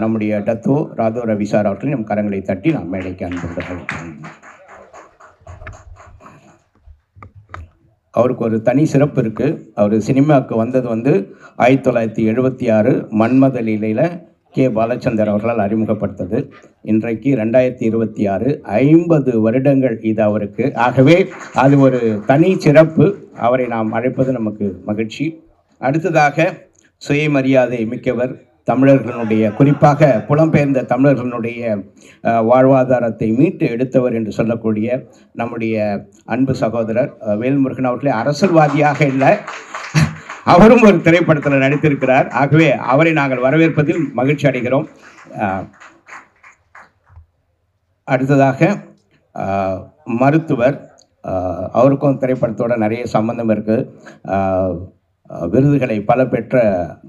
நம்முடைய Dato ராதோ Ravi sir அவர்களை நம் கரங்களை தட்டி நாம் மேடைக்கு அனுப்புகிறோம். அவருக்கு ஒரு தனி சிறப்பு இருக்குது. அவர் சினிமாவுக்கு வந்தது 1976 மன்மத லீலையில் கே பாலச்சந்தர் அவர்களால் அறிமுகப்படுத்தது. இன்றைக்கு 2026 50 வருடங்கள் இது அவருக்கு. ஆகவே அது ஒரு தனி சிறப்பு. அவரை நாம் அழைப்பது நமக்கு மகிழ்ச்சி. அடுத்ததாக சுயமரியாதை மிக்கவர், தமிழர்களுடைய குறிப்பாக புலம்பெயர்ந்த தமிழர்களுடைய வாழ்வாதாரத்தை மீட்டு எடுத்தவர் என்று சொல்லக்கூடிய நம்முடைய அன்பு சகோதரர் வேல்முருகன் அவர்களே, அரசியல்வாதியாக இல்லை, அவரும் ஒரு திரைப்படத்தில் நடித்திருக்கிறார். ஆகவே அவரை நாங்கள் வரவேற்பதில் மகிழ்ச்சி அடைகிறோம். அடுத்ததாக மருத்துவர், அவருக்கும் திரைப்படத்தோட நிறைய சம்பந்தம் இருக்குது. விருதுகளை பல பெற்ற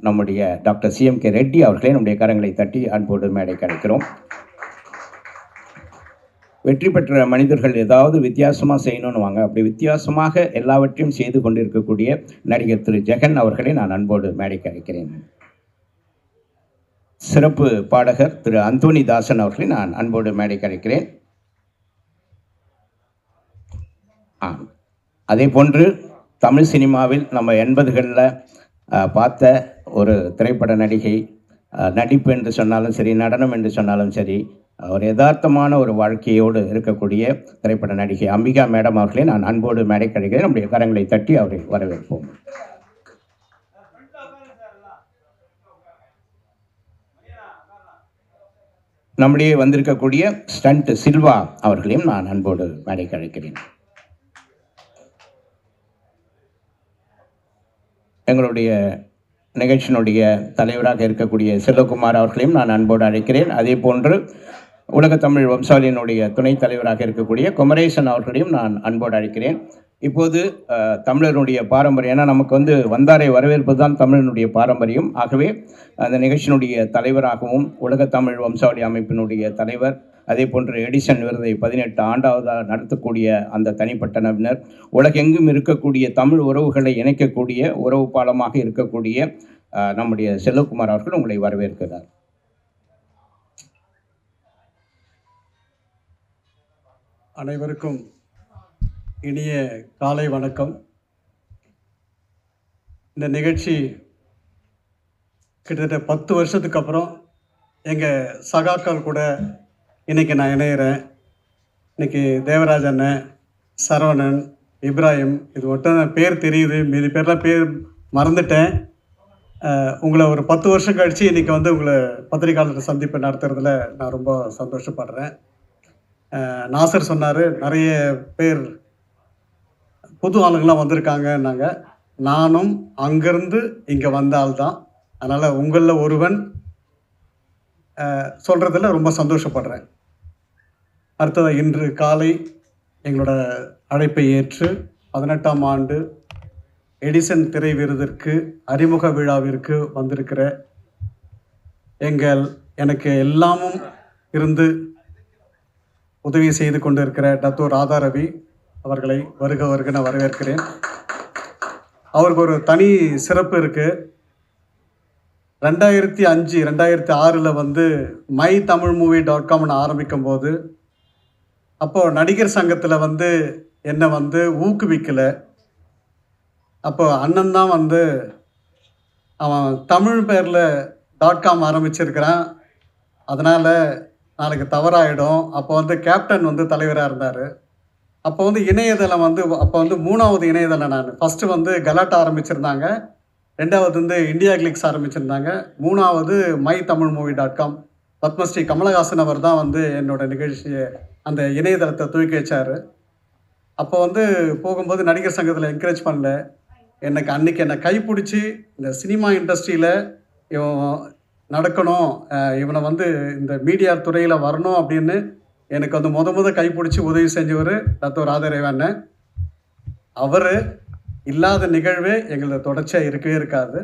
நம்முடைய டாக்டர் CMK ரெட்டி அவர்களே நம்முடைய கரங்களை தட்டி அன்போடு மேடைக்கு அழைக்கிறோம். வெற்றி பெற்ற மனிதர்கள் ஏதாவது வித்தியாசமாக செய்யணும்னு வாங்க, அப்படி வித்தியாசமாக எல்லாவற்றையும் செய்து கொண்டிருக்கக்கூடிய நடிகர் திரு ஜெகன் அவர்களை நான் அன்போடு மேடைக்கு அழைக்கிறேன். சிறப்பு பாடகர் திரு அந்தோனி தாசன் அவர்களை நான் அன்போடு மேடைக்கு அழைக்கிறேன். அதே போன்று தமிழ் சினிமாவில் நம்ம 80களில் பார்த்த ஒரு திரைப்பட நடிகை, நடிப்பு என்று சொன்னாலும் சரி, நடனம் என்று சொன்னாலும் சரி, ஒரு யதார்த்தமான ஒரு வாழ்க்கையோடு இருக்கக்கூடிய திரைப்பட நடிகை அம்பிகா மேடம் அவர்களே நான் அன்போடு மேடை கழிக்கிறேன். நம்முடைய கரங்களை தட்டி அவரை வரவேற்போம். நம்முடைய வந்திருக்கக்கூடிய ஸ்டண்ட் சில்வா அவர்களையும் நான் அன்போடு மேடை கழிக்கிறேன். எங்களுடைய நிகழ்ச்சியினுடைய தலைவராக இருக்கக்கூடிய செல்வகுமார் அவர்களையும் நான் அன்போடு அழைக்கிறேன். அதே போன்று உலகத்தமிழ் வம்சாவளியினுடைய துணைத் தலைவராக இருக்கக்கூடிய குமரேசன் அவர்களையும் நான் அன்போடு அழைக்கிறேன். இப்போது தமிழருடைய பாரம்பரியம், ஏன்னா நமக்கு வந்தாரை வரவேற்பது தான் தமிழனுடைய பாரம்பரியம். ஆகவே அந்த நிகழ்ச்சியினுடைய தலைவராகவும் உலகத்தமிழ் வம்சாவளி அமைப்பினுடைய தலைவர், அதே போன்று எடிசன் விருதை 18 ஆண்டாவதாக நடத்தக்கூடிய அந்த தனிப்பட்ட நபினர், உலகெங்கும் இருக்கக்கூடிய தமிழ் உறவுகளை இணைக்கக்கூடிய உறவு பாலமாக இருக்கக்கூடிய நம்முடைய செல்வகுமார் அவர்கள் உங்களை வரவேற்கிறார். அனைவருக்கும் இனிய காலை வணக்கம். இந்த நிகழ்ச்சி கிட்டத்தட்ட 10 வருஷத்துக்கு அப்புறம் எங்கள் சகாக்கள் கூட இன்றைக்கி நான் இணையிறேன். இன்றைக்கி தேவராஜ் அண்ணன், சரவணன், இப்ராஹிம், இது மட்டும் பேர் தெரியுது, மீதி பேர்லாம் பேர் மறந்துட்டேன். உங்களை ஒரு 10 வருஷம் கழித்து இன்றைக்கி உங்களை பத்திரிகையாளர் சந்திப்பு நடத்துறதுல நான் ரொம்ப சந்தோஷப்படுறேன். நாசர் சொன்னார், நிறைய பேர் புது ஆளுங்களாம் வந்திருக்காங்கன்னாங்க. நானும் அங்கேருந்து இங்கே வந்தால் தான், அதனால் உங்களில் ஒருவன் சொல்கிறதில் ரொம்ப சந்தோஷப்படுறேன். அடுத்ததாக இன்று காலை எங்களோட அழைப்பை ஏற்று 18ஆம் ஆண்டு எடிசன் திரை விருதிற்கு அறிமுக விழாவிற்கு வந்திருக்கிற எனக்கு எல்லாமும் இருந்து உதவி செய்து கொண்டு இருக்கிற டத்தோ ராதா ரவி அவர்களை வருக வருகன வரவேற்கிறேன். அவருக்கு ஒரு தனி சிறப்பு இருக்குது. 2005 2006 mytamilmovie.com ஆரம்பிக்கும் போது, அப்போது நடிகர் சங்கத்தில் என்னை ஊக்குவிக்கலை. அப்போ அண்ணன் தான் அவன் தமிழ் பேரில் .com ஆரம்பிச்சிருக்கிறான், அதனால் நாளைக்கு தவறாயிடும். அப்போ கேப்டன் தலைவராக இருந்தார். அப்போ இணையதளம் அப்போ 3வது இணையதளம். நான் ஃபஸ்ட்டு கலாட்டா ஆரம்பிச்சிருந்தாங்க, 2வது இந்தியா கிளிக்ஸ் ஆரம்பிச்சிருந்தாங்க, 3வது mytamilmovie.com. பத்மஸ்ரீ கமலஹாசன் அவர் தான் என்னோட நிகழ்ச்சியை அந்த இணையதளத்தை தூக்கி வச்சார். அப்போ போகும்போது நடிகர் சங்கத்தில் என்கரேஜ் பண்ணல. அன்றைக்கி என்னை கைப்பிடிச்சி இந்த சினிமா இண்டஸ்ட்ரியில் இவன் நடக்கணும், இவனை இந்த மீடியா துறையில் வரணும் அப்படின்னு எனக்கு முத கைப்பிடிச்சி உதவி செஞ்சவர் டத்தோ ராதாரேவன். அவர் இல்லாத நிகழ்வே எங்களது தொடர்ச்சியாக இருக்கவே இருக்காது.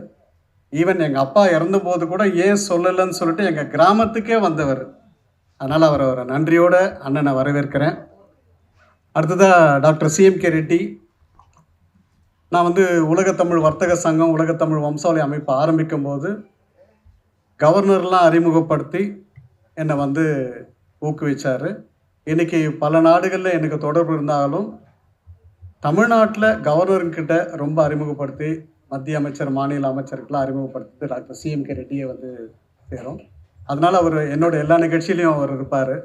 ஈவன் எங்கள் அப்பா இறந்தபோது கூட ஏன் சொல்லலைன்னு சொல்லிட்டு எங்கள் கிராமத்துக்கே வந்தவர். அதனால் அவரை ஒரு நன்றியோடு அண்ணனை வரவேற்கிறேன். அடுத்ததாக டாக்டர் CMK ரெட்டி. நான் உலகத்தமிழ் வர்த்தக சங்கம், உலகத்தமிழ் வம்சாவளி அமைப்பு ஆரம்பிக்கும் போது கவர்னர்லாம் அறிமுகப்படுத்தி என்னை வந்து ஊக்குவிச்சார். இன்றைக்கி பல நாடுகளில் எனக்கு தொடர்பு இருந்தாலும் தமிழ்நாட்டில் கவர்னர்கிட்ட ரொம்ப அறிமுகப்படுத்தி மத்திய அமைச்சர், மாநில அமைச்சருக்கெல்லாம் அறிமுகப்படுத்தி டாக்டர் சிஎம்கே ரெட்டியை வந்து சேரும். அதனால் அவர் என்னோட எல்லா நிகழ்ச்சியிலையும் அவர் இருப்பார்.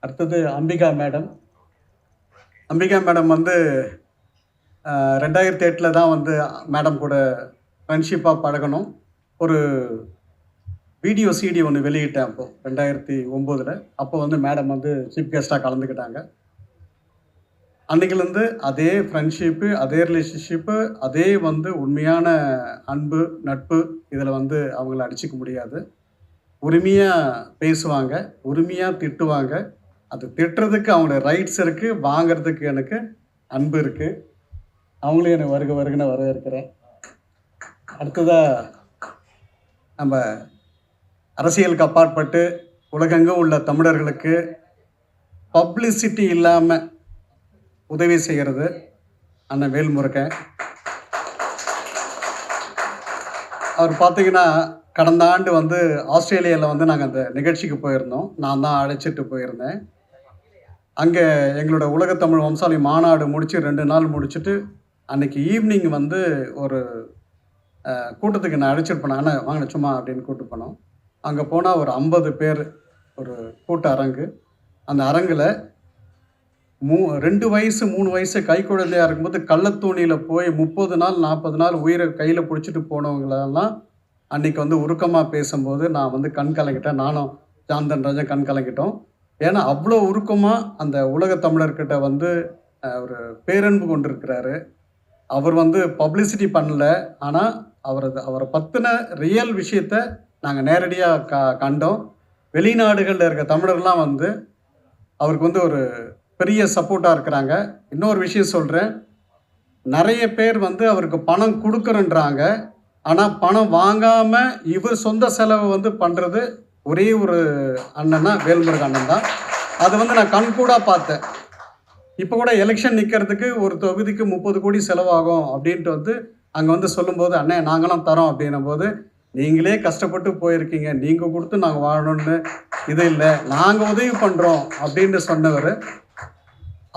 அடுத்தது அம்பிகா மேடம். அம்பிகா மேடம் வந்து 2008 தான் வந்து மேடம் கூட ஃப்ரெண்ட்ஷிப்பாக பழகணும். ஒரு வீடியோ சிடி ஒன்று வெளியிட்டேன் அப்போது 2009. அப்போ வந்து மேடம் வந்து சீஃப் கெஸ்ட்டாக கலந்துக்கிட்டாங்க. அன்றைக்கிலேருந்து அதே ஃப்ரெண்ட்ஷிப்பு, அதே ரிலேஷன்ஷிப்பு, அதே வந்து உண்மையான அன்பு, நட்பு இதில் வந்து அவங்கள அடிச்சுக்க முடியாது. உரிமையாக பேசுவாங்க, உரிமையாக திட்டுவாங்க. அது திட்டுறதுக்கு அவங்களோட ரைட்ஸ் இருக்குது, வாங்கிறதுக்கு எனக்கு அன்பு இருக்குது. அவங்களையும் எனக்கு வருக வருகன்னு வரவேற்கிறேன். அடுத்ததாக நம்ம அரசியலுக்கு அப்பாற்பட்டு உலகெங்கும் உள்ள தமிழர்களுக்கு பப்ளிசிட்டி இல்லாமல் உதவி செய்கிறது அண்ணன் வேல்முருகன். அவர் பார்த்தீங்கன்னா கடந்த ஆண்டு வந்து ஆஸ்திரேலியாவில் வந்து நாங்கள் அந்த நிகழ்ச்சிக்கு போயிருந்தோம். நான் தான் அழைச்சிட்டு போயிருந்தேன். அங்கே எங்களோட உலகத்தமிழ் வம்சாவளி மாநாடு முடித்து 2 நாள் முடிச்சுட்டு அன்றைக்கி ஈவினிங் வந்து ஒரு கூட்டத்துக்கு நான் அழைச்சிட்டு போனேன். ஆனால் வாங்கின சும்மா அப்படின்னு கூப்பிட்டு போனோம். அங்கே போனால் ஒரு 50 பேர் ஒரு கூட்ட அரங்கு. அந்த அரங்கில் 2 வயசு 3 வயசு கைக்குழந்தையாக இருக்கும்போது கள்ளத்தூணியில் போய் 30 நாள் 40 நாள் உயிரை கையில் பிடிச்சிட்டு போனவங்களெல்லாம் அன்றைக்கி வந்து உருக்கமாக பேசும்போது நான் வந்து கண் கலங்கிட்டேன். நானும் ஜான்தன் ராஜா கண் கலங்கிட்டோம். ஏன்னா அவ்வளோ உருக்கமாக அந்த உலகத் தமிழர்கிட்ட வந்து ஒரு பேரன்பு கொண்டிருக்கிறாரு. அவர் வந்து பப்ளிசிட்டி பண்ணல. ஆனால் அவரை பற்றின ரியல் விஷயத்தை நாங்கள் நேரடியாக கண்டோம். வெளிநாடுகளில் இருக்க தமிழர்லாம் வந்து அவருக்கு வந்து ஒரு பெரிய சப்போர்ட்டாக இருக்கிறாங்க. இன்னொரு விஷயம் சொல்கிறேன், நிறைய பேர் வந்து அவருக்கு பணம் கொடுக்குறன்றாங்க. ஆனால் பணம் வாங்காமல் இவர் சொந்த செலவு வந்து பண்ணுறது ஒரே ஒரு அண்ணன்னா வேல்முருகன் அண்ணன் தான். அது வந்து நான் கண்கூடாக பார்த்தேன். இப்போ கூட எலெக்ஷன் நிற்கிறதுக்கு ஒரு தொகுதிக்கு 30 கோடி செலவாகும் அப்படின்ட்டு வந்து அங்கே வந்து சொல்லும்போது, அண்ணே நாங்களும் தரோம் அப்படின்னும் போது, நீங்களே கஷ்டப்பட்டு போயிருக்கீங்க, நீங்கள் கொடுத்து நாங்கள் வாழணும்னு இது இல்லை, நாங்கள் உதவி பண்ணுறோம் அப்படின்னு சொன்னவர்.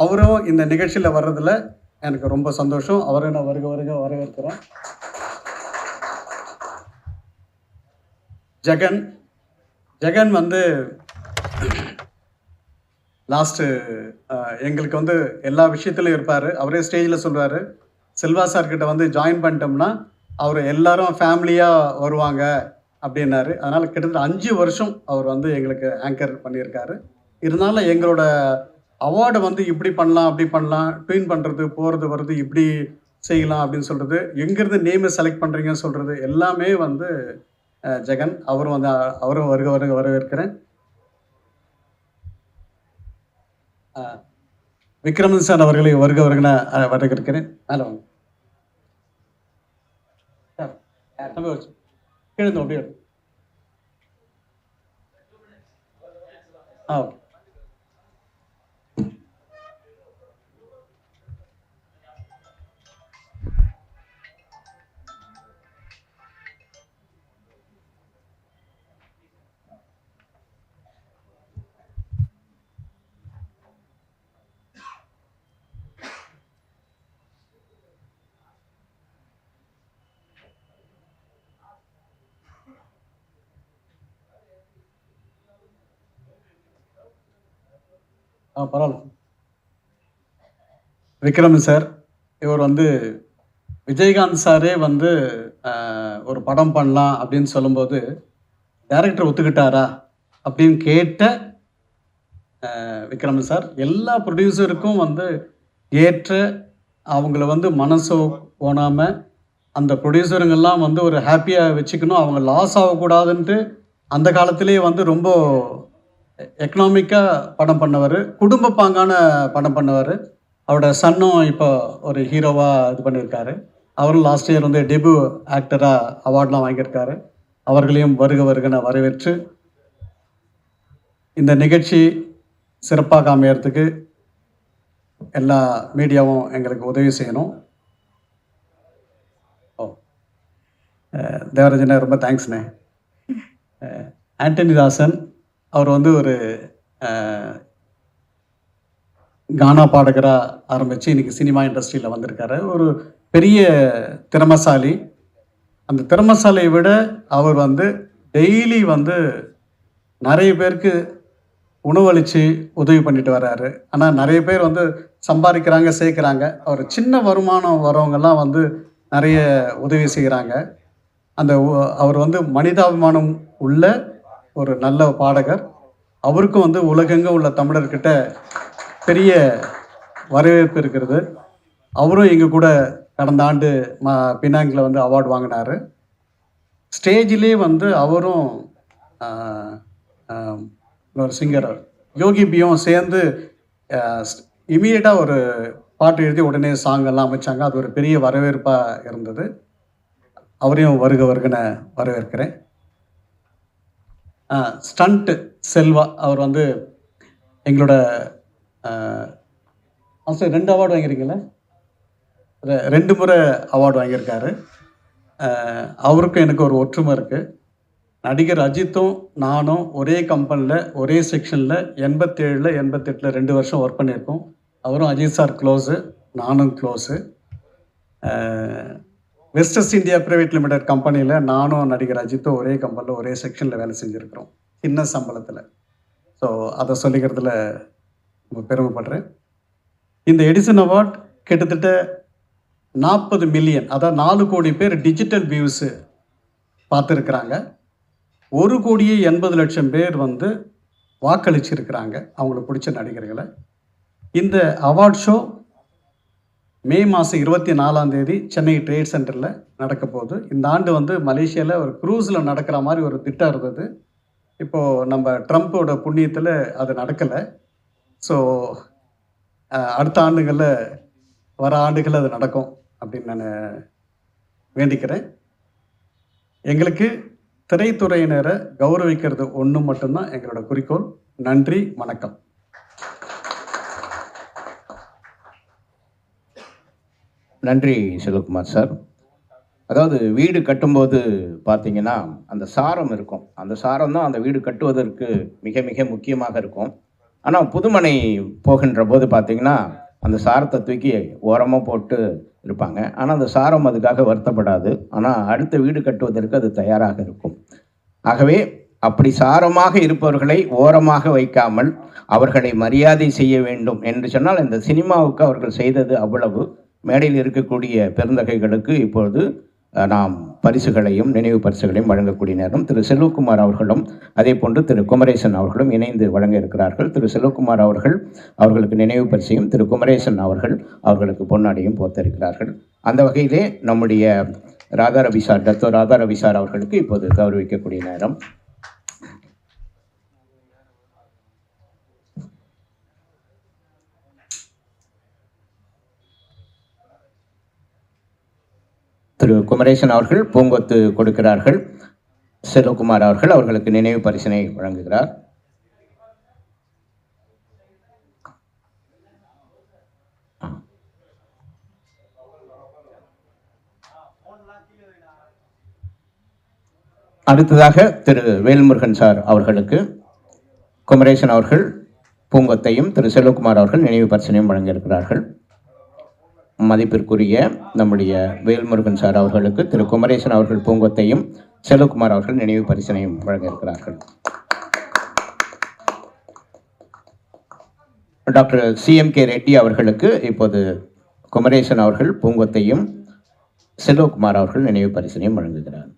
அவரும் இந்த நிகழ்ச்சியில் வர்றதில் எனக்கு ரொம்ப சந்தோஷம். அவரை நான் வருக வருக வரவேற்கிறேன். ஜெகன் வந்து லாஸ்ட்டு எங்களுக்கு வந்து எல்லா விஷயத்துலையும் இருப்பார். அவரே ஸ்டேஜில் சொல்லுவார், செல்வா சார்கிட்ட வந்து ஜாயின் பண்ணிட்டோம்னா அவர் எல்லாரும் ஃபேமிலியாக வருவாங்க அப்படின்னாரு. அதனால் கிட்டத்தட்ட 5 வருஷம் அவர் வந்து எங்களுக்கு ஆங்கர் பண்ணியிருக்காரு. இருந்தாலும் எங்களோட அவார்டை வந்து இப்படி பண்ணலாம் அப்படி பண்ணலாம், ட்வீன் பண்ணுறது, போகிறது வருது, இப்படி செய்யலாம் அப்படின்னு சொல்கிறது, எங்கேருந்து நேமை செலக்ட் பண்ணுறீங்கன்னு சொல்கிறது எல்லாமே வந்து ஜெகன். அவரும் வருக வருக வரவேற்கிறேன். விக்ரமன் சார் அவர்களை வருக வருகன வரவேற்கிறேன். மேலே வாங்க. கீழே அப்படியே ஓகே. பரவாயில்ல. விக்ரமன் சார், இவர் வந்து விஜயகாந்த் சாரே வந்து ஒரு படம் பண்ணலாம் அப்படின்னு சொல்லும்போது டைரக்டர் ஒத்துக்கிட்டாரா அப்படின்னு கேட்ட விக்ரமன் சார் எல்லா ப்ரொடியூசருக்கும் வந்து ஏற்ற, அவங்கள வந்து மனசு போனாமல் அந்த ப்ரொடியூசருங்கெல்லாம் வந்து ஒரு ஹாப்பியாக வச்சுக்கணும், அவங்க லாஸ் ஆகக்கூடாதுன்ட்டு அந்த காலத்திலே வந்து ரொம்ப எக்கனாமிக்காக படம் பண்ணவர், குடும்ப பாங்கான படம் பண்ணவர். அவரோட சன்னும் இப்போ ஒரு ஹீரோவாக இது பண்ணியிருக்காரு. அவரும் லாஸ்ட் இயர் வந்து டெபியூ ஆக்டராக அவார்ட்லாம் வாங்கியிருக்காரு. அவர்களையும் வருக வருக நான் வரவேற்று இந்த நிகழ்ச்சி சிறப்பாக அமையறதுக்கு எல்லா மீடியாவும் எங்களுக்கு உதவி செய்யணும். தேவராஜனே ரொம்ப தேங்க்ஸ்ண்ணே. ஆண்டனி தாசன் அவர் வந்து ஒரு கானா பாடகராக ஆரம்பித்து இன்றைக்கி சினிமா இண்டஸ்ட்ரியில் வந்திருக்காரு. ஒரு பெரிய திறமசாலி. அந்த திறமசாலியை விட அவர் வந்து டெய்லி வந்து நிறைய பேருக்கு உணவளித்து உதவி பண்ணிட்டு வர்றாரு. ஆனால் நிறைய பேர் வந்து சம்பாதிக்கிறாங்க, சேர்க்குறாங்க. அவர் சின்ன வருமானம் வரவங்கெல்லாம் வந்து நிறைய உதவி செய்கிறாங்க. அவர் வந்து மனிதாபிமானம் உள்ள ஒரு நல்ல பாடகர். அவருக்கும் வந்து உலகெங்கும் உள்ள தமிழர்கிட்ட பெரிய வரவேற்பு இருக்கிறது. அவரும் எங்கள் கூட கடந்த ஆண்டு பினாங்கில் வந்து அவார்டு வாங்கினார். ஸ்டேஜிலே வந்து அவரும் ஒரு சிங்கர் யோகி பியும் சேர்ந்து இமீடியட்டாக ஒரு பாட்டு எழுதி உடனே சாங்கெல்லாம் அமைச்சாங்க. அது ஒரு பெரிய வரவேற்பாக இருந்தது. அவரையும் வருக வருகன்னு வரவேற்கிறேன். ஸ்டண்ட் செல்வா அவர் வந்து எங்களோட 2 அவார்டு வாங்கியிருக்கீங்கள, 2 முறை அவார்டு வாங்கியிருக்காரு. அவருக்கும் எனக்கு ஒரு ஒற்றுமை இருக்குது. நடிகர் அஜித்தும் நானும் ஒரே கம்பெனியில் ஒரே செக்ஷனில் 87 88 2 வருஷம் ஒர்க் பண்ணியிருக்கோம். அவரும் அஜித் சார் க்ளோஸு, நானும் close. Westers India private limited கம்பெனியில் நானும் நடிகர் அஜித்தும் ஒரே கம்பெனியில் ஒரே செக்ஷனில் வேலை செஞ்சுருக்கிறோம், சின்ன சம்பளத்தில். ஸோ அதை சொல்லிக்கிறதுல ரொம்ப பெருமைப்படுறேன். இந்த எடிசன் அவார்ட் கிட்டத்தட்ட 40 மில்லியன், அதாவது 4 கோடி பேர் டிஜிட்டல் வியூஸு பார்த்துருக்குறாங்க. 1,80,00,000 பேர் வந்து வாக்களிச்சிருக்கிறாங்க அவங்களுக்கு பிடிச்ச நடிகர்களை. இந்த அவார்ட் ஷோ மே மாதம் 24ஆம் தேதி சென்னை ட்ரேட் சென்டரில் நடக்க போகுது. இந்த ஆண்டு வந்து மலேசியாவில் ஒரு க்ரூஸில் நடக்கிற மாதிரி ஒரு திட்டம் இருந்தது. இப்போது நம்ம ட்ரம்ப்போட புண்ணியத்தில் அது நடக்கலை. ஸோ அடுத்த ஆண்டுகளில் வர ஆண்டுகளில் அது நடக்கும் அப்படின்னு நான் வேண்டிக்கிறேன். எங்களுக்கு திரைத்துறையினரை கௌரவிக்கிறது ஒன்று மட்டும்தான் எங்களோட குறிக்கோள். நன்றி, வணக்கம். நன்றி செல்வகுமார் சார். அதாவது வீடு கட்டும்போது பார்த்தீங்கன்னா அந்த சாரம் இருக்கும். அந்த சாரம் தான் அந்த வீடு கட்டுவதற்கு மிக மிக முக்கியமாக இருக்கும். ஆனால் புதுமனை போகின்ற போது பார்த்தீங்கன்னா அந்த சாரத்தை தூக்கி ஓரமாக போட்டு இருப்பாங்க. ஆனால் அந்த சாரம் அதுக்காக வருத்தப்படாது. ஆனால் அடுத்த வீடு கட்டுவதற்கு அது தயாராக இருக்கும். ஆகவே அப்படி சாரமாக இருப்பவர்களை ஓரமாக வைக்காமல் அவர்களை மரியாதை செய்ய வேண்டும் என்று சொன்னால் இந்த சினிமாவுக்கு அவர்கள் செய்தது அவ்வளவு. மேடையில் இருக்கக்கூடிய பெருந்தகைகளுக்கு இப்பொழுது நாம் பரிசுகளையும் நினைவு பரிசுகளையும் வழங்கக்கூடிய நேரம். திரு செல்வகுமார் அவர்களும் அதே போன்று திரு குமரேசன் அவர்களும் இணைந்து வழங்க இருக்கிறார்கள். திரு செல்வகுமார் அவர்களுக்கு நினைவு பரிசையும், திரு குமரேசன் அவர்களுக்கு பொன்னாடியும் போர்த்திருக்கிறார்கள். அந்த வகையிலே நம்முடைய Radha Ravi sir, doctor Radha Ravi sir அவர்களுக்கு இப்போது கௌரவிக்கக்கூடிய நேரம். திரு குமரேசன் அவர்கள் பூங்கொத்து கொடுக்கிறார்கள். செல்வகுமார் அவர்களுக்கு நினைவு பரிசினை வழங்குகிறார். அடுத்ததாக திரு வேல்முருகன் சார் அவர்களுக்கு குமரேசன் அவர்கள் பூங்கொத்தையும் திரு செல்வகுமார் அவர்கள் நினைவு பரிசினையும் வழங்க இருக்கிறார்கள். மதிப்பிற்குரிய நம்முடைய வேல்முருகன் சார் அவர்களுக்கு திரு குமரேசன் அவர்கள் பூங்கொத்தையும் செல்வகுமார் அவர்கள் நினைவு பரிசினையும் வழங்க இருக்கிறார்கள். டாக்டர் CMK ரெட்டி அவர்களுக்கு இப்போது குமரேசன் அவர்கள் பூங்கொத்தையும் செல்வகுமார் அவர்கள் நினைவு பரிசினையும் வழங்குகிறார்.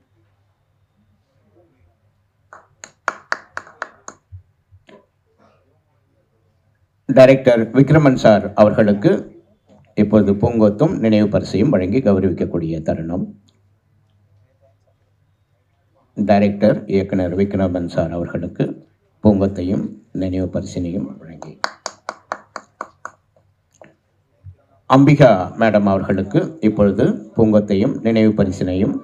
டைரக்டர் விக்ரமன் சார் அவர்களுக்கு இப்போது பூங்கொத்தும் நினைவு பரிசையும் வழங்கி கௌரவிக்கக்கூடிய தருணம். டைரக்டர் இயக்குனர் விக்ரமன் சார் அவர்களுக்கு பூங்கொத்தையும் நினைவு பரிசினையும் வழங்கி, அம்பிகா மேடம் அவர்களுக்கு இப்பொழுது பூங்கொத்தையும் நினைவு பரிசினையும்,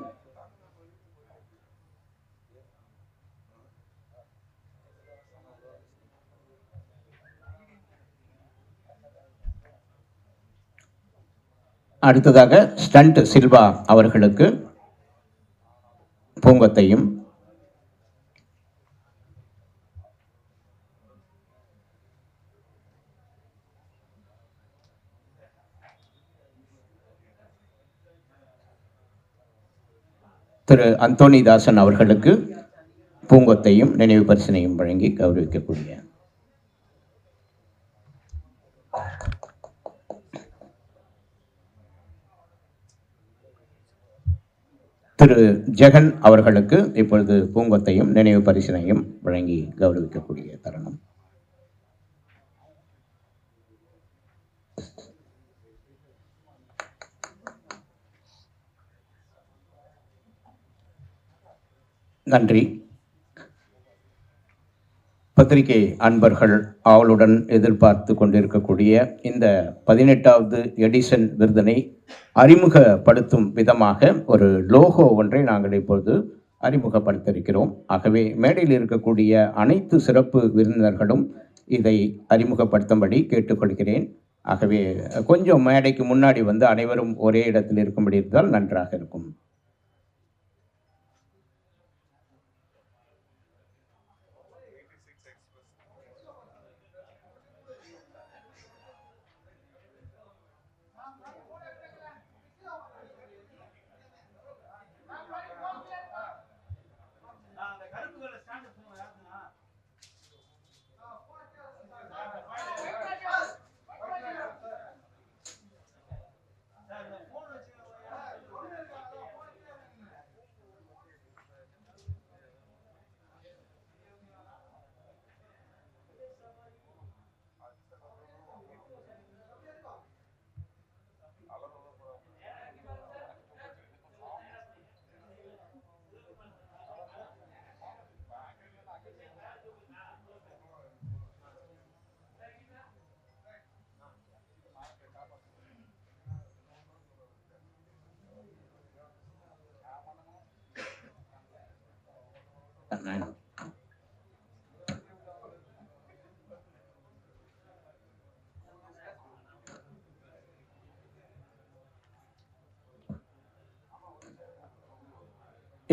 அடுத்ததாக ஸ்டண்ட் சில்வா அவர்களுக்கு பூங்கொத்தையும், திரு அந்தோணிதாசன் அவர்களுக்கு பூங்கொத்தையும் நினைவு பரிசினையும் வழங்கி கௌரவிக்கக்கூடிய திரு ஜெகன் அவர்களுக்கு இப்பொழுது பூங்கொத்தையும் நினைவு பரிசினையும் வழங்கி கௌரவிக்கக்கூடிய தருணம். நன்றி. பத்திரிகை அன்பர்கள் ஆவலுடன் எதிர்பார்த்து கொண்டிருக்கக்கூடிய இந்த 18வது எடிசன் விருதினை அறிமுகப்படுத்தும் விதமாக ஒரு லோகோ ஒன்றை நாங்கள் இப்பொழுது அறிமுகப்படுத்தியிருக்கிறோம். ஆகவே மேடையில் இருக்கக்கூடிய அனைத்து சிறப்பு விருந்தினர்களும் இதை அறிமுகப்படுத்தும்படி கேட்டுக்கொள்கிறேன். ஆகவே கொஞ்சம் மேடைக்கு முன்னாடி வந்து அனைவரும் ஒரே இடத்தில் இருக்கும்படி இருந்தால் நன்றாக இருக்கும்.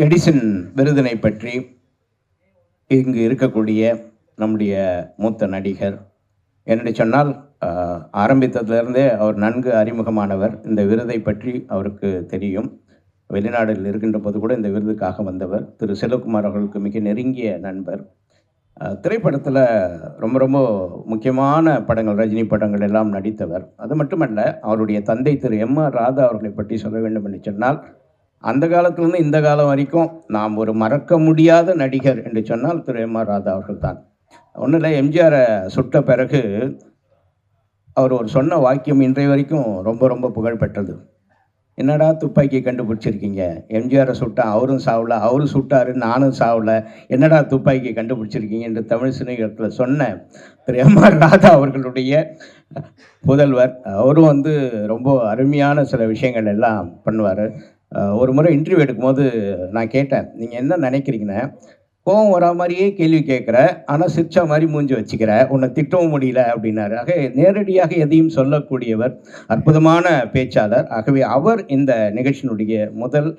எடிசன் விருதினை பற்றி இங்கு இருக்கக்கூடிய நம்முடைய மூத்த நடிகர் என்னென்னு சொன்னால் ஆரம்பித்ததிலிருந்தே அவர் நன்கு அறிமுகமானவர். இந்த விருதை பற்றி அவருக்கு தெரியும். வெளிநாடுகளில் இருக்கின்ற போது கூட இந்த விருதுக்காக வந்தவர். திரு செல்வகுமார் அவர்களுக்கு மிக நெருங்கிய நண்பர். திரைப்படத்தில் ரொம்ப ரொம்ப முக்கியமான படங்கள், ரஜினி படங்கள் எல்லாம் நடித்தவர். அது மட்டுமல்ல, அவருடைய தந்தை திரு எம்.ஆர். ராதா அவர்களை பற்றி சொல்ல வேண்டும் என்று சொன்னால், அந்த காலத்திலிருந்து இந்த காலம் வரைக்கும் நாம் ஒரு மறக்க முடியாத நடிகர் என்று சொன்னால் திரு எம்.ஆர். ராதா அவர்கள் தான். ஒன்றும் இல்லை, எம்ஜிஆரை சுட்ட பிறகு அவர் ஒரு சொன்ன வாக்கியம் இன்றைய வரைக்கும் ரொம்ப ரொம்ப புகழ்பெற்றது. என்னடா துப்பாக்கி கண்டுபிடிச்சிருக்கீங்க, எம்ஜிஆரை சுட்டா அவரும் சாவல, அவரும் சுட்டாரு நானும் சாவல, என்னடா துப்பாக்கி கண்டுபிடிச்சிருக்கீங்க என்று தமிழ் சினிமாவில் சொன்ன திரு எம்.ஆர். ராதா அவர்களுடைய புதல்வர். அவரும் வந்து ரொம்ப அருமையான சில விஷயங்கள் எல்லாம் பண்ணுவார். ஒரு முறை இன்டர்வியூ எடுக்கும்போது நான் கேட்டேன், நீங்கள் என்ன நினைக்கிறீங்கன்னா, கோவம் வரா மாதிரியே கேள்வி கேட்குற, ஆனால் சிரிச்சா மாதிரி மூஞ்சி வச்சுக்கிற, உன்னை திட்டவும் முடியல அப்படின்னாரு. ஆக நேரடியாக எதையும் சொல்லக்கூடியவர், அற்புதமான பேச்சாளர். ஆகவே அவர் இந்த நிகழ்ச்சியினுடைய முதல்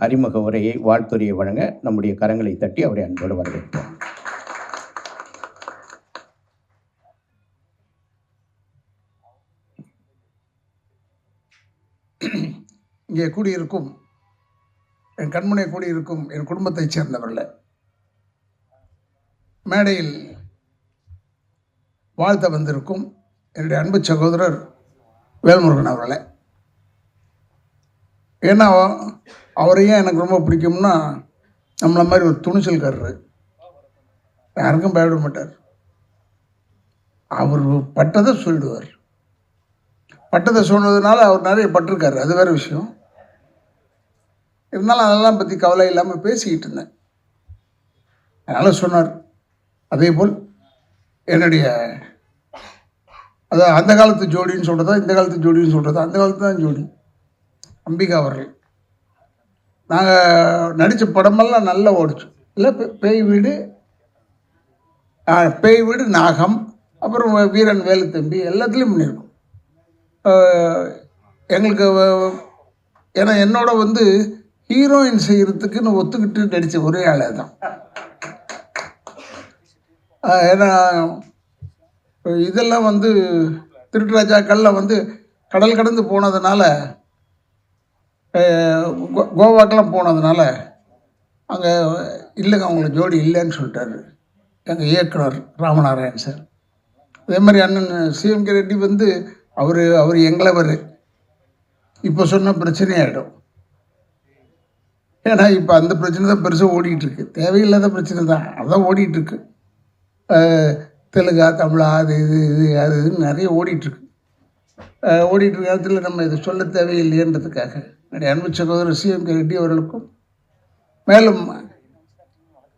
அறிமுக உரையை, வாழ்த்துரையை வழங்க நம்முடைய கரங்களை தட்டி அவரை அன்போடு வரவேற்போம். இங்கே கூடியிருக்கும் என் கண்முனை கூடியிருக்கும் என் குடும்பத்தைச் சேர்ந்தவர்களே, மேடையில் வாழ்த்த வந்திருக்கும் என்னுடைய அன்பு சகோதரர் வேல்முருகன் அவர்களே. ஏன்னா அவரையும் எனக்கு ரொம்ப பிடிக்கும்னா, நம்மளை மாதிரி ஒரு துணிச்சல்காரர், யாருக்கும் பயப்பட மாட்டார். அவர் பட்டதை சொல்லிடுவார். பட்டதை சொன்னதுனால அவர் நிறைய பட்டிருக்காரு, அது வேறு விஷயம். இருந்தாலும் அதெல்லாம் பற்றி கவலை இல்லாமல் பேசிக்கிட்டு இருந்தேன். அதனால் சொன்னார். அதே போல் என்னுடைய அதான் அந்த காலத்து ஜோடின்னு சொல்கிறதா, இந்த காலத்து ஜோடின்னு சொல்கிறதா, அந்த காலத்து தான் ஜோடி அம்பிகா அவர்கள். நாங்கள் நடித்த படமெல்லாம் நல்லா ஓடிச்சு. இல்லை பேய் வீடு, நாகம், அப்புறம் வீரன் வேலு தம்பி, எல்லாத்துலேயும் பண்ணியிருக்கோம். எங்களுக்கு ஏன்னா என்னோட வந்து ஹீரோயின் செய்கிறதுக்குன்னு ஒத்துக்கிட்டு நடித்த ஒரே ஆளே தான். ஏன்னா இதெல்லாம் வந்து திருட்டு ராஜாக்கள்லாம் வந்து கடல் கடந்து போனதுனால, கோவாக்கெல்லாம் போனதுனால அங்கே இல்லைங்க அவங்கள ஜோடி இல்லைன்னு சொல்லிட்டாரு எங்கள் இயக்குனர் ராமநாராயண் சார். அதே மாதிரி அண்ணன் சிஎம்கே ரெட்டி வந்து அவர் எங்களவர். இப்போ சொன்ன பிரச்சனையாயிடும். ஏன்னா இப்போ அந்த பிரச்சனை தான் பெருசாக ஓடிட்டுருக்கு. தேவையில்லாத பிரச்சனை தான், அதான் ஓடிட்டுருக்கு. தெலுங்கா தமிழா அது இதுன்னு நிறைய ஓடிட்டுருக்கு. ஓடிட்டுருக்க நேரத்தில் நம்ம இதை சொல்ல தேவையில்லைன்றதுக்காக என்னுடைய அன்பு சகோதரர் சிஎம்கே ரெட்டி அவர்களுக்கும், மேலும்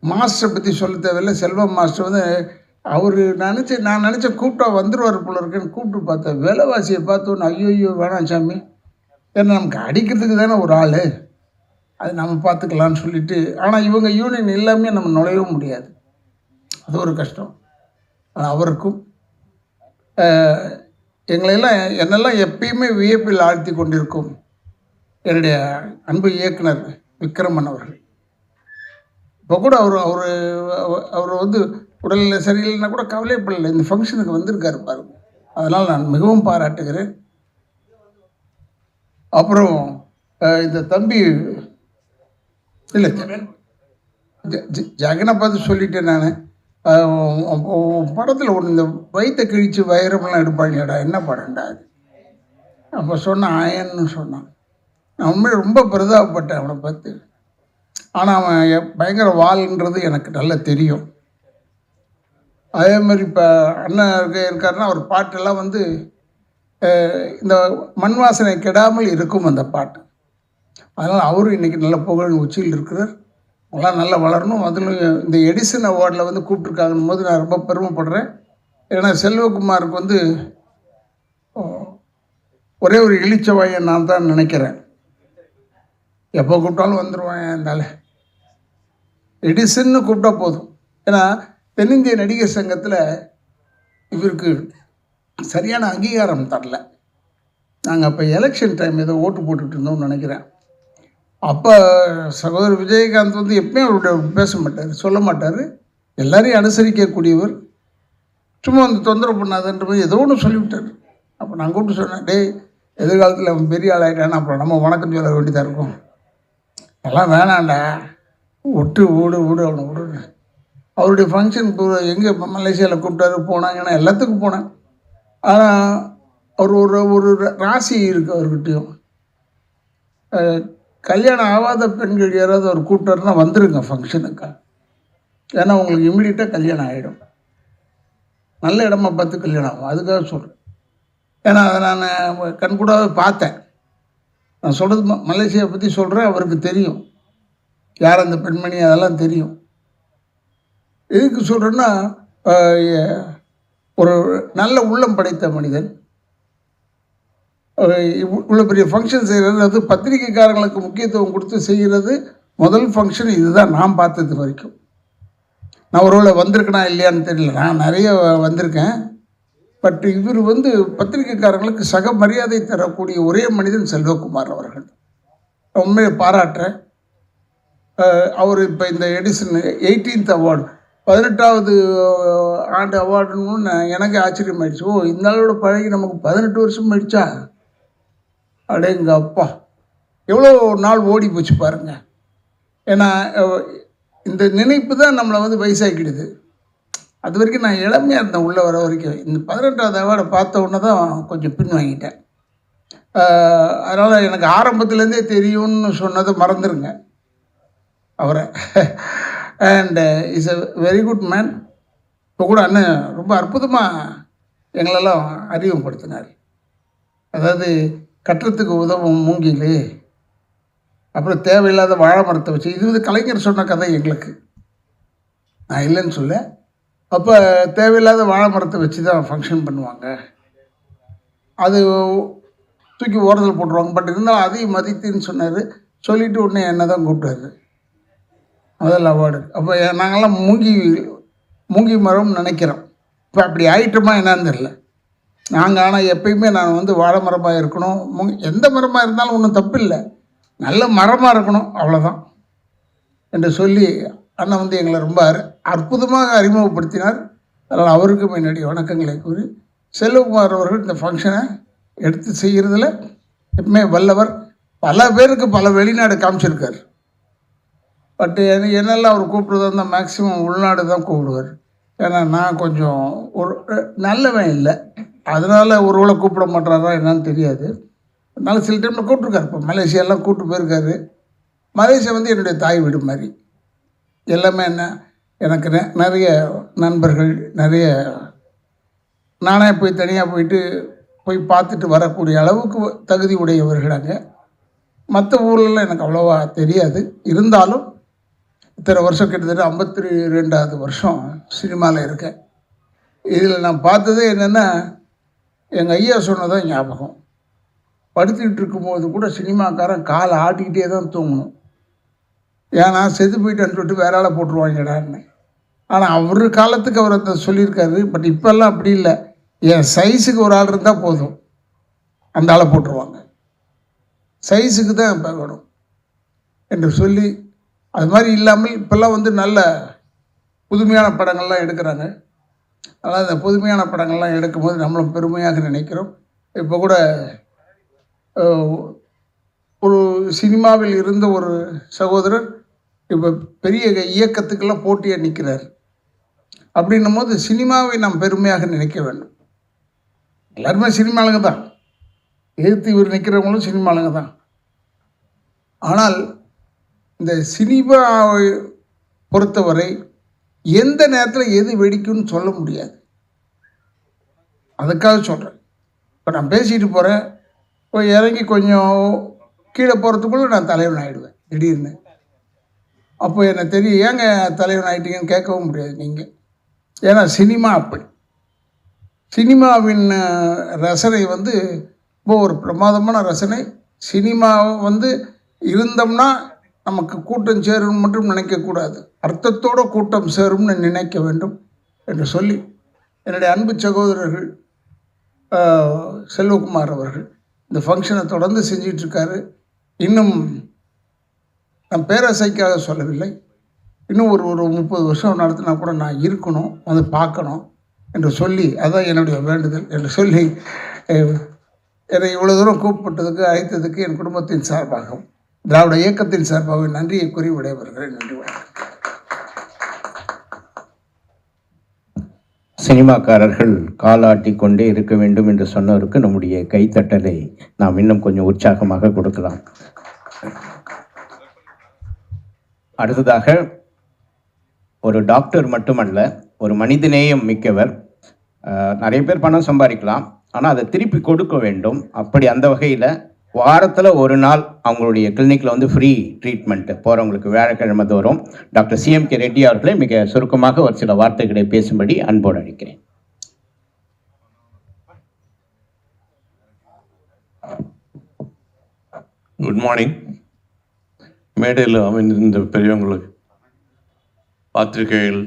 மாஸ்டரை பற்றி சொல்ல தேவையில்லை. செல்வம் மாஸ்டர் வந்து நான் நினச்சேன் கூப்பிட்டா வந்துடுவார் போல இருக்குன்னு கூப்பிட்டு பார்த்தேன். விலைவாசியை பார்த்தோன்னு ஐயோ வேணாம் சாமி, ஏன்னா நமக்கு அடிக்கிறதுக்கு தானே ஒரு ஆள், அது நம்ம பார்த்துக்கலான்னு சொல்லிட்டு. ஆனால் இவங்க யூனியன் எல்லாமே நம்ம நுழையவும் முடியாது, அது ஒரு கஷ்டம். ஆனால் அவருக்கும் என்னெல்லாம் எப்பயுமே வியப்பில் ஆழ்த்தி கொண்டிருக்கும் என்னுடைய அன்பு இயக்குனர் விக்ரமன் அவர்கள். இப்போ கூட அவர் வந்து உடல்நிலை சரியில்லைன்னா கூட கவலைப்படலை, இந்த ஃபங்க்ஷனுக்கு வந்திருக்காரு பாருங்க. அதனால் நான் மிகவும் பாராட்டுகிறேன். அப்புறம் இந்த தம்பி இல்லை ஜெகனை பார்த்து சொல்லிட்டேன் நான். படத்தில் ஒன்று இந்த வயிற்றை கிழித்து வைரமெல்லாம் எடுப்பாங்கடா, என்ன படம்டா அது? அப்போ சொன்னான் ஆயன்னு சொன்னான். நான் உண்மையில ரொம்ப பிரதாபப்பட்டேன் அவனை பார்த்து. ஆனால் அவன் பயங்கர வாள்ன்றது எனக்கு நல்லா தெரியும். அதே மாதிரி இப்போ அண்ணன் இருக்காருன்னா அவர் பாட்டெல்லாம் வந்து இந்த மண் வாசனை கெடாமல் இருக்கும் அந்த பாட்டு. அதனால் அவரும் இன்றைக்கி நல்ல புகழ் உச்சியில் இருக்கிறார். அவங்களாம் நல்லா வளரணும். அதில் இந்த எடிசன் அவார்டில் வந்து கூப்பிட்ருக்காங்கன்னு போது நான் ரொம்ப பெருமைப்படுறேன். ஏன்னா செல்வகுமாருக்கு வந்து ஒரே ஒரு இளிச்சவாயன் நான் தான் நினைக்கிறேன். எப்போ கூப்பிட்டாலும் வந்துடுவான் இருந்தால எடிசன்னு கூப்பிட்டா போதும். ஏன்னா தென்னிந்திய நடிகர் சங்கத்தில் இவருக்கு சரியான அங்கீகாரம் தரல. நாங்கள் அப்போ எலெக்ஷன் டைம் ஏதோ ஓட்டு போட்டுட்டு இருந்தோம்னு நினைக்கிறேன். அப்போ சகோதரர் விஜயகாந்த் வந்து எப்பயும் அவருடைய பேச மாட்டார், சொல்ல மாட்டார், எல்லாரையும் அனுசரிக்கக்கூடியவர். சும்மா வந்து தொந்தரவு பண்ணாதுன்ற மாதிரி ஏதோ ஒன்று சொல்லிவிட்டார். அப்போ நான் கூப்பிட்டு சொன்னேன், டேய் எதிர்காலத்தில் அவன் பெரிய ஆள் ஆகிட்டான்னு அப்புறம் நம்ம வணக்கம் சொல்ல வேண்டியதாக இருக்கும், எல்லாம் வேணாண்டா, விடு அவனை விடு. அவருடைய ஃபங்க்ஷன் எங்கே மலேசியாவில் கூப்பிட்டாரு போனாங்கன்னா எல்லாத்துக்கும் போனேன். ஆனால் அவர் ஒரு ராசி இருக்குது அவர்கிட்டையும். கல்யாணம் ஆகாத பெண்கள் யாராவது அவர் கூப்பிட்டாருன்னா வந்துடுங்க ஃபங்க்ஷனுக்கா, ஏன்னா உங்களுக்கு இம்மிடியட்டாக கல்யாணம் ஆகிடும். நல்ல இடமா பார்த்து கல்யாணம் ஆகும், அதுக்காக சொல்கிறேன். ஏன்னா அதை நான் கண்கூடாவே பார்த்தேன். நான் சொல்கிறது மலேசியா பற்றி சொல்கிறேன், அவருக்கு தெரியும் யார் அந்த பெண்மணி, அதெல்லாம் தெரியும். எதுக்கு சொல்கிறேன்னா ஒரு நல்ல உள்ளம் படைத்த மனிதன். இவ்வளோ பெரிய ஃபங்க்ஷன் செய்கிறது, அது பத்திரிகைக்காரங்களுக்கு முக்கியத்துவம் கொடுத்து செய்கிறது முதல் ஃபங்க்ஷன் இதுதான் நான் பார்த்தது வரைக்கும். நான் ஒருவேளை வந்திருக்கேனா இல்லையான்னு தெரியல, நான் நிறைய வந்திருக்கேன். பட் இவர் வந்து பத்திரிகைக்காரங்களுக்கு சக மரியாதை தரக்கூடிய ஒரே மனிதன் செல்வகுமார் அவர்கள். உண்மையை பாராட்டுறேன். அவர் இப்போ இந்த எடிசன் 18th அவார்டு 18வது ஆண்டு அவார்டுன்னு எனக்கு ஆச்சரியமாயிடுச்சு. ஓ, இந்த நாளோட பழகி நமக்கு 18 வருஷம் ஆயிடுச்சா? அடேங்க அப்பா, எவ்வளோ நாள் ஓடி போச்சு பாருங்க. ஏன்னா இந்த நினைப்பு தான் நம்மளை வந்து வயசாக்கிடுது. அது வரைக்கும் நான் இளமையாக இருந்தேன் உள்ளே வர வரைக்கும். இந்த 18வது அவார்டை பார்த்த உடனே தான் கொஞ்சம் பின் வாங்கிட்டேன். அதனால் எனக்கு ஆரம்பத்துலேருந்தே தெரியும்னு சொன்னதை மறந்துடுங்க அவரை. And is a very good man. இப்போ கூட அண்ணன் ரொம்ப அற்புதமாக எங்களெல்லாம் அறிமுகப்படுத்தினார். அதாவது கட்டுறதுக்கு உதவும் மூங்கில், அப்புறம் தேவையில்லாத வாழை மரத்தை வச்சு, இது வந்து கலைஞர் சொன்ன கதை எங்களுக்கு, நான் இல்லைன்னு சொல்ல. அப்போ தேவையில்லாத வாழை மரத்தை வச்சு தான் ஃபங்க்ஷன் பண்ணுவாங்க, அது தூக்கி ஓரத்தில் போட்டுருவாங்க. பட் இருந்தாலும் அதையும் மதித்துன்னு சொன்னார். சொல்லிவிட்டு உடனே என்ன தான் கூப்பிட்டாரு முதல் அவார்டு. அப்போ நாங்கள்லாம் மூங்கி மரம்னு நினைக்கிறோம். இப்போ அப்படி ஆயிட்டோமா என்னான்னு தெரியல. நாங்கள் ஆனால் எப்பயுமே நான் வந்து வாழை மரமாக இருக்கணும், எந்த மரமாக இருந்தாலும் ஒன்றும் தப்பு இல்லை, நல்ல மரமாக இருக்கணும், அவ்வளோதான் என்று சொல்லி அண்ணன் வந்து எங்களை ரொம்ப அற்புதமாக அறிமுகப்படுத்தினார். அதனால் அவருக்கும் என்னுடைய வணக்கங்களை கூறி, செல்வகுமார் அவர்கள் இந்த ஃபங்க்ஷனை எடுத்து செய்கிறதுல எப்பவுமே வல்லவர். பல பேருக்கு பல வெளிநாடு காமிச்சிருக்கார். பட் என்னெல்லாம் அவர் கூப்பிட்றதா இருந்தால் மேக்ஸிமம் உள்நாடு தான் கூப்பிடுவார். ஏன்னா நான் கொஞ்சம் ஒரு நல்லவன் இல்லை, அதனால் ஒருவேளை கூப்பிட மாட்டாரா என்னன்னு தெரியாது. அதனால சில டைமில் கூப்பிட்ருக்காரு. இப்போ மலேசியாலாம் கூப்பிட்டு போயிருக்காரு. மலேசியா வந்து என்னுடைய தாய் வீடு மாதிரி. எல்லாமே என்ன எனக்கு நிறைய நண்பர்கள், நிறைய நானே போய் தனியாக போய் பார்த்துட்டு வரக்கூடிய அளவுக்கு தகுதி உடையவர்கள் அங்கே. மற்ற ஊர்லலாம் எனக்கு அவ்வளோவா தெரியாது. இருந்தாலும் இத்தனை வருஷம், கிட்டத்தட்ட 52வது வருஷம் சினிமாவில் இருக்கேன். இதில் நான் பார்த்ததே என்னென்னா, எங்கள் ஐயா சொன்னதான் ஞாபகம். படுத்துக்கிட்டு இருக்கும்போது கூட சினிமாக்காரன் காலை ஆட்டிக்கிட்டே தான் தூங்கணும். ஏன்னா செத்து போயிட்டேன்னு சொல்லிட்டு வேற ஆளை போட்டுருவாங்கடான்னு. ஆனால் அவர் காலத்துக்கு அவர் அந்த சொல்லியிருக்காரு. பட் இப்போல்லாம் அப்படி இல்லை. என் சைஸுக்கு ஒரு ஆள் இருந்தால் போதும், அந்த ஆளை போட்டுருவாங்க. சைஸுக்கு தான் இப்போ வேணும் என்று சொல்லி, அது மாதிரி இல்லாமல் இப்போல்லாம் வந்து நல்ல புதுமையான படங்கள்லாம் எடுக்கிறாங்க. அதனால் இந்த புதுமையான படங்கள்லாம் எடுக்கும்போது நம்மளும் பெருமையாக நினைக்கிறோம். இப்போ கூட ஒரு சினிமாவில் இருந்த ஒரு சகோதரர் இப்போ பெரிய இயக்கத்துக்கெல்லாம் போட்டியாக நிற்கிறார். அப்படின்னும் போது சினிமாவை நாம் பெருமையாக நினைக்க வேண்டும். எல்லாருமே சினிமாளுங்க தான், எதிர்த்து இவர் நிற்கிறவங்களும் சினிமாளுங்க தான். ஆனால் இந்த சினிமாவை பொறுத்தவரை எந்த நேரத்தில் எது வெடிக்கும்னு சொல்ல முடியாது. அதுக்காக சொல்கிறேன். இப்போ நான் பேசிட்டு போகிறேன், போய் இறங்கி கொஞ்சம் கீழே போகிறதுக்குள்ளே நான் தலைவன் ஆகிடுவேன் திடீர்னு. அப்போ எனக்கு தெரியும், ஏங்க தலைவன் ஆகிட்டீங்கன்னு கேட்கவும் முடியாது நீங்கள். ஏன்னா சினிமா அப்படி. சினிமாவின் ரசனை வந்து இப்போ ஒரு பிரமாதமான ரசனை. சினிமா வந்து இருந்தோம்னா நமக்கு கூட்டம் சேரும்னு மட்டும் நினைக்கக்கூடாது, அர்த்தத்தோடு கூட்டம் சேரும்னு நினைக்க வேண்டும் என்று சொல்லி, என்னுடைய அன்பு சகோதரர்கள் செல்வகுமார் அவர்கள் இந்த ஃபங்க்ஷனை தொடர்ந்து செஞ்சிட்ருக்காரு. இன்னும் நான் பேராசைக்காக சொல்லவில்லை, இன்னும் ஒரு 30 வருஷம் நடத்தினா கூட நான் இருக்கணும், வந்து பார்க்கணும் என்று சொல்லி, அதுதான் என்னுடைய வேண்டுதல் என்று சொல்லி, என்னை இவ்வளோ தூரம் கூப்பிட்டதுக்கு, அழைத்ததுக்கு என் குடும்பத்தின் சார்பாகவும் திராவிட இயக்கத்தின் சார்பாக நன்றியை கூறி விடைபெறுகிறேன். நன்றி, வணக்கம். சினிமாக்காரர்கள் காலாட்டி கொண்டே இருக்க வேண்டும் என்று சொன்னவருக்கு நம்முடைய கைத்தட்டலை நாம் இன்னும் கொஞ்சம் உற்சாகமாக கொடுக்கலாம். அடுத்ததாக, ஒரு டாக்டர் மட்டுமல்ல, ஒரு மனிதநேயம் மிக்கவர். நிறைய பேர் பணம் சம்பாதிக்கலாம், ஆனால் அதை திருப்பி கொடுக்க வேண்டும். அப்படி அந்த வகையில் வாரத்தில் ஒரு நாள் அவங்களுடைய கிளினிக்கில் வந்து ஃப்ரீ ட்ரீட்மெண்ட்டு போகிறவங்களுக்கு வியாழக்கிழமை தோறும் டாக்டர் CMK ரெட்டி அவர்களை மிக சுருக்கமாக ஒரு சில வார்த்தைகளை பேசும்படி அன்போடு அழைக்கிறேன். Good morning. மேடையில் அமைந்திருந்த பெரியவங்களுக்கு, பாத்திரிகைகள்,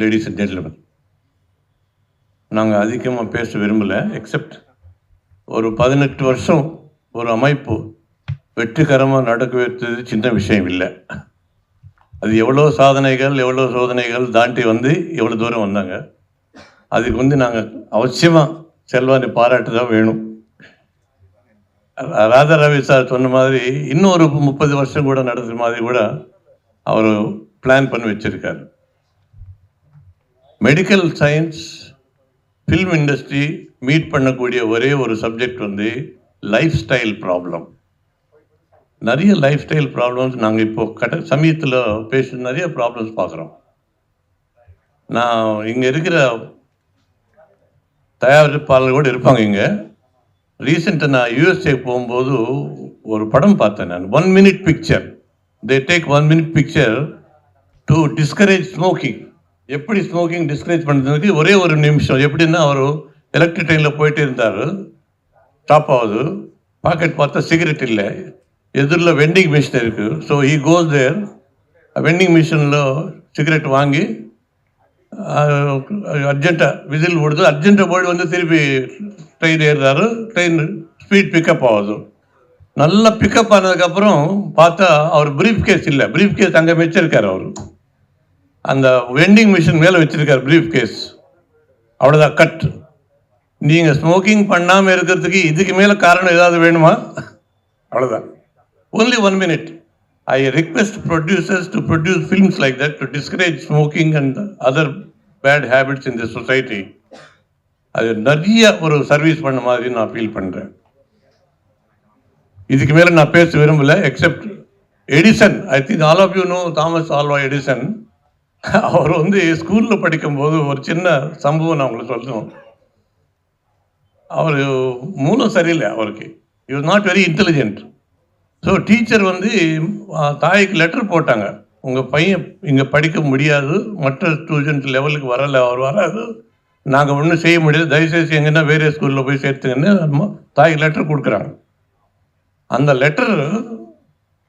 லேடிஸ் அண்ட் ஜென்டில்மேன், நாங்கள் அதிகமாக பேச விரும்பலை. எக்ஸப்ட் ஒரு 18 வருஷம் ஒரு அமைப்பு வெற்றிகரமாக நடக்க வைத்தது சின்ன விஷயம் இல்லை. அது எவ்வளோ சாதனைகள், எவ்வளோ சோதனைகள் தாண்டி வந்து எவ்வளோ தூரம் வந்தாங்க. அதுக்கு வந்து நாங்கள் அவசியமாக செல்வானை பாராட்டு தான் வேணும். ராதா ரவி சார் சொன்ன மாதிரி இன்னும் ஒரு 30 வருஷம் கூட நடத்துகிற மாதிரி கூட அவர் பிளான் பண்ணி வச்சுருக்கார். Medical science, film industry meet பண்ணக்கூடிய ஒரே ஒரு சப்ஜெக்ட் வந்து லைஃப் ஸ்டைல் ப்ராப்ளம். நிறைய லைஃப் ஸ்டைல் ப்ராப்ளம்ஸ் நாங்கள் இப்போது சமயத்தில் பேச நிறைய ப்ராப்ளம்ஸ் பார்க்குறோம். நான் இங்கே இருக்கிற தயாரிப்பாளர்களோடு இருப்பாங்க. இங்கே ரீசெண்டாக நான் USA போகும்போது ஒரு படம் பார்த்தேன் நான். 1 minute picture. They take 1 minute picture to discourage smoking. எப்படி ஸ்மோக்கிங் டிஸ்கரேஜ் பண்ணுறதுக்கு ஒரே ஒரு நிமிஷம். எப்படின்னா, அவர் எலக்ட்ரிக் ட்ரெயினில் போயிட்டு இருந்தார், ஸ்டாப் ஆகுது, பாக்கெட் பார்த்தா சிகரெட் இல்லை, எதிரில் வெண்டிங் மிஷின் இருக்குது. So he goes there, vending மிஷினில் சிகரெட் வாங்கி அர்ஜென்ட்டாக விசில் போடுது. அர்ஜென்ட்டாக போய்ட்டு வந்து திருப்பி ட்ரெயின் ஏறுறாரு. ட்ரெயின் ஸ்பீட் பிக்கப் ஆகுது. நல்லா பிக்கப் ஆனதுக்கப்புறம் பார்த்தா அவர் ப்ரீஃப் கேஸ் இல்லை. ப்ரீஃப் கேஸ் அங்கே வச்சிருக்கார். அவர் அந்த வெண்டிங் மிஷின் மேலே வச்சுருக்கார் ப்ரீஃப் கேஸ். அவ்வளோதான், கட். நீங்கள் ஸ்மோக்கிங் பண்ணாமல் இருக்கிறதுக்கு இதுக்கு மேலே காரணம் ஏதாவது வேணுமா? அவ்வளோதான். only 1 minute. I request producers to produce films like that to discourage smoking and other bad habits in the society. அது நிறைய ஒரு சர்வீஸ் பண்ண மாதிரி நான் ஃபீல் பண்ணுறேன். இதுக்கு மேலே நான் பேச விரும்பல. Except Edison, I think all of you know Thomas Alva Edison. அவர் வந்து ஸ்கூலில் படிக்கும்போது ஒரு சின்ன சம்பவம் நான் உங்களுக்கு சொல்லணும். அவர் மூலம் சரியில்லை அவருக்கு. he was not very intelligent. So teacher வந்து தாய்க்கு லெட்டர் போட்டாங்க, உங்கள் பையன் இங்கே படிக்க முடியாது, மற்ற ஸ்டூடெண்ட் லெவலுக்கு வரலை, அவர் வராது, நாங்கள் ஒன்றும் செய்ய முடியாது, தயவுசெய்து எங்கன்னா வேறு ஸ்கூலில் போய் சேர்த்துங்கன்னு தாய்க்கு லெட்டர் கொடுக்குறாங்க. அந்த லெட்டர்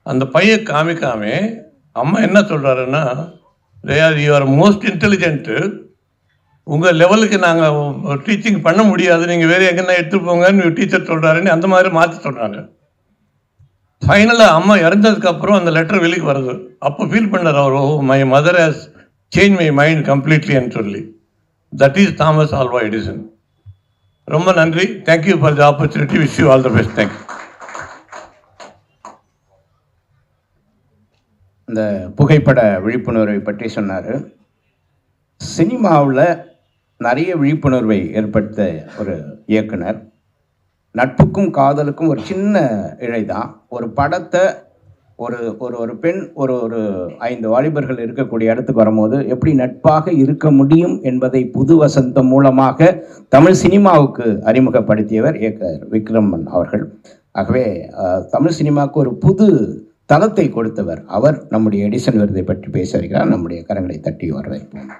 அந்த பையன் காமிக்காமே அம்மா என்ன சொல்கிறாருன்னா, யூ ஆர் மோஸ்ட் இன்டெலிஜென்ட்டு, உங்கள் லெவலுக்கு நாங்கள் டீச்சிங் பண்ண முடியாது, நீங்கள் வேறு எங்கன்னா எடுத்துகிட்டு போங்கன்னு டீச்சர் சொல்கிறாருன்னு அந்த மாதிரி மாற்றி சொல்கிறாங்க. ஃபைனலாக அம்மா இறந்ததுக்கப்புறம் அந்த லெட்டர் வெளிக்கு வருது. அப்போ ஃபீல் பண்ணார் அவர், oh my mother has change my mind கம்ப்ளீட்லின்னு சொல்லி. That is Thomas Alva Edison. ரொம்ப நன்றி. Thank you for the opportunity. Wish you all the best. Thank you. இந்த புகைப்பட விழிப்புணர்வை பற்றி சொன்னார். சினிமாவில் நிறைய விழிப்புணர்வை ஏற்படுத்த ஒரு இயக்குனர். நட்புக்கும் காதலுக்கும் ஒரு சின்ன இழை தான். ஒரு படத்தை ஒரு ஒரு ஒரு பெண் ஒரு 5 வாலிபர்கள் இருக்கக்கூடிய இடத்துக்கு வரும்போது எப்படி நட்பாக இருக்க முடியும் என்பதை புது வசந்தம் மூலமாக தமிழ் சினிமாவுக்கு அறிமுகப்படுத்தியவர் இயக்குனர் விக்ரமன் அவர்கள். ஆகவே தமிழ் சினிமாவுக்கு ஒரு புது தளத்தை கொடுத்தவர் அவர். நம்முடைய எடிசன் விருதை பற்றி பேச வருகிறார். நம்முடைய கரங்களை தட்டி வரவேற்போம்.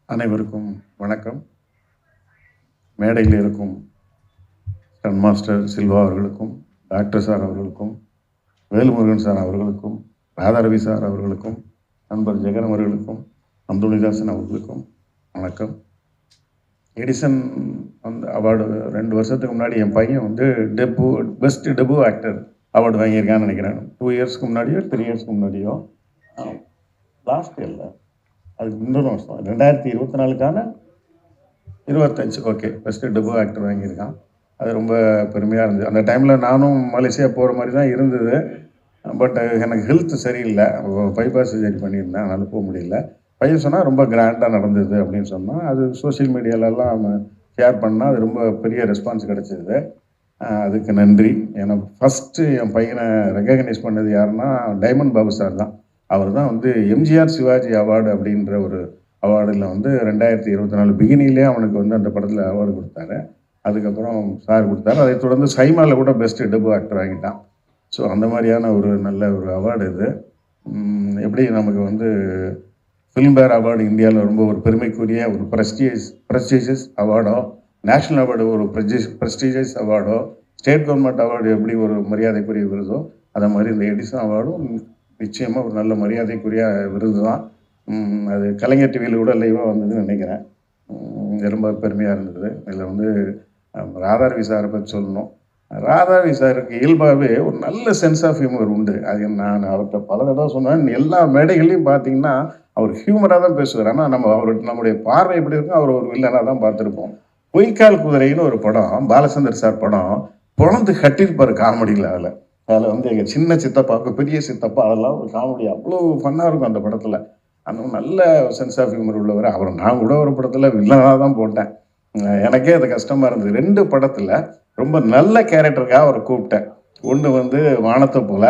அனைவருக்கும் வணக்கம். மேடையில் இருக்கும் ஸ்டன் மாஸ்டர் சில்வா அவர்களுக்கும், டாக்டர் சார் அவர்களுக்கும், வேலுமுருகன் சார் அவர்களுக்கும், ராதாரவி சார் அவர்களுக்கும், நண்பர் ஜெகன் அவர்களுக்கும், அந்தோணிதாசன் அவர்களுக்கும் வணக்கம். எடிசன் அந்த அவார்டு 2 வருஷத்துக்கு முன்னாடி என் பையன் வந்து பெஸ்ட் டெபு ஆக்டர் அவார்டு வாங்கியிருக்கான்னு நினைக்கிறேன். 2 இயர்ஸ்க்கு முன்னாடியோ 3 இயர்ஸ்க்கு முன்னாடியோ, லாஸ்ட் இயரில், அதுக்கு முந்தின வருஷம் 2024க்கான 25 ஓகே பெஸ்ட்டு டெபு ஆக்டர் வாங்கியிருக்கான். அது ரொம்ப பெருமையாக இருந்தது. அந்த டைமில் நானும் மலேசியா போகிற மாதிரி தான் இருந்தது. பட் எனக்கு ஹெல்த் சரியில்லை, பைபாஸ் சர்ஜரி பண்ணியிருந்தேன், அதனால் போக முடியல. பையன் சொன்னால் ரொம்ப கிராண்டாக நடந்தது அப்படின்னு சொன்னால், அது சோஷியல் மீடியாலெல்லாம் ஷேர் பண்ணால் அது ரொம்ப பெரிய ரெஸ்பான்ஸ் கிடச்சிது. அதுக்கு நன்றி. ஏன்னா ஃபஸ்ட்டு என் பையனை ரெகக்னைஸ் பண்ணது யாருன்னா டைமண்ட் பாபு சார் தான். அவர் தான் வந்து எம்ஜிஆர் சிவாஜி அவார்டு அப்படின்ற ஒரு அவார்டில் வந்து 2024 பிகினிலே அவனுக்கு வந்து அந்த படத்தில் அவார்டு கொடுத்தாரு. அதுக்கப்புறம் சார் கொடுத்தாரு. அதை தொடர்ந்து சைமாவில் கூட பெஸ்ட்டு டெபு ஆக்டர் வாங்கிட்டான். ஸோ அந்த மாதிரியான ஒரு நல்ல ஒரு அவார்டு இது. எப்படி நமக்கு வந்து ஃபிலிம்பேர் அவார்டு இந்தியாவில் ரொம்ப ஒரு பெருமைக்குரிய ஒரு ப்ரெஸ்டீஜியஸ் அவார்டோ, நேஷ்னல் அவார்டு ஒரு ப்ரெஸ்டீஜியஸ் அவார்டோ, ஸ்டேட் கவர்மெண்ட் அவார்டு எப்படி ஒரு மரியாதைக்குரிய விருதோ, அதை மாதிரி இந்த எடிசன் அவார்டும் நிச்சயமாக ஒரு நல்ல மரியாதைக்குரிய விருது தான். அது கலைஞர் டிவியில் கூட லைவாக வந்ததுன்னு நினைக்கிறேன். ரொம்ப பெருமையாக இருந்தது. இதில் வந்து ராதாரவி சாரை பற்றி சொல்லணும். ராதாரவி சாருக்கு இயல்பாகவே ஒரு நல்ல சென்ஸ் ஆஃப் ஹியூமர் உண்டு. அது நான் அவர்கிட்ட பல தடவை சொன்னேன். எல்லா மேடைகள்லையும் பார்த்தீங்கன்னா அவர் ஹியூமராக தான் பேசுவார். ஆனால் நம்முடைய பார்வை எப்படி இருக்கும், அவர் ஒரு வில்லனாக தான் பார்த்துருப்போம். பொய்க்கால் குதிரைன்னு ஒரு படம், பாலச்சந்தர் சார் படம், பொழந்து கட்டியிருப்பார் காமெடியில். அதில் வந்து எங்கள் சின்ன சித்தப்பாவுக்கு பெரிய சித்தப்பா, அதெல்லாம் ஒரு காமெடி அவ்வளோ ஃபன்னாக இருக்கும் அந்த படத்தில். அந்த நல்ல சென்ஸ் ஆஃப் ஹியூமர் உள்ளவர் அவர். நான் கூட ஒரு படத்தில் வில்லனாக தான் போட்டேன். எனக்கே அது கஷ்டமாக இருந்தது. 2 படத்தில் ரொம்ப நல்ல கேரக்டருக்காக அவரை கூப்பிட்டேன். ஒன்று வந்து வானத்தை போல,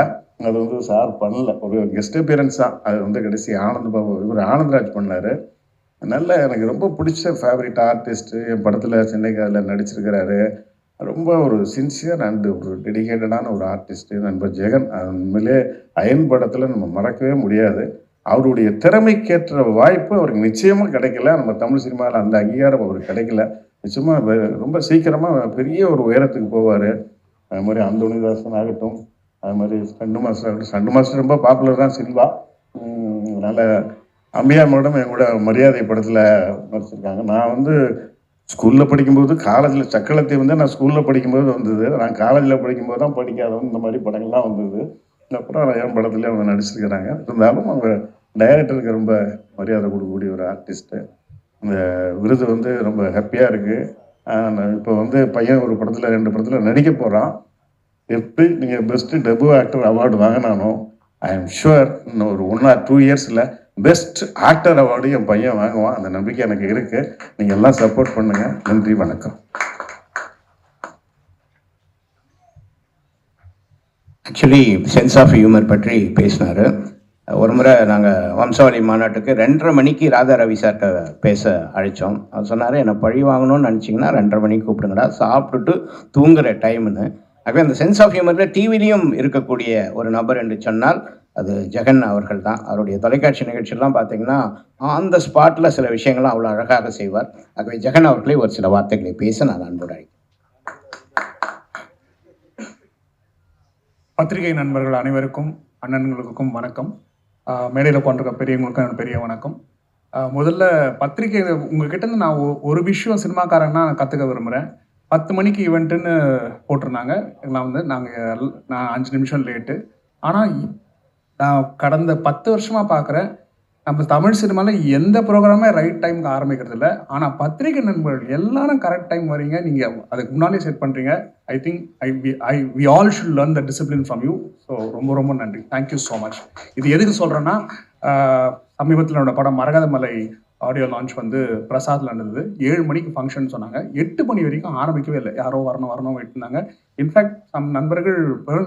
அது வந்து சார் பண்ணல, ஒரு கெஸ்ட் அப்பியரன்ஸ் தான். அது வந்து கடைசி ஆனந்த் பாபு இவர் ஆனந்த்ராஜ் பண்ணார். நல்ல எனக்கு ரொம்ப பிடிச்ச ஃபேவரட் ஆர்டிஸ்ட்டு. என் படத்தில் சென்னைக்காரில் நடிச்சிருக்கிறாரு. ரொம்ப ஒரு சின்சியர் அண்டு ஒரு டெடிகேட்டடான ஒரு ஆர்டிஸ்ட்டு நண்பர் ஜெகன். உண்மையிலே அயன் படத்தில் நம்ம மறக்கவே முடியாது. அவருடைய திறமைக்கேற்ற வாய்ப்பு அவருக்கு நிச்சயமாக கிடைக்கல. நம்ம தமிழ் சினிமாவில் அந்த அங்கீகாரம் அவருக்கு கிடைக்கல. நிச்சயமாக ரொம்ப சீக்கிரமாக பெரிய ஒரு உயரத்துக்கு போவார். அது மாதிரி அந்தோணிதாசன் ஆகட்டும், அது மாதிரி சண்டு மாஸ்டர் ஆகட்டும். சண்டு மாஸ்டர் ரொம்ப பாப்புலர் தான் சில்வா. அதனால் அம்பியா மேடம் என் கூட மரியாதை படத்தில் நடிச்சிருக்காங்க. நான் வந்து ஸ்கூலில் படிக்கும்போது, காலேஜில் சக்களத்தை வந்து நான் ஸ்கூலில் படிக்கும்போது வந்தது. நான் காலேஜில் படிக்கும்போது தான் படிக்காதவங்க இந்த மாதிரி படங்கள்லாம் வந்தது. அப்புறம் என் படத்துலேயே அவங்க நடிச்சிருக்கிறாங்க. இருந்தாலும் அவங்க டைரக்டருக்கு ரொம்ப மரியாதை கொடுக்கக்கூடிய ஒரு ஆர்டிஸ்ட்டு. இந்த விருது வந்து ரொம்ப ஹாப்பியாக இருக்குது. இப்போ வந்து பையன் ஒரு படத்தில் 2 படத்தில் நடிக்க போகிறான். எப்படி நீங்கள் பெஸ்ட்டு டெபு ஆக்டர் அவார்டு வாங்கினானோ ஐ எம் ஷுவர் இன்னும் ஒரு 1 or 2 இயர்ஸில் பெஸ்ட் ஆக்டர் அவார்டு என் பையன் வாங்குவான். அந்த நம்பிக்கை எனக்கு இருக்குது. நீங்கள் எல்லாம் சப்போர்ட் பண்ணுங்கள். நன்றி, வணக்கம். ஆக்சுவலி சென்ஸ் ஆஃப் ஹியூமர் பற்றி பேசினார். ஒரு முறை நாங்கள் வம்சாவளி மாநாட்டுக்கு 2:30 மணிக்கு ராதா ரவி சார்கிட்ட பேச அழைச்சோம். அவர் சொன்னார், என்னை பழி வாங்கணும்னு நினச்சிங்கன்னா 2:30 மணிக்கு கூப்பிடுங்கடா, சாப்பிட்டுட்டு தூங்குகிற டைம்னு. ஆகவே அந்த சென்ஸ் ஆஃப் ஹியூமரில் டிவிலையும் இருக்கக்கூடிய ஒரு நபர் என்று சொன்னால் அது ஜெகன் அவர்கள் தான். அவருடைய தொலைக்காட்சி நிகழ்ச்சியெல்லாம் பார்த்தீங்கன்னா ஆன் த ஸ்பாட்டில் சில விஷயங்கள்லாம் அவ்வளோ அழகாக செய்வார். ஆகவே ஜெகன் அவர்களை ஒரு சில வார்த்தைகளை பேச நான் அன்போடு அழைக்கிறேன். பத்திரிகை நண்பர்கள் அனைவருக்கும் அண்ணன்களுக்கும் வணக்கம். மேடையில் கொண்டிருக்க பெரியவங்களுக்கும் பெரிய வணக்கம். முதல்ல பத்திரிகை உங்ககிட்ட நான் ஒரு விஷயம் சினிமாக்காரன்னா கற்றுக்க விரும்புகிறேன். 10 மணிக்கு ஈவெண்ட்டுன்னு போட்டிருந்தாங்க. எல்லாம் வந்து நான் 5 நிமிஷம் லேட்டு. ஆனால் நான் கடந்த 10 வருஷமாக பார்க்குறேன், நம்ம தமிழ் சினிமாவில் எந்த ப்ரோக்ராமே ரைட் டைமுக்கு ஆரம்பிக்கிறது இல்லை. ஆனால் பத்திரிகை நண்பர்கள் எல்லாரும் கரெக்ட் டைம் வரீங்க. நீங்கள் அதுக்கு முன்னாலே செட் பண்ணுறீங்க. I think we all should learn the discipline from you. So ரொம்ப ரொம்ப நன்றி. Thank you so much. இது எதுக்கு சொல்கிறேன்னா, சமீபத்தில் என்னோட படம் மரகதமலை ஆடியோ லான்ச் வந்து பிரசாத்தில் நடந்தது. 7 மணிக்கு ஃபங்க்ஷன் சொன்னாங்க. 8 மணி வரைக்கும் ஆரம்பிக்கவே இல்லை. யாரோ வரணும் வெயிட் பண்ணாங்க. இன்ஃபேக்ட் சம் நண்பர்கள்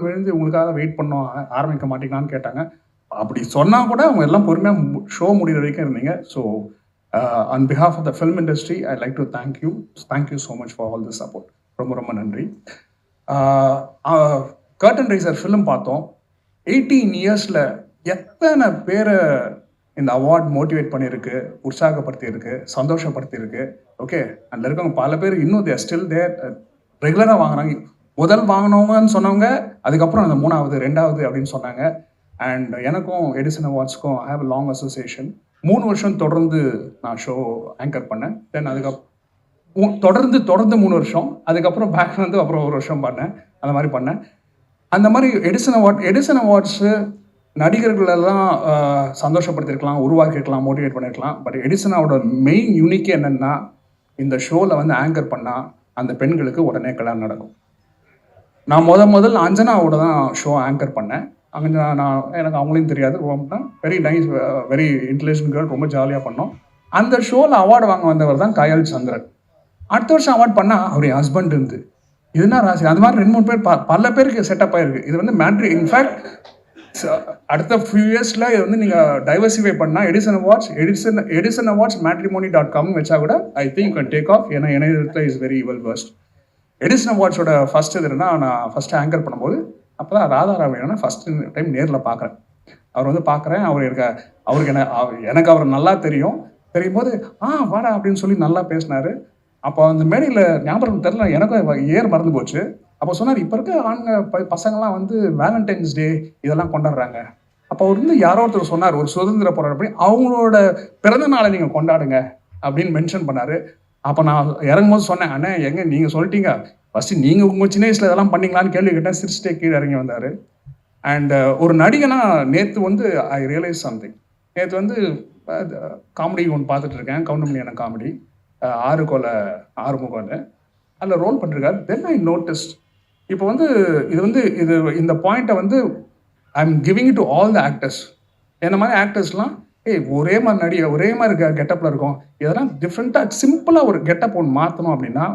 விழுந்து உங்களுக்காக வெயிட் பண்ணோம், ஆரம்பிக்க மாட்டீங்களான்னு கேட்டாங்க. அப்படி சொன்னால் கூட அவங்க எல்லாம் பொறுமையாக ஷோ முடிகிற வரைக்கும் இருந்தீங்க. So on behalf of the film industry I like to thank you so much for all the support. ரொம்ப ரொம்ப நன்றி. கர்டன் ரைசர் ஃபிலிம் பார்த்தோம். 18 இயர்ஸில் எத்தனை பேரை இந்த அவார்ட் மோட்டிவேட் பண்ணியிருக்கு, உற்சாகப்படுத்தியிருக்கு, சந்தோஷப்படுத்தியிருக்கு. ஓகே, அதில் இருக்கவங்க பல பேர் இன்னும் தேர் ஸ்டில் தேர் ரெகுலராக வாங்குறாங்க. முதல் வாங்கினவங்கன்னு சொன்னவங்க அதுக்கப்புறம் அந்த 3வது 2வது அப்படின்னு சொன்னாங்க. அண்ட் எனக்கும் எடிசன் அவார்ட்ஸ்க்கும் I have a long association. 3 வருஷம் தொடர்ந்து நான் ஷோ ஆங்கர் பண்ணேன். தென் அதுக்கப்புறம் தொடர்ந்து 3 வருஷம். அதுக்கப்புறம் பேக் வந்து அப்புறம் 1 வருஷம் பண்ணேன். அந்த மாதிரி பண்ணேன். அந்த மாதிரி எடிசன் அவார்ட்ஸு நடிகர்களெல்லாம் சந்தோஷப்படுத்திருக்கலாம், உருவாக்கிருக்கலாம், மோட்டிவேட் பண்ணியிருக்கலாம். பட் எடிசனோட மெயின் யூனிக்கே என்னென்னா, இந்த ஷோவில் வந்து ஆங்கர் பண்ணால் அந்த பெண்களுக்கு உடனே கல்யாணம் நடக்கும். நான் முதல் அஞ்சனாவோட தான் ஷோ ஆங்கர் பண்ணேன். எனக்கு அவங்களையும் தெரியாது. ரொம்ப very nice, very intelligent girl. ரொம்ப ஜாலியாக பண்ணோம். அந்த ஷோவில் அவார்டு வாங்க வந்தவர் தான் கயல் சந்திரன். அடுத்த வருஷம் அவார்ட் பண்ணால் அவர் என் ஹஸ்பண்ட் இருந்து. இதுனா ராசி. அது மாதிரி 2-3 பேர் பல பேருக்கு செட்டப் ஆகிருக்கு. இது வந்து மேட்ரி. இன்ஃபேக்ட் அடுத்த ஃபியூ இயர்ஸில் இது வந்து நீங்கள் டைவர்சிஃபை பண்ணால் எடிசன் அவார்ட்ஸ் matrimony.com வச்சா கூட I think can take off. ஏன்னா இணையத்தில் is very well versed. Edison அவார்ட்ஸோட ஃபர்ஸ்ட் இதுன்னா நான் ஃபஸ்ட்டு ஆங்கர் பண்ணும்போது அப்போ தான் ராதாராமன் ஃபஸ்ட்டு டைம் நேரில் பார்க்குறேன். அவர் வந்து பார்க்குறேன். அவருக்கு எனக்கு அவர் நல்லா தெரியும் போது வாடா அப்படின்னு சொல்லி நல்லா பேசினார். அப்போ அந்த மேடையில் ஞாபகம் தெரியல, எனக்கும் மறந்து போச்சு. அப்போ சொன்னார், இப்போ இருக்க பசங்கள்லாம் வந்து வேலண்டைன்ஸ் டே இதெல்லாம் கொண்டாடுறாங்க. அப்போ அவர் வந்து யாரோ ஒருத்தர் சொன்னார், ஒரு சுதந்திர போராட்டம் அவங்களோட பிறந்த நாளை நீங்கள் கொண்டாடுங்க அப்படின்னு மென்ஷன் பண்ணார். அப்போ நான் இறங்கும்போது சொன்னேன், அண்ணே எங்க நீங்கள் சொல்லிட்டீங்க, ஃபஸ்ட்டு நீங்கள் உங்கள் சின்ன வயசில் இதெல்லாம் பண்ணிங்களான்னு கேள்வி கேட்டேன். சிரிச்சிட்டே கீழே இறங்கி வந்தார். அண்ட் ஒரு நடிகனா நேற்று வந்து ஐ ரியலைஸ் சம்திங். நேற்று வந்து காமெடி ஒன்று பார்த்துட்டு இருக்கேன், கவுண்டமணியான காமெடி, 6 கொலை 6 முகம்னு அதில் ரோல் பண்ணிருக்காரு. தென் ஐ நோட்டிஸ்ட் இப்போ வந்து இந்த பாயிண்ட்டை வந்து I am giving it to all the actors. என்ன மாதிரி ஆக்டர்ஸ்லாம் ஒரே மாதிரி ஒரே மாதிரி கெட்டப்பில் இருக்கும். இதெல்லாம் டிஃப்ரெண்ட்டாக சிம்பிளாக ஒரு கெட்டப் ஒன்று மாற்றணும் அப்படின்னா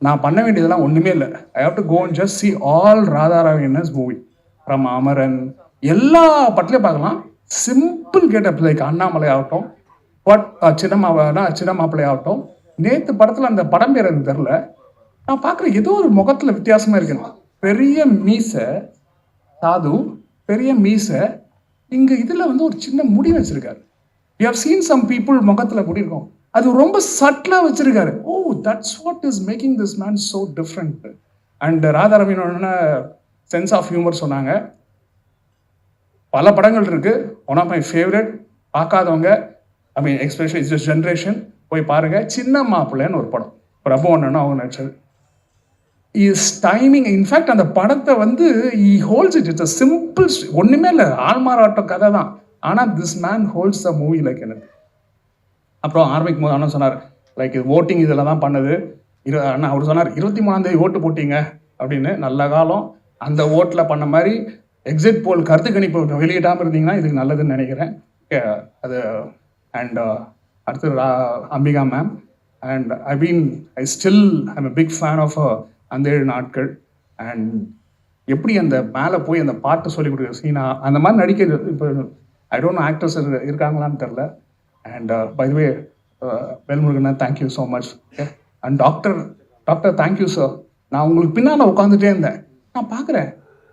நான் பண்ண வேண்டியதெல்லாம் ஒன்றுமே இல்லை. I have to go and just see all ராதாராவினஸ் மூவி ஃப்ரம் அமரன் எல்லா படத்துலையும் பார்க்கலாம். சிம்பிள் கெட்டப் லைக் அண்ணாமலை ஆகட்டும், சின்ன மாப்பிள்ளை ஆகட்டும். நேற்று படத்தில் அந்த படம் பேர் எனக்கு தெரில, நான் பார்க்குறேன் ஏதோ ஒரு முகத்தில் வித்தியாசமாக இருக்குன்னு. பெரிய மீசை சாது, பெரிய மீசை, இங்கே இதில் வந்து ஒரு சின்ன முடி வச்சுருக்காரு. We have seen some people முகத்தில் முடி இருக்கும், அது ரொம்ப சட்டிலாக வச்சுருக்காரு. Oh, that's what is making this man so different. And ராதாரவினோட சென்ஸ் ஆஃப் ஹியூமர் சொன்னாங்க. பல படங்கள் இருக்குது. ஒன் ஆஃப் மை ஃபேவரட், பார்க்காதவங்க I mean especially its generation போய் பாருங்கள். சின்ன மாப்பிள்ளைன்னு ஒரு படம், பிரபு அண்ணனும் அவங்க நடிச்சது. Is timing. இன்ஃபேக்ட் அந்த படத்தை வந்து ஈ ஹோல்ட்ஸ் இட்ஸ் அ சிம்பிள், ஒன்றுமே இல்லை, ஆள்மாறாட்டம் கதை தான். ஆனால் this man holds the movie like எனக்கு. அப்புறம் ஆரம்பிக்கும் போது அண்ணன் சொன்னார், லைக் இது ஓட்டிங் இதில் தான் பண்ணுது. அண்ணா அவர் சொன்னார் 23ஆம் தேதி ஓட்டு போட்டீங்க அப்படின்னு. நல்ல காலம். அந்த ஓட்டில் பண்ண மாதிரி எக்ஸிட் போல் கருத்து கணிப்பு வெளியிடாமல் இருந்தீங்கன்னா இதுக்கு நல்லதுன்னு நினைக்கிறேன். அது அண்ட் அடுத்து Ambika ma'am. And I still I'm a big fan of அந்த 7 நாட்கள். அண்ட் எப்படி அந்த மேலே போய் அந்த பாட்டு சொல்லி கொடுக்குற சீனா அந்த மாதிரி நடிக்கிறது. இப்போ ஐ டோன்ட் நோ ஆக்டர்ஸ் இருக்காங்களான்னு தெரில. And by the way Velmurugan thank you so much. Okay. And doctor thank you sir. நான் உங்களுக்கு பின்னால் உட்காந்துட்டே இருந்தேன். நான் பார்க்குறேன்,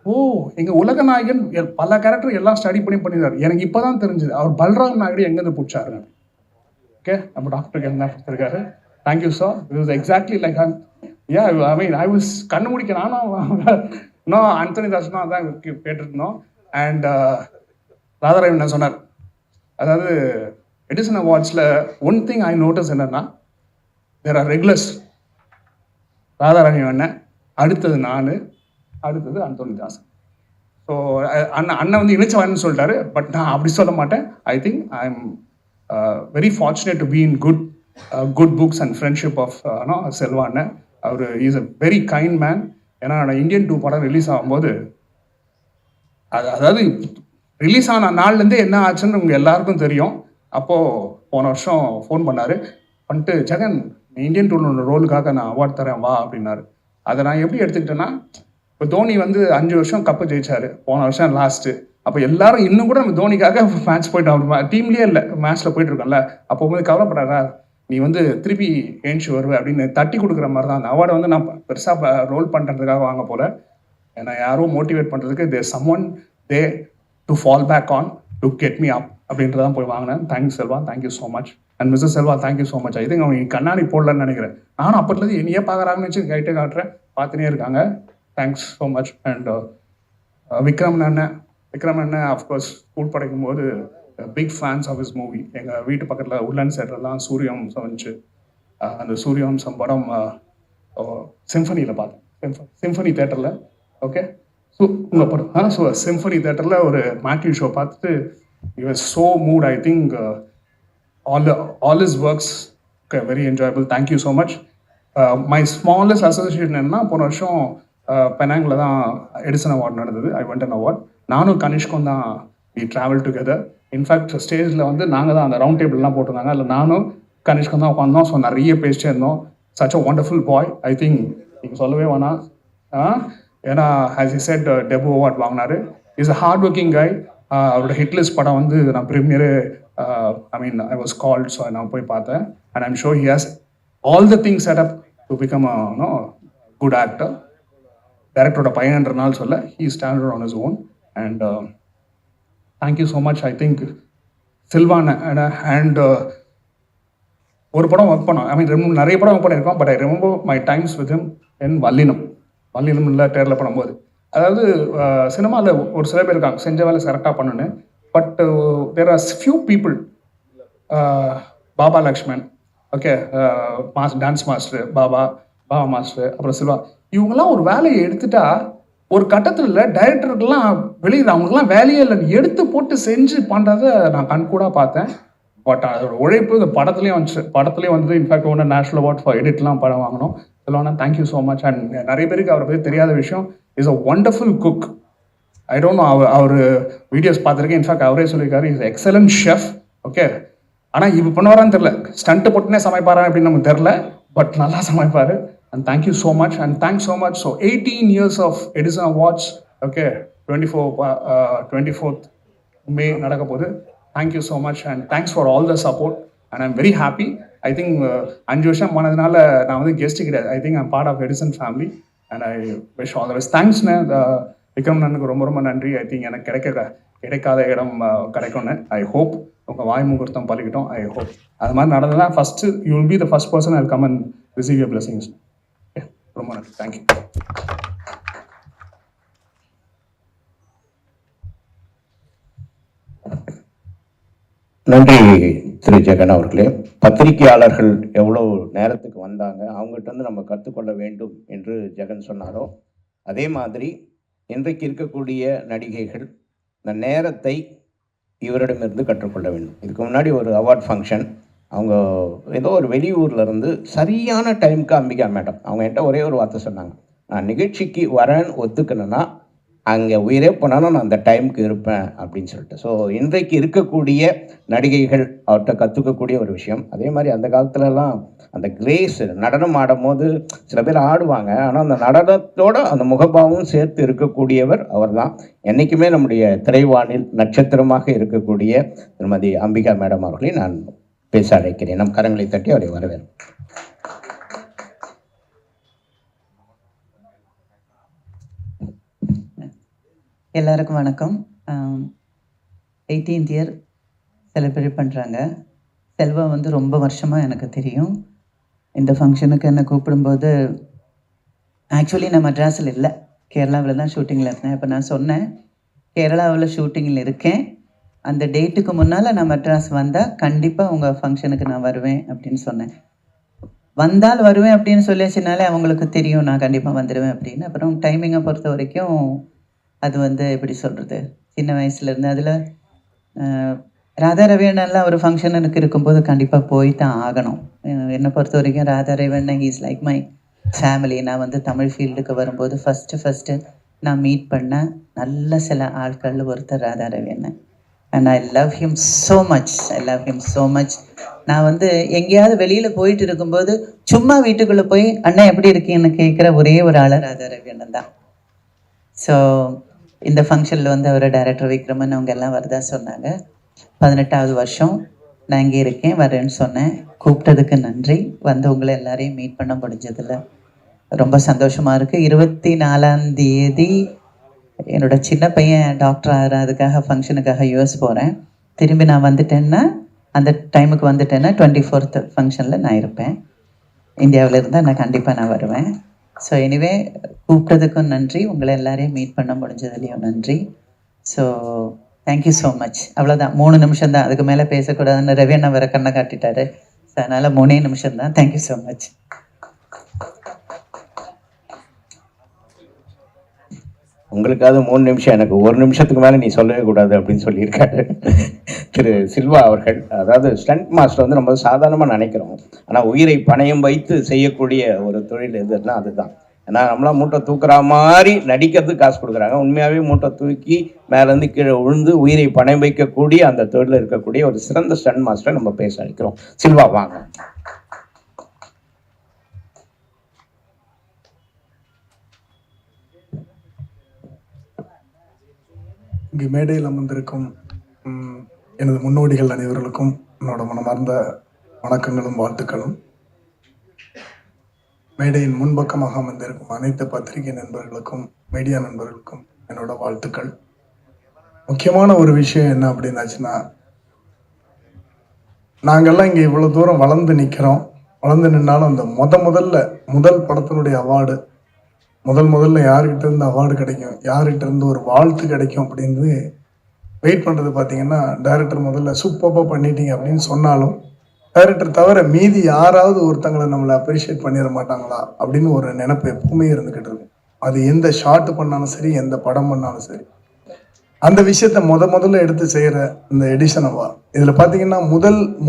ஓ எங்கள் உலக நாயகன் பல கேரக்டர் எல்லாம் ஸ்டடி பண்ணியிருந்தார். எனக்கு இப்போ தான் தெரிஞ்சுது அவர் பல்ராம் நாயுடு எங்கேருந்து பிடிச்சாரு. ஓகே, நம்ம டாக்டருக்கு என்ன கொடுத்துருக்காரு. Thank you sir. It was exactly like I was கண்ணு முடிக்க நானும் இன்னும் ஆண்டனி தாஸ்னா தான் கேட்டிருந்தோம். அண்ட் ராதாராவன் என்ன சொன்னார், அதாவது எடிசன் அவார்ட்ஸில் ஒன் திங் ஐ நோட்டஸ் என்னன்னா, தேர் ஆர் ரெகுலர்ஸ். ராதாராணி அண்ணன், அடுத்தது நான், அடுத்தது அந்தோனி தாஸ். ஸோ அண்ணன் வந்து இணைச்சவான்னு சொல்லிட்டாரு. பட் நான் அப்படி சொல்ல மாட்டேன். I think I am very fortunate to be in good books and friendship of Selva அண்ணன். அவர் is a very kind man. ஏன்னா நான் இந்தியன் 2 படம் ரிலீஸ் ஆகும்போது அதாவது ரிலீஸ் ஆன நாள்லேருந்தே என்ன ஆச்சுன்னு உங்கள் எல்லாருக்கும் தெரியும். அப்போது போன வருஷம் ஃபோன் பண்ணிட்டு, ஜெகன் இந்தியன் 2 ரோலுக்காக நான் அவார்ட் தரேன் வா அப்படின்னாரு. அதை நான் எப்படி எடுத்துக்கிட்டேன்னா, இப்போ தோனி வந்து 5 வருஷம் கப்பு ஜெயிச்சாரு, போன வருஷம் லாஸ்ட்டு. அப்போ எல்லாரும் இன்னும் கூட நம்ம தோனிக்காக மேட்ச் போயிட்டு டீம்லேயே இல்லை, மேட்ச்சில் போயிட்டுருக்கோம்ல. அப்போ வந்து கவலைப்படாதா, நீ வந்து திருப்பி ஏஞ்சி வருவே அப்படின்னு தட்டி கொடுக்குற மாதிரி தான். அந்த அவார்டை வந்து நான் பெருசாக ரோல் பண்ணுறதுக்காக வாங்க போல. ஏன்னா யாரும் மோட்டிவேட் பண்ணுறதுக்கு there someone they to fall back on to get me up அப்படின்றதான் போய் வாங்கினேன். Thanks Selva, thank you so much. And Mrs Selva thank you so much. I think அவங்க கண்ணாடி போடலன்னு நினைக்கிறேன். நானும் அப்போதுலேருந்து என்னையே பார்க்குறாங்கன்னு வச்சு கைட்டே காட்டுறேன், பார்த்துனே இருக்காங்க. Thanks so much. And Vikram அண்ணன் அஃப்கோர்ஸ் ஸ்கூல் படிக்கும் போது big fans of his movie. எங்கள் வீட்டு பக்கத்தில் உட்லண்ட் சைட்லலாம் சூரியவம்சம் வந்துச்சு. அந்த சூரியவம்சம் படம் சிம்ஃபனியில் பார்த்தேன், சிம்ஃபனி தேட்டரில். ஓகே, ஸோ உங்கள் படம் சிம்ஃபனி தேட்டரில் ஒரு மேட்யூ ஷோ பார்த்துட்டு he was so moved. I think all his works very enjoyable. Thank you so much. My smallest association என்னன்னா, போன வருஷம் பெனாங்கில் தான் எடிசன் அவார்ட் நடந்தது. I went an award. நானும் கனிஷ்கும் தான் we travel together. இன்ஃபேக்ட் ஸ்டேஜில் வந்து நாங்கள் தான் அந்த ரவுண்ட் டேபிள்லாம் போட்டிருந்தாங்க, அதில் நானும் கனிஷ்கும் தான் உட்காந்தோம். ஸோ நிறைய பேசிட்டே இருந்தோம். Such a wonderful boy. I think நீங்கள் சொல்லவே வேணாம். ஏன்னா as he said debut award வாங்கினார். Is a hard working guy. அவரோட ஹிட்லிஸ்ட் படம் வந்து நான் premiere I was called. So நான் போய் பார்த்தேன். And I'm sure he has all the things set up to become good actor. டைரக்டரோட பையன்றனால சொல்ல, he standard on his own. And thank you so much. I think சில்வான அண்ட் ஒரு படம் work பண்ணோம். ஐ மீன் நிறைய படம் ஒர்க் பண்ணியிருக்கோம். But I remember my times with him in வல்லினம் இல்லை தேரில் பண்ணும்போது. அதாவது சினிமாவில் ஒரு சில பேர் இருக்காங்க செஞ்ச வேலை கரெக்டாக பண்ணுன்னு. But there are few people, Baba Lakshman, okay, dance master Baba master, அப்புறம் சில்வா, இவங்கெல்லாம் ஒரு வேலையை எடுத்துட்டா ஒரு கட்டத்தில் டைரக்டருக்கெல்லாம் வெளியில் அவங்களுக்குலாம் வேலையே இல்லை, எடுத்து போட்டு செஞ்சு பண்ணுறதை நான் கண்கூடாக பார்த்தேன். பட் அதோட உழைப்பு இந்த படத்துலேயும் வந்து இன்ஃபேக்ட் ஒன்று நேஷனல் அவார்ட் ஃபார் எடிட்லாம் படம் வாங்கணும். சொல்லுவாங்கன்னா தேங்க்யூ ஸோ மச். அண்ட் நிறைய பேருக்கு அவரை பற்றி தெரியாத விஷயம், is a wonderful cook. I don't know, அவர் வீடியோஸ் பார்த்துருக்கேன். இன்ஃபேக்ட் அவரே சொல்லியிருக்காரு இஸ் எக்ஸலன்ட் ஷெஃப். ஓகே, ஆனால் இப்போ பண்ணுவாரான்னு தெரில, ஸ்டண்ட்டு போட்டுனே சமைப்பாரா அப்படின்னு நமக்கு தெரில, பட் நல்லா சமைப்பார். And thank you so much. And thanks so much. So 18 years of Edison awards. Okay, 24th May நடக்க போகுது. Thank you so much and thanks for all the support. And I'm very happy. I think 5 வருஷம் போனதுனால நான் வந்து guest கிடையாது. I think I'm part of Edison family and I wish all the best. தேங்க்ஸ்ண்ணே. விக்ரம் அண்ணனுக்கு ரொம்ப ரொம்ப நன்றி. ஐ திங்க் எனக்கு கிடைக்காத இடம் கிடைக்கும்னு ஐ ஹோப். உங்கள் வாய் முகூர்த்தம் பழிக்கிட்டோம். ஐ ஹோப் அது மாதிரி நடந்ததுன்னா first you will be the first person I come and receive your blessings. ரொம்ப நன்றி. தேங்க்யூ. நன்றி திரு ஜெகன் அவர்களே. பத்திரிகையாளர்கள் எவ்வளோ நேரத்துக்கு வந்தாங்க, அவங்ககிட்ட வந்து நம்ம கற்றுக்கொள்ள வேண்டும் என்று ஜெகன் சொன்னாரோ, அதே மாதிரி இன்றைக்கு இருக்கக்கூடிய நடிகைகள் இந்த நேரத்தை இவரிடமிருந்து கற்றுக்கொள்ள வேண்டும். இதுக்கு முன்னாடி ஒரு அவார்ட் ஃபங்க்ஷன், அவங்க ஏதோ ஒரு வெளியூரில் இருந்து சரியான டைமுக்கு அம்பிகா மேடம் அவங்க என்கிட்ட ஒரே ஒரு வார்த்தை சொன்னாங்க, நான் நிகழ்ச்சிக்கு வரேன்னு ஒத்துக்கணுன்னா அங்கே உயிரே போனாலும் நான் அந்த டைமுக்கு இருப்பேன் அப்படின்னு சொல்லிட்டு. ஸோ இன்றைக்கு இருக்கக்கூடிய நடிகைகள் அவர்கிட்ட கற்றுக்கக்கூடிய ஒரு விஷயம். அதே மாதிரி அந்த காலத்துலலாம் அந்த கிரேஸ் நடனம் ஆடும்போது சில பேர் ஆடுவாங்க, ஆனால் அந்த நடனத்தோட அந்த முகபாவமும் சேர்த்து இருக்கக்கூடியவர் அவர் தான். என்றைக்குமே நம்முடைய திரைவானில் நட்சத்திரமாக இருக்கக்கூடிய திருமதி அம்பிகா மேடம் அவர்களை நான் பேச அழைக்கிறேன். நம் கரங்களை தட்டி அவரை வரவேன். எல்லாருக்கும் வணக்கம். 18th இயர் செலிப்ரேட் பண்ணுறாங்க. செல்வா வந்து ரொம்ப வருஷமாக எனக்கு தெரியும். இந்த ஃபங்க்ஷனுக்கு என்னை கூப்பிடும்போது ஆக்சுவலி நான் மெட்ராஸில் இல்லை, கேரளாவில் தான் ஷூட்டிங்கில் இருந்தேன். இப்போ நான் சொன்னேன் கேரளாவில் ஷூட்டிங்கில் இருக்கேன், அந்த டேட்டுக்கு முன்னால் நான் மெட்ராஸ் வந்தால் கண்டிப்பாக உங்கள் ஃபங்க்ஷனுக்கு நான் வருவேன் அப்படின்னு சொன்னேன். வந்தால் வருவேன் அப்படின்னு சொல்லியாச்சுனாலே அவங்களுக்கு தெரியும் நான் கண்டிப்பாக வந்துடுவேன் அப்படின்னு. அப்புறம் டைமிங்கை பொறுத்த வரைக்கும் அது வந்து எப்படி சொல்கிறது, சின்ன வயசுலேருந்து அதில் ராதா ரவியண்ணெல்லாம் ஒரு ஃபங்க்ஷனுக்கு இருக்கும்போது கண்டிப்பாக போய் தான் ஆகணும். என்னை பொறுத்த வரைக்கும் ராதா ரவியண்ணன் இஸ் லைக் மை ஃபேமிலி. நான் வந்து தமிழ் ஃபீல்டுக்கு வரும்போது ஃபஸ்ட்டு நான் மீட் பண்ண நல்ல சில ஆட்கள் ஒருத்தர் ராதா ரவியண்ணன். And I love him so much. நான் வந்து எங்கேயாவது வெளியில் போயிட்டு இருக்கும்போது சும்மா வீட்டுக்குள்ளே போய் அண்ணன் எப்படி இருக்கீங்கன்னு கேட்குற ஒரே ஒரு ஆள் ராதா ரவியண்ணன் தான். ஸோ இந்த ஃபங்க்ஷனில் வந்து அவர் டைரக்டர் விக்ரமன் அவங்க எல்லாம் வரதா சொன்னாங்க. 18வது வருஷம் நான் இங்கே இருக்கேன், வரேன்னு சொன்னேன். கூப்பிட்டதுக்கு நன்றி. வந்து உங்களை எல்லாரையும் மீட் பண்ண முடிஞ்சதில் ரொம்ப சந்தோஷமாக இருக்குது. 24ஆம் தேதி என்னோடய சின்ன பையன் டாக்டர் ஆகிறதுக்காக ஃபங்க்ஷனுக்காக யூஎஸ் போகிறேன். திரும்பி நான் வந்துட்டேன்னா அந்த டைமுக்கு வந்துட்டேன்னா 24th ஃபங்க்ஷனில் நான் இருப்பேன். இந்தியாவில் இருந்தால் நான் கண்டிப்பாக நான் வருவேன். ஸோ எனிவே கூப்பிட்டதுக்கும் நன்றி, உங்களை எல்லாரையும் மீட் பண்ண முடிஞ்சதுலேயும் நன்றி. So thank you so much. அவ்வளோதான், 3 நிமிஷம் தான், அதுக்கு மேலே பேசக்கூடாதுன்னு ரவி அண்ணா வேற கண்ணை காட்டிட்டாரு. ஸோ அதனால் 3 நிமிஷம் தான். Thank you so much. உங்களுக்காவது 3 நிமிஷம், எனக்கு 1 நிமிஷத்துக்கு மேலே நீ சொல்லவே கூடாது அப்படின்னு சொல்லியிருக்காரு திரு சில்வா அவர்கள். அதாவது ஸ்டண்ட் மாஸ்டர் வந்து நம்ம சாதாரணமாக நினைக்கிறோம், ஆனால் உயிரை பணயம் வைத்து செய்யக்கூடிய ஒரு தொழில் எதுன்னா அதுதான். ஏன்னா நம்மளாம் மூட்டை தூக்குற மாதிரி நடிக்கிறதுக்கு காசு கொடுக்குறாங்க, உண்மையாகவே மூட்டை தூக்கி மேலேருந்து கீழே விழுந்து உயிரை பணயம் வைக்கக்கூடிய அந்த தொழிலில் இருக்கக்கூடிய ஒரு சிறந்த ஸ்டண்ட் மாஸ்டரை நம்ம பேச அழைக்கிறோம். சில்வா வாங்க. இங்கே மேடையில் அமர்ந்திருக்கும் எனது முன்னோடிகள் அனைவர்களுக்கும் என்னோட மனமார்ந்த வணக்கங்களும் வாழ்த்துக்களும். மேடையின் முன்பக்கமாக அமர்ந்திருக்கும் அனைத்து பத்திரிகை நண்பர்களுக்கும் மீடியா நண்பர்களுக்கும் என்னோட வாழ்த்துக்கள். முக்கியமான ஒரு விஷயம் என்ன அப்படின்னாச்சுன்னா, நாங்கள்லாம் இங்கே இவ்வளோ தூரம் வளர்ந்து நிற்கிறோம். வளர்ந்து நின்னாலும் அந்த முதல் படத்தினுடைய அவார்டு முதல்ல யார்கிட்ட இருந்து அவார்டு கிடைக்கும், யார்கிட்ட இருந்து ஒரு வாழ்த்து கிடைக்கும் அப்படின்னு வெயிட் பண்ணுறது. பார்த்தீங்கன்னா டைரக்டர் முதல்ல சூப்பராக பண்ணிட்டீங்க அப்படின்னு சொன்னாலும் டைரக்டர் தவிர மீதி யாராவது ஒருத்தங்களை நம்மளை அப்ரிஷியேட் பண்ணிட மாட்டாங்களா அப்படின்னு ஒரு நினைப்பு எப்பவுமே இருந்துக்கிட்டு இருக்கும். அது எந்த ஷார்ட் பண்ணாலும் சரி, எந்த படம் பண்ணாலும் சரி. அந்த விஷயத்த முதல்ல எடுத்து செய்கிற இந்த எடிஷன் அவார்டு, இதில் பார்த்தீங்கன்னா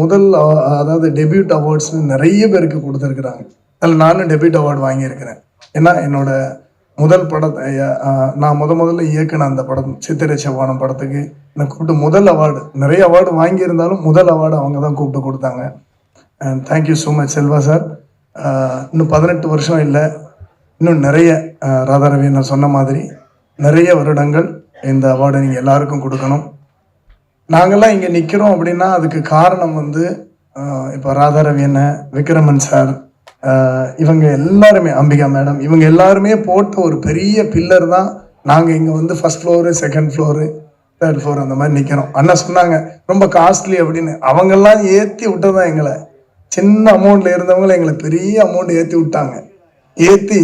முதல் அதாவது டெபியூட் அவார்ட்ஸ்னு நிறைய பேருக்கு கொடுத்துருக்குறாங்க. அதில் நானும் டெபியூட் அவார்டு வாங்கியிருக்கிறேன். ஏன்னா என்னோட முதல் படத்தை நான் முதல்ல இயக்குன அந்த படம் சித்திரை செவ்வானம் படத்துக்கு என்னை கூப்பிட்டு முதல் அவார்டு, நிறைய அவார்டு வாங்கியிருந்தாலும் முதல் அவார்டு அவங்க தான் கூப்பிட்டு கொடுத்தாங்க. And thank you so much Selva sir. இன்னும் 18 வருஷம் இல்லை, இன்னும் நிறைய ராதாரவி நான் சொன்ன மாதிரி நிறைய வருடங்கள் இந்த அவார்டை நீங்கள் எல்லாருக்கும் கொடுக்கணும். நாங்கள்லாம் இங்கே நிற்கிறோம் அப்படின்னா அதுக்கு காரணம் வந்து இப்போ ராதாரவி என்ன, விக்ரமன் சார், இவங்க எல்லாருமே, அம்பிகா மேடம், இவங்க எல்லாருமே போட்ட ஒரு பெரிய பில்லர் தான் நாங்கள் இங்கே வந்து 1st floor 2nd floor 3rd floor அந்த மாதிரி நிற்கிறோம். அண்ணா சொன்னாங்க ரொம்ப காஸ்ட்லி அப்படின்னு, அவங்கெல்லாம் ஏற்றி விட்டதான் எங்களை. சின்ன அமௌண்ட்டில் இருந்தவங்களை எங்களை பெரிய அமௌண்ட் ஏற்றி விட்டாங்க. ஏற்றி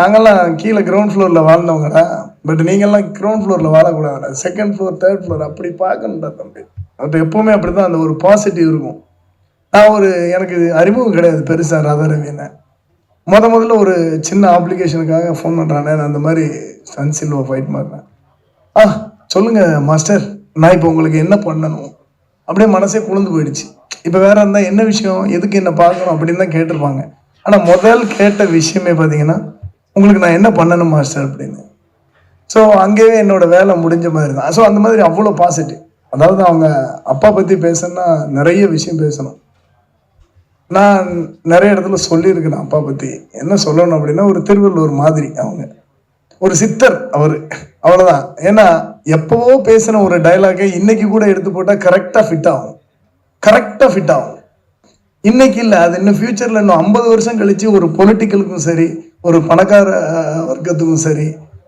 நாங்கள்லாம் கீழே கிரவுண்ட் ஃப்ளோரில் வாழ்ந்தவங்கடா, பட் நீங்கள்லாம் கிரவுண்ட் ஃப்ளோரில் வாழக்கூடாதுடா, 2nd ஃப்ளோர் 3rd ஃப்ளோர் அப்படி பார்க்கணுண்டா தம்பி. அது எப்போவுமே அப்படி தான், அந்த ஒரு பாசிட்டிவ் இருக்கும். நான் எனக்கு அறிமுகம் கிடையாது பெருசாக ராதாரவி என்ன. முதல்ல ஒரு சின்ன அப்ளிகேஷனுக்காக ஃபோன் பண்ணுறானே, நான் அந்த மாதிரி சன் சில்வா ஃபைட் மாறினேன். சொல்லுங்கள் மாஸ்டர், நான் இப்போ உங்களுக்கு என்ன பண்ணணும், அப்படியே மனசே குளிர்ந்து போயிடுச்சு. இப்போ வேற இருந்தால் என்ன விஷயம், எதுக்கு என்ன பார்க்கணும் அப்படின்னு தான் கேட்டிருப்பாங்க. ஆனால் முதல் கேட்ட விஷயமே பார்த்தீங்கன்னா, உங்களுக்கு நான் என்ன பண்ணணும் மாஸ்டர் அப்படின்னு. ஸோ அங்கேயே என்னோட வேலை முடிஞ்ச மாதிரி தான். ஸோ அந்த மாதிரி அவ்வளோ பாசிட்டிவ். அதாவது அவங்க அப்பா பற்றி பேசணும்னா நிறைய விஷயம் பேசணும். நான் நிறைய இடத்துல சொல்லியிருக்கிறேன் அப்பா பற்றி. என்ன சொல்லணும் அப்படின்னா, ஒரு திருவள்ளுவர் மாதிரி அவங்க, ஒரு சித்தர் அவர், அவ்வளோதான். ஏன்னா எப்போவோ பேசின ஒரு டைலாகை இன்னைக்கு கூட எடுத்து போட்டால் கரெக்டாக ஃபிட் ஆகும், கரெக்டாக ஃபிட் ஆகும். இன்னைக்கு இல்லை, அது இன்னும் ஃபியூச்சரில் இன்னும் 50 வருஷம் கழிச்சு ஒரு பொலிட்டிக்கலுக்கும் சரி, ஒரு பணக்கார வர்க்கத்துக்கும் சரி,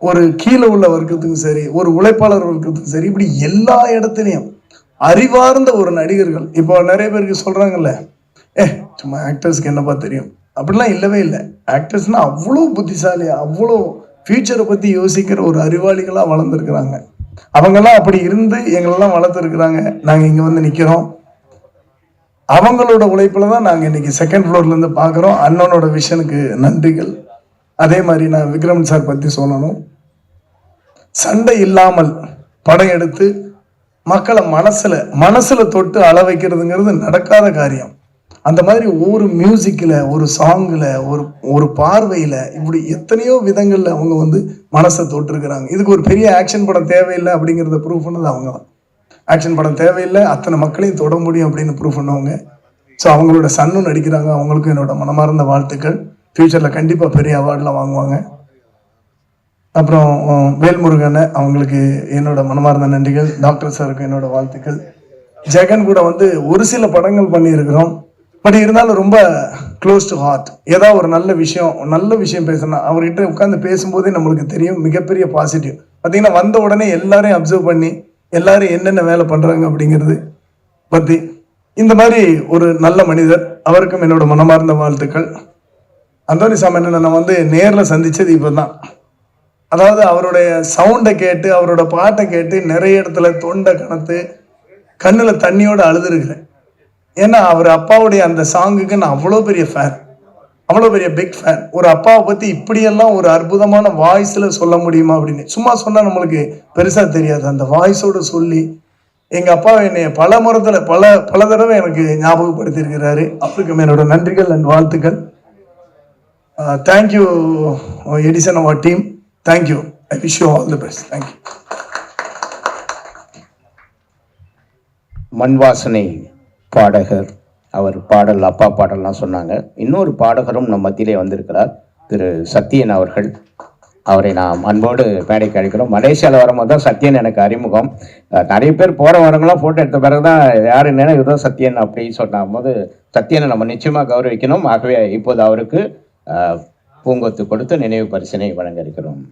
ஒரு கீழே உள்ள வர்க்கத்துக்கும் சரி, ஒரு உழைப்பாளர் வர்க்கத்துக்கும் சரி, இப்படி எல்லா இடத்துலையும் அறிவார்ந்த ஒரு நடிகர்கள். இப்போ நிறைய பேருக்கு சொல்கிறாங்கல்ல, சும்மா ஆக்டர்ஸ்க்கு என்னப்பா தெரியும், அப்படிலாம் இல்லவே இல்லை. ஆக்டர்ஸ்னால் அவ்வளோ புத்திசாலி, அவ்வளோ ஃப்யூச்சரை பற்றி யோசிக்கிற ஒரு அறிவாளிகளாக வளர்ந்துருக்குறாங்க. அவங்கெல்லாம் அப்படி இருந்து எங்களெல்லாம் வளர்த்துருக்குறாங்க. நாங்கள் இங்கே வந்து நிற்கிறோம். அவங்களோட உழைப்பில் தான் நாங்கள் இன்னைக்கு செகண்ட் ஃப்ளோர்லேருந்து பார்க்குறோம். அண்ணனோட விஷனுக்கு நன்றிகள். அதே மாதிரி நான் விக்ரம் சார் பற்றி சொல்லணும். சண்டை இல்லாமல் படம் எடுத்து மக்களை மனசில் தொட்டு அள வைக்கிறதுங்கிறது நடக்காத காரியம். அந்த மாதிரி ஒவ்வொரு மியூசிக்கில், ஒரு சாங்கில், ஒரு பார்வையில், இப்படி எத்தனையோ விதங்களில் அவங்க வந்து மனசை தொட்டிருக்கிறாங்க. இதுக்கு ஒரு பெரிய ஆக்ஷன் படம் தேவையில்லை அப்படிங்கிறத ப்ரூவ் பண்ணது அவங்க தான். ஆக்ஷன் படம் தேவையில்லை, அத்தனை மக்களையும் தொட முடியும் அப்படின்னு ப்ரூவ் பண்ணவங்க. ஸோ அவங்களோட சன்னும் நடிக்கிறாங்க. அவங்களுக்கும் என்னோட மனமார்ந்த வாழ்த்துக்கள். ஃப்யூச்சரில் கண்டிப்பாக பெரிய அவார்டெலாம் வாங்குவாங்க. அப்புறம் வேல்முருகனை, அவங்களுக்கு என்னோட மனமார்ந்த நன்றிகள். டாக்டர் சாருக்கு என்னோட வாழ்த்துக்கள். ஜெகன் கூட வந்து ஒரு சில படங்கள் பண்ணியிருக்கிறோம். பட் இருந்தாலும் ரொம்ப க்ளோஸ் டு ஹார்ட். ஏதாவது ஒரு நல்ல விஷயம் பேசணும், அவர்கிட்ட உட்காந்து பேசும்போதே நம்மளுக்கு தெரியும் மிகப்பெரிய பாசிட்டிவ். பார்த்தீங்கன்னா வந்த உடனே எல்லாரையும் அப்சர்வ் பண்ணி எல்லாரும் என்னென்ன வேலை பண்ணுறாங்க அப்படிங்கிறது பற்றி, இந்த மாதிரி ஒரு நல்ல மனிதர். அவருக்கும் என்னோட மனமார்ந்த வாழ்த்துக்கள். அந்தோனி சாமி நான் வந்து நேரில் சந்தித்தது இப்போ தான். அதாவது அவருடைய சவுண்டை கேட்டு, அவரோட பாட்டை கேட்டு நிறைய இடத்துல தொண்டை கணத்து கண்ணில் தண்ணியோடு அழுதுருக்கிறேன். ஏன்னா அவர் அப்பாவுடைய அந்த சாங்குக்கு நான் அவ்வளோ பெரிய ஃபேன், அவ்வளோ பெரிய பிக் ஃபேன். ஒரு அப்பாவை பற்றி இப்படியெல்லாம் ஒரு அற்புதமான வாய்ஸில் சொல்ல முடியுமா அப்படின்னு சும்மா சொன்னால் நம்மளுக்கு பெருசாக தெரியாது. அந்த வாய்ஸோடு சொல்லி எங்கள் அப்பாவை என்னை பல தடவை எனக்கு ஞாபகப்படுத்தியிருக்கிறாரு. அவருக்கும் என்னோட நன்றிகள் அண்ட் வாழ்த்துக்கள். தேங்க்யூ எடிசன் அவர் team. Thank you. I wish you all the best. Thank you. Manvasanai பாடகர், அவர் பாடல், அப்பா பாடல்லாம் சொன்னாங்க. இன்னொரு பாடகரும் நம் மத்தியிலே வந்திருக்கிறார், திரு சத்யன் அவர்கள். அவரை நாம் அன்போடு மேடைக்கு அழைக்கிறோம். மலேசியாவில் வரும்போது தான் சத்யன் எனக்கு அறிமுகம். நிறைய பேர் போகிற வரவங்களாம் ஃபோட்டோ எடுத்த பிறகு தான் யார் என்னன்னா இதுதான் சத்யன் அப்படின்னு சொன்ன போது சத்யனை நம்ம நிச்சயமாக கௌரவிக்கணும். ஆகவே இப்போது அவருக்கு பூங்கொத்து கொடுத்து நினைவு பரிசினை வழங்க இருக்கிறோம்.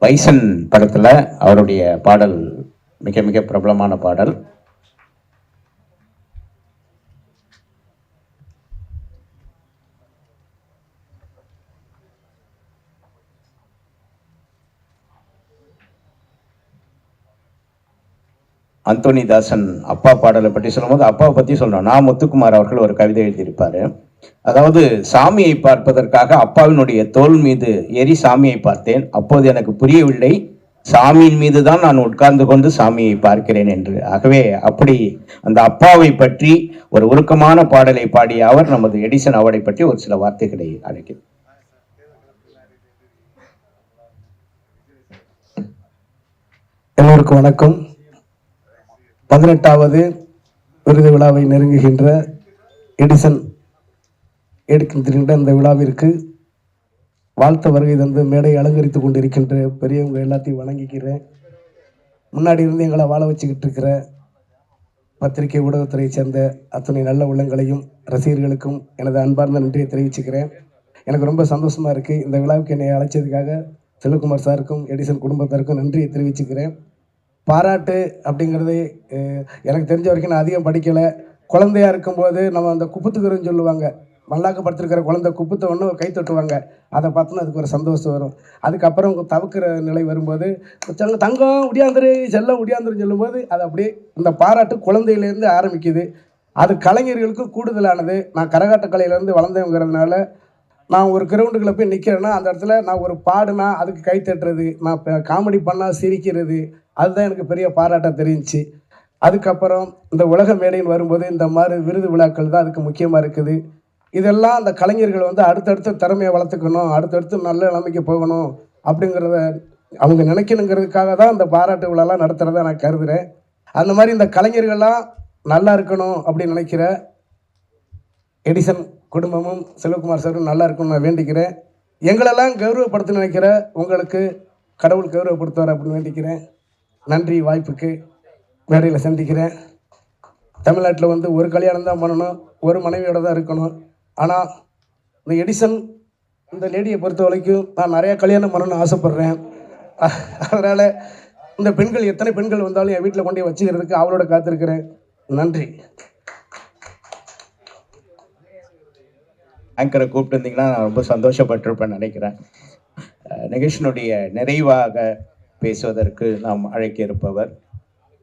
பைசன் படத்தில் அவருடைய பாடல் மிக மிக பிரபலமான பாடல். அந்தோனி தாசன் அப்பா பாடலை பற்றி சொல்லும்போது அப்பாவை பற்றி சொல்லணும். நான் முத்துக்குமார் அவர்கள் ஒரு கவிதை எழுதியிருப்பார். அதாவது, சாமியை பார்ப்பதற்காக அப்பாவினுடைய தோல் மீது ஏறி சாமியை பார்த்தேன். அப்போது எனக்கு புரியவில்லை, சாமியின் மீது தான் நான் உட்கார்ந்து கொண்டு சாமியை பார்க்கிறேன் என்று. ஆகவே அப்படி அந்த அப்பாவை பற்றி ஒரு உருக்கமான பாடலை பாடிய அவர் நமது எடிசன் அவார்டை பற்றி ஒரு சில வார்த்தைகளை அழைக்கிறார். எல்லோருக்கும் வணக்கம். 18வது விருது விழாவை நெருங்குகின்ற எடிசன் எடுக்கின்ற இந்த விழாவிற்கு வாழ்த்த வருகை தந்து மேடை அலங்கரித்து கொண்டிருக்கின்ற பெரியவங்க எல்லாத்தையும் வணங்கிக்கிறேன். முன்னாடி இருந்து எங்களை வாழ வச்சுக்கிட்டு இருக்கிற பத்திரிகை ஊடகத்துறையை சேர்ந்த அத்தனை நல்ல உள்ளங்களையும் ரசிகர்களுக்கும் எனது அன்பார்ந்த நன்றியை தெரிவிச்சுக்கிறேன். எனக்கு ரொம்ப சந்தோஷமாக இருக்குது. இந்த விழாவுக்கு என்னை அழைச்சதுக்காக செல்வகுமார் சாருக்கும் எடிசன் குடும்பத்தாருக்கும் நன்றியை தெரிவிச்சுக்கிறேன். பாராட்டு அப்படிங்கிறது எனக்கு தெரிஞ்ச வரைக்கும் நான் அதிகம் படிக்கலை. குழந்தையாக இருக்கும்போது நம்ம அந்த குப்புத்துக்குறன்னு சொல்லுவாங்க, மல்லாக்க படுத்திருக்கிற குழந்தை குப்புத்தை ஒன்று கை தட்டுவாங்க, அதை பார்த்தோன்னா அதுக்கு ஒரு சந்தோஷம் வரும். அதுக்கப்புறம் தவிர்க்கிற நிலை வரும்போது தங்கம் உடியாந்துரு செல்லம் உடியாந்துருன்னு சொல்லும்போது அது அப்படியே இந்த பாராட்டு குழந்தையிலேருந்து ஆரம்பிக்குது. அது கலைஞர்களுக்கும் கூடுதலானது. நான் கரகாட்ட கலையிலேருந்து வளர்ந்தவங்கிறதுனால நான் ஒரு கிரவுண்டுக்குள்ளே போய் நிற்கிறேன்னா அந்த இடத்துல நான் ஒரு பாடுனா அதுக்கு கை தட்டுறது, நான் இப்போ காமெடி பண்ணால் சிரிக்கிறது, அதுதான் எனக்கு பெரிய பாராட்டாக தெரிஞ்சிச்சு. அதுக்கப்புறம் இந்த உலக மேடையில் வரும்போது இந்த மாதிரி விருது விழாக்கள் தான் அதுக்கு முக்கியமாக இருக்குது. இதெல்லாம் அந்த கலைஞர்கள் வந்து அடுத்தடுத்த திறமையை வளர்த்துக்கணும், அடுத்தடுத்து நல்ல நிலைமைக்கு போகணும் அப்படிங்கிறத அவங்க நினைக்கணுங்கிறதுக்காக தான் இந்த பாராட்டு விழாலாம் நடத்துகிறதா நான் கருதுகிறேன். அந்த மாதிரி இந்த கலைஞர்கள்லாம் நல்லா இருக்கணும் அப்படின்னு நினைக்கிற எடிசன் குடும்பமும் செல்வகுமார் சாரும் நல்லா இருக்கணும்னு நான் வேண்டிக்கிறேன். எங்களெல்லாம் கௌரவப்படுத்த நினைக்கிற உங்களுக்கு கடவுள் கௌரவப்படுத்துவார் அப்படின்னு வேண்டிக்கிறேன். நன்றி வாய்ப்புக்கு. மேடையில் சந்திக்கிறேன். தமிழ்நாட்டில் வந்து ஒரு கல்யாணம் தான் பண்ணணும், ஒரு மனைவியோட தான் இருக்கணும். ஆனால் இந்த எடிசன் இந்த லேடியை பொறுத்த வரைக்கும் நான் நிறையா கல்யாணம் பண்ணணும்னு ஆசைப்பட்றேன். அதனால் இந்த பெண்கள் எத்தனை பெண்கள் வந்தாலும் என் வீட்டில் கொண்டு வச்சுக்கிறதுக்கு அவளோட காத்திருக்கிறேன். நன்றி. ஆங்கரை கூப்பிட்டுருந்தீங்கன்னா நான் ரொம்ப சந்தோஷப்பட்டிருப்பேன்னு நினைக்கிறேன். நிகழ்ச்சியினுடைய நிறைவாக பேசுவதற்கு நாம் அழைக்க இருப்பவர்,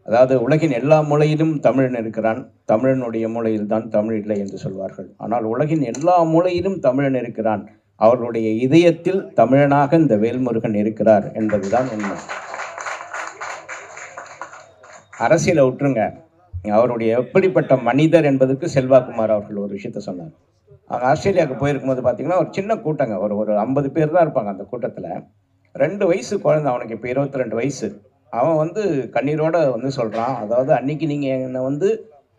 அதாவது உலகின் எல்லா மூலையிலும் தமிழன் இருக்கிறான், தமிழனுடைய மூலையில் தான் தமிழ் இல்லை என்று சொல்வார்கள். ஆனால் உலகின் எல்லா மூலையிலும் தமிழன் இருக்கிறான், அவர்களுடைய இதயத்தில் தமிழனாக இந்த வேல்முருகன் இருக்கிறார் என்பதுதான் உண்மை. அரசியலை விட்டுருங்க, அவருடைய எப்படிப்பட்ட மனிதர் என்பதற்கு செல்வாக்குமார் அவர்கள் ஒரு விஷயத்த சொன்னார். அவங்க ஆஸ்திரேலியாவுக்கு போயிருக்கும்போது பார்த்தீங்கன்னா ஒரு சின்ன கூட்டங்க, ஒரு 50 பேர் தான் இருப்பாங்க அந்த கூட்டத்தில். 2 வயசு குழந்தை, அவனுக்கு இப்போ 22 வயசு. அவன் வந்து கண்ணீரோடு வந்து சொல்கிறான், அதாவது அன்றைக்கி நீங்கள் என்னை வந்து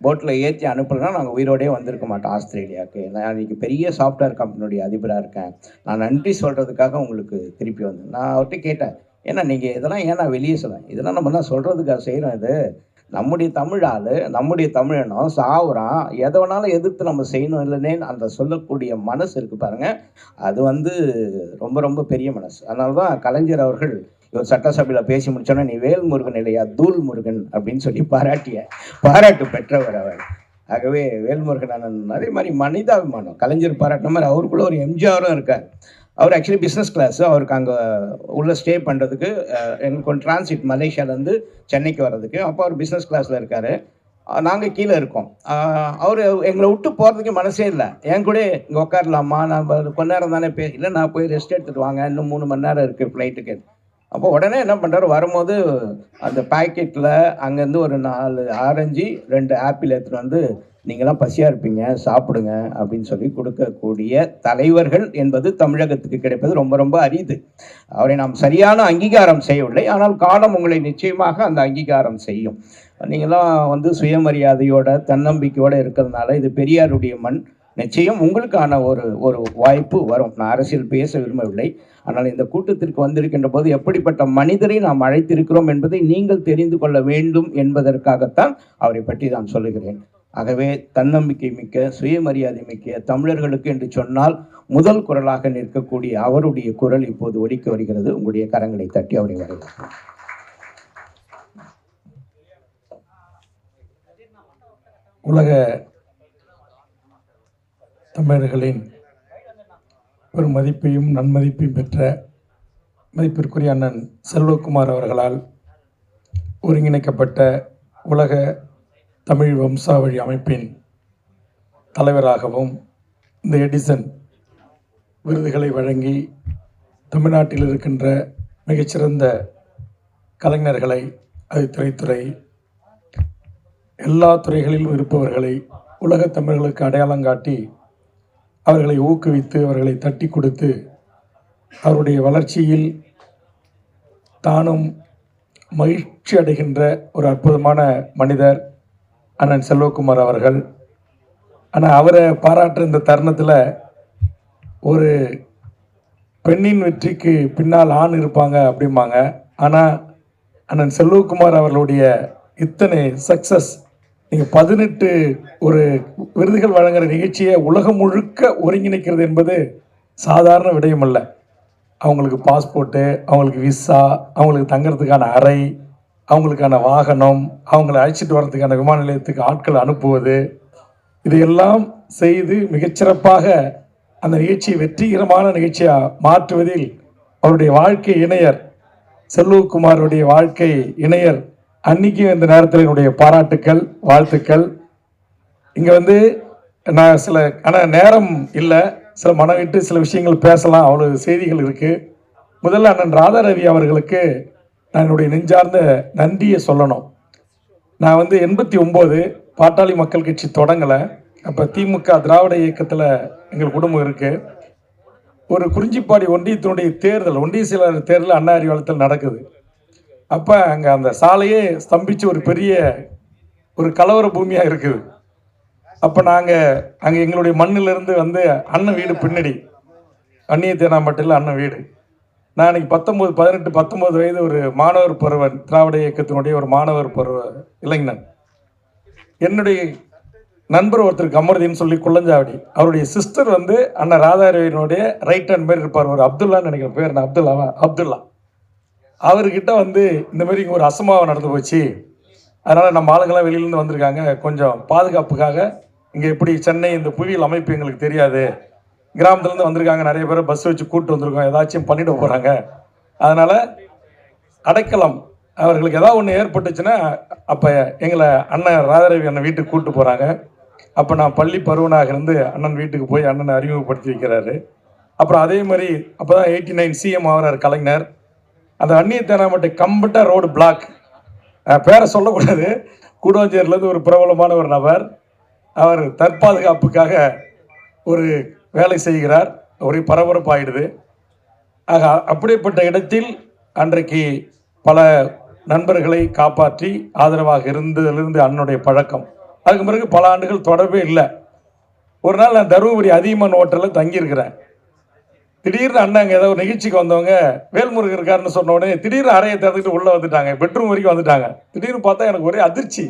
போட்டில் ஏற்றி அனுப்பலைன்னா நாங்கள் உயிரோடே வந்திருக்க மாட்டோம் ஆஸ்திரேலியாவுக்கு. நான் இன்றைக்கி பெரிய சாஃப்ட்வேர் கம்பெனியுடைய அதிபராக இருக்கேன், நான் நன்றி சொல்கிறதுக்காக உங்களுக்கு திருப்பி வந்தேன். நான் அவர்கிட்ட கேட்டேன், ஏன்னா நீங்கள் இதெல்லாம் ஏன் நான் வெளியே சொல்லேன், இதெல்லாம் நம்ம தான் சொல்கிறதுக்காக செய்கிறோம். இது நம்முடைய தமிழ் ஆள், நம்முடைய தமிழனும் சாவுறான், எதை வேணாலும் எதிர்த்து நம்ம செய்யணும் இல்லைன்னே அந்த சொல்லக்கூடிய மனசு இருக்குது பாருங்கள், அது வந்து ரொம்ப ரொம்ப பெரிய மனசு. அதனால தான் கலைஞர் அவர்கள் இவர் சட்டசபையில் பேசி முடிச்சோன்னா நீ வேல் முருகன் இல்லையா தூள் முருகன் அப்படின்னு சொல்லி பாராட்டு பெற்றவர் அவர். ஆகவே வேல்முருகன் அண்ணன் அதே மாதிரி மனிதாபிமானம், கலைஞர் பாராட்டின மாதிரி அவருக்குள்ள ஒரு எம்ஜிஆரும் இருக்கார். அவர் ஆக்சுவலி பிஸ்னஸ் கிளாஸு, அவருக்கு அங்கே உள்ளே ஸ்டே பண்ணுறதுக்கு எனக்கு கொஞ்சம் டிரான்சிட் மலேசியாவிலேருந்து சென்னைக்கு வர்றதுக்கு, அப்போ அவர் பிஸ்னஸ் கிளாஸில் இருக்கார், நாங்கள் கீழே இருக்கோம். அவர் எங்களை விட்டு போகிறதுக்கு மனசே இல்லை, என் கூட இங்கே உட்காரலாமா, நான் கொஞ்ச நேரம் தானே இல்லை நான் போய் ரெஸ்ட் எடுத்துகிட்டு வாங்க, இன்னும் 3 மணி நேரம் இருக்குது ஃப்ளைட்டுக்கு. அப்போ உடனே என்ன பண்ணுறாரு, வரும்போது அந்த பேக்கெட்டில் அங்கேருந்து ஒரு 4 ஆரஞ்சு 2 ஆப்பிள் எடுத்துகிட்டு வந்து நீங்களாம் பசியாக இருப்பீங்க சாப்பிடுங்க அப்படின்னு சொல்லி கொடுக்கக்கூடிய தலைவர்கள் என்பது தமிழகத்துக்கு கிடைப்பது ரொம்ப ரொம்ப அரிது. அவரை நாம் சரியான அங்கீகாரம் செய்யவில்லை, ஆனால் காலம் உங்களை நிச்சயமாக அந்த அங்கீகாரம் செய்யும். நீங்களாம் வந்து சுயமரியாதையோட தன்னம்பிக்கையோடு இருக்கிறதுனால இது பெரியாருடைய மண், நிச்சயம் உங்களுக்கான ஒரு வாய்ப்பு வரும். நான் அரசியல் பேச விரும்பவில்லை, ஆனால் இந்த கூட்டத்திற்கு வந்திருக்கின்ற போது எப்படிப்பட்ட மனிதரை நாம் அழைத்திருக்கிறோம் என்பதை நீங்கள் தெரிந்து கொள்ள வேண்டும் என்பதற்காகத்தான் அவரை பற்றி நான் சொல்லுகிறேன். ஆகவே தன்னம்பிக்கை மிக்க சுயமரியாதை மிக்க தமிழர்களுக்கு என்று சொன்னால் முதல் குரலாக நிற்கக்கூடிய அவருடைய குரல் இப்போது ஒலிக்க வருகிறது. உங்களுடைய கரங்களை தட்டி அவரை வரவேற்கிறேன். உலக தமிழர்களின் ஒரு மதிப்பையும் நன்மதிப்பையும் பெற்ற மதிப்பிற்குரிய அண்ணன் செல்வகுமார் அவர்களால் ஒருங்கிணைக்கப்பட்ட உலக தமிழ் வம்சாவழி அமைப்பின் தலைவராகவும் இந்த எடிசன் விருதுகளை வழங்கி தமிழ்நாட்டில் இருக்கின்ற மிகச்சிறந்த கலைஞர்களை, அது திரைத்துறை எல்லா துறைகளிலும் இருப்பவர்களை உலகத் தமிழர்களுக்கு அடையாளம் காட்டி அவர்களை ஊக்குவித்து அவர்களை தட்டி கொடுத்து அவருடைய வளர்ச்சியில் தானும் மகிழ்ச்சி அடைகின்ற ஒரு அற்புதமான மனிதர் அண்ணன் செல்வகுமார் அவர்கள். ஆனால் அவரை பாராட்டுற இந்த தருணத்தில் ஒரு பெண்ணின் வெற்றிக்கு பின்னால் ஆண் இருப்பாங்க அப்படிம்பாங்க. ஆனால் அண்ணன் செல்வகுமார் அவர்களுடைய இத்தனை சக்ஸஸ், நீங்கள் 18 ஒரு விருதுகள் வழங்குகிற நிகழ்ச்சியை உலகம் முழுக்க ஒருங்கிணைக்கிறது என்பது சாதாரண விடயம் அல்ல. அவங்களுக்கு பாஸ்போர்ட்டு, அவங்களுக்கு விசா, அவங்களுக்கு தங்கிறதுக்கான அறை, அவங்களுக்கான வாகனம், அவங்களை அழைச்சிட்டு வர்றதுக்கான விமான நிலையத்துக்கு ஆட்கள் அனுப்புவது, இதையெல்லாம் செய்து மிகச்சிறப்பாக அந்த நிகழ்ச்சியை வெற்றிகரமான நிகழ்ச்சியாக மாற்றுவதில் அவருடைய வாழ்க்கை இணையர் செல்வகுமாருடைய வாழ்க்கை இணையர் அன்னைக்கு இந்த நேரத்தில் என்னுடைய பாராட்டுக்கள், வாழ்த்துக்கள். இங்கே வந்து நான் ஆனால் நேரம் இல்லை, சில மனம் விட்டு சில விஷயங்கள் பேசலாம், அவ்வளோ செய்திகள் இருக்குது. முதல்ல அண்ணன் ராதாரவி அவர்களுக்கு நான் என்னுடைய நெஞ்சார்ந்த நன்றியை சொல்லணும். நான் வந்து 89 பாட்டாளி மக்கள் கட்சி தொடங்கலை. அப்போ திமுக திராவிட இயக்கத்தில் எங்கள் குடும்பம் இருக்குது. ஒரு குறிஞ்சிப்பாடி ஒன்றியத்தினுடைய தேர்தல், ஒன்றிய செயலாளர் தேர்தல் அண்ணா அறிவாலயத்தில் நடக்குது. அப்போ அங்கே அந்த சாலையே ஸ்தம்பித்து ஒரு பெரிய ஒரு கலவர பூமியாக இருக்குது. அப்போ நாங்கள் அங்கே எங்களுடைய மண்ணிலிருந்து வந்து அண்ணன் வீடு பின்னாடி, அந்நிய தேனாம்பட்டில் அண்ணன் வீடு. நான் அன்றைக்கி 19 வயது ஒரு மாணவர் பருவன், திராவிட இயக்கத்தினுடைய ஒரு மாணவர் பருவ இளைஞன். என்னுடைய நண்பர் ஒருத்தருக்கு அமர்தின்னு சொல்லி குள்ளஞ்சாவடி, அவருடைய சிஸ்டர் வந்து அண்ணன் ராதாரவியினுடைய ரைட் ஹேண்ட் மாதிரி இருப்பார், ஒரு அப்துல்லான்னு நினைக்கிற பேர், நான் அப்துல்லா. அவர்கிட்ட வந்து இந்த மாதிரி இங்கே ஒரு அசம்பாவம் நடந்து போச்சு, அதனால் நம்ம ஆளுங்கள்லாம் வெளியிலேருந்து வந்திருக்காங்க, கொஞ்சம் பாதுகாப்புக்காக இங்கே எப்படி சென்னை இந்த புவியியல் அமைப்பு எங்களுக்கு தெரியாது, கிராமத்துலேருந்து வந்திருக்காங்க, நிறைய பேரை பஸ் வச்சு கூப்பிட்டு வந்திருக்கோம், ஏதாச்சும் பண்ணிட்டு போகிறாங்க, அதனால் அடைக்கலம் அவர்களுக்கு ஏதாவது ஒன்று ஏற்பட்டுச்சுன்னா அப்போ எங்களை அண்ணன் ராதாரவி அண்ணன் வீட்டுக்கு கூப்பிட்டு போகிறாங்க. அப்போ நான் பள்ளி பருவனாக இருந்து அண்ணன் வீட்டுக்கு போய் அண்ணனை அறிமுகப்படுத்தி வைக்கிறாரு. அப்புறம் அதே மாதிரி அப்போ தான் 89 சிஎம் ஆகிறார் கலைஞர். அந்த அந்நிய தேனாம்பட்டை கம்பட்டாக ரோடு பிளாக், பேரை சொல்லக்கூடாது, கூடுவாஞ்சேரியிலேருந்து ஒரு பிரபலமான ஒரு நபர், அவர் தற்பாதுகாப்புக்காக ஒரு வேலை செய்கிறார். ஒரே பரபரப்பாயிடுது. ஆக அப்படிப்பட்ட இடத்தில் அன்றைக்கு பல நண்பர்களை காப்பாற்றி ஆதரவாக இருந்ததிலிருந்து அண்ணனுடைய பழக்கம். அதுக்கு பிறகு பல ஆண்டுகள் தொடர்பே இல்லை. ஒரு நாள் நான் தருமபுரி அதிகமான ஹோட்டலில் தங்கியிருக்கிறேன். திடீர்னு அண்ணன் அங்கே ஏதோ ஒரு நிகழ்ச்சிக்கு வந்தவங்க வேல்முருகன் இருக்காருன்னு சொன்ன உடனே திடீர்னு அறையை திறந்துட்டு உள்ளே வந்துட்டாங்க, பெட்ரூம் வரைக்கும் வந்துட்டாங்க. திடீர்னு பார்த்தா எனக்கு ஒரே அதிர்ச்சி.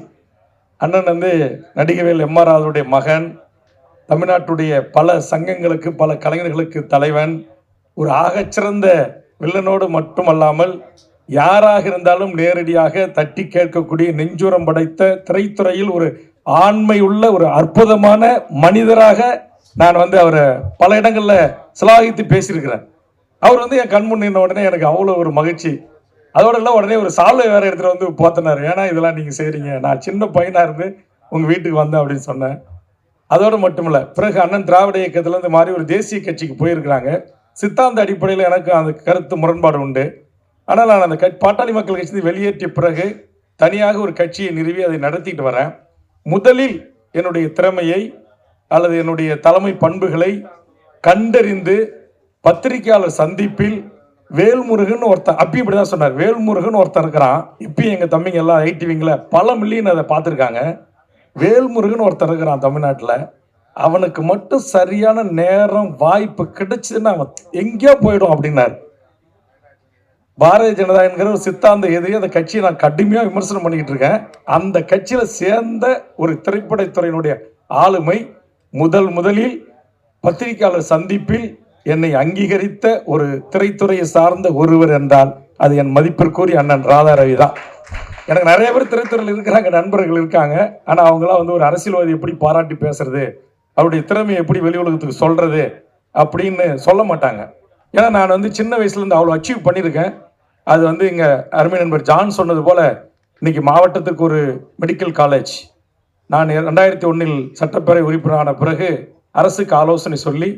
அண்ணன் வந்து நடிகவேல் எம்.ஆர். ராதாவுடைய மகன், தமிழ்நாட்டுடைய பல சங்கங்களுக்கு பல கலைஞர்களுக்கு தலைவன், ஒரு ஆகச்சிறந்த வில்லனோடு மட்டுமல்லாமல் யாராக இருந்தாலும் நேரடியாக தட்டி கேட்கக்கூடிய நெஞ்சுரம் படைத்த திரைத்துறையில் ஒரு ஆண்மை உள்ள ஒரு அற்புதமான மனிதராக நான் வந்து அவரை பல இடங்களில் சிலாகித்து பேசியிருக்கிறேன். அவர் வந்து என் கண் முன்னின உடனே எனக்கு அவ்வளோ ஒரு மகிழ்ச்சி. அதோட இல்லை, உடனே ஒரு சால்வை வேறு எடுத்துகிட்டு வந்து போத்தினார். ஏன்னா இதெல்லாம் நீங்கள் செய்கிறீங்க, நான் சின்ன பையனாக இருந்து உங்கள் வீட்டுக்கு வந்தேன் அப்படின்னு சொன்னேன். அதோடு மட்டும் இல்லை, பிறகு அண்ணன் திராவிட இயக்கத்திலேருந்து மாறி ஒரு தேசிய கட்சிக்கு போயிருக்கிறாங்க. சித்தாந்த அடிப்படையில் எனக்கு அந்த கருத்து முரண்பாடு உண்டு. ஆனால் நான் அந்த பாட்டாளி மக்கள் கட்சி வெளியேற்றிய பிறகு தனியாக ஒரு கட்சியை நிறுவி அதை நடத்திட்டு வரேன். முதலில் என்னுடைய திறமையை அல்லது என்னுடைய தலைமை பண்புகளை கண்டறிந்து பத்திரிகையாளர் சந்திப்பில் வேல்முருகன் ஒருத்தன், அப்பயும் இப்படி தான் சொன்னார், வேல்முருகன் ஒருத்தன் இருக்கிறான், இப்பயும் எங்கள் தம்பிங்க எல்லாம் ஐடிவிங்கில் பல மில்லியன் அதை பார்த்துருக்காங்க. வேல்முருகன் ஒருத்தன் இருக்கிறான் தமிழ்நாட்டில், அவனுக்கு மட்டும் சரியான நேரம் வாய்ப்பு கிடைச்சதுன்னா அவன் எங்கேயோ போயிடும் அப்படின்னாரு. பாரதிய ஜனதா என்கிற ஒரு சித்தாந்த எதிரி, அந்த கட்சியை நான் கடுமையாக விமர்சனம் பண்ணிக்கிட்டு இருக்கேன். அந்த கட்சியில் சேர்ந்த ஒரு திரைப்படத்துறையினுடைய ஆளுமை முதலில் பத்திரிகையாளர் சந்திப்பில் என்னை அங்கீகரித்த ஒரு திரைத்துறையை சார்ந்த ஒருவர் என்றால் அது என் மதிப்பிற்குரிய அண்ணன் ராதாரவி தான். எனக்கு நிறைய பேர் திரைத்துறையில் இருக்கிறாங்க, நண்பர்கள் இருக்காங்க. ஆனால் அவங்களாம் வந்து ஒரு அரசியல்வாதி எப்படி பாராட்டி பேசுறது, அவருடைய திறமையை எப்படி வெளி உலகத்துக்கு சொல்றது அப்படின்னு சொல்ல மாட்டாங்க. ஏன்னா நான் வந்து சின்ன வயசுலேருந்து அவ்வளோ அச்சீவ் பண்ணியிருக்கேன். அது வந்து இங்கே அருமை நண்பர் ஜான் சொன்னது போல் இன்னைக்கு மாவட்டத்துக்கு ஒரு மெடிக்கல் காலேஜ், நான் 2001 சட்டப்பேரவை உறுப்பினரான பிறகு அரசுக்கு ஆலோசனை சொல்லி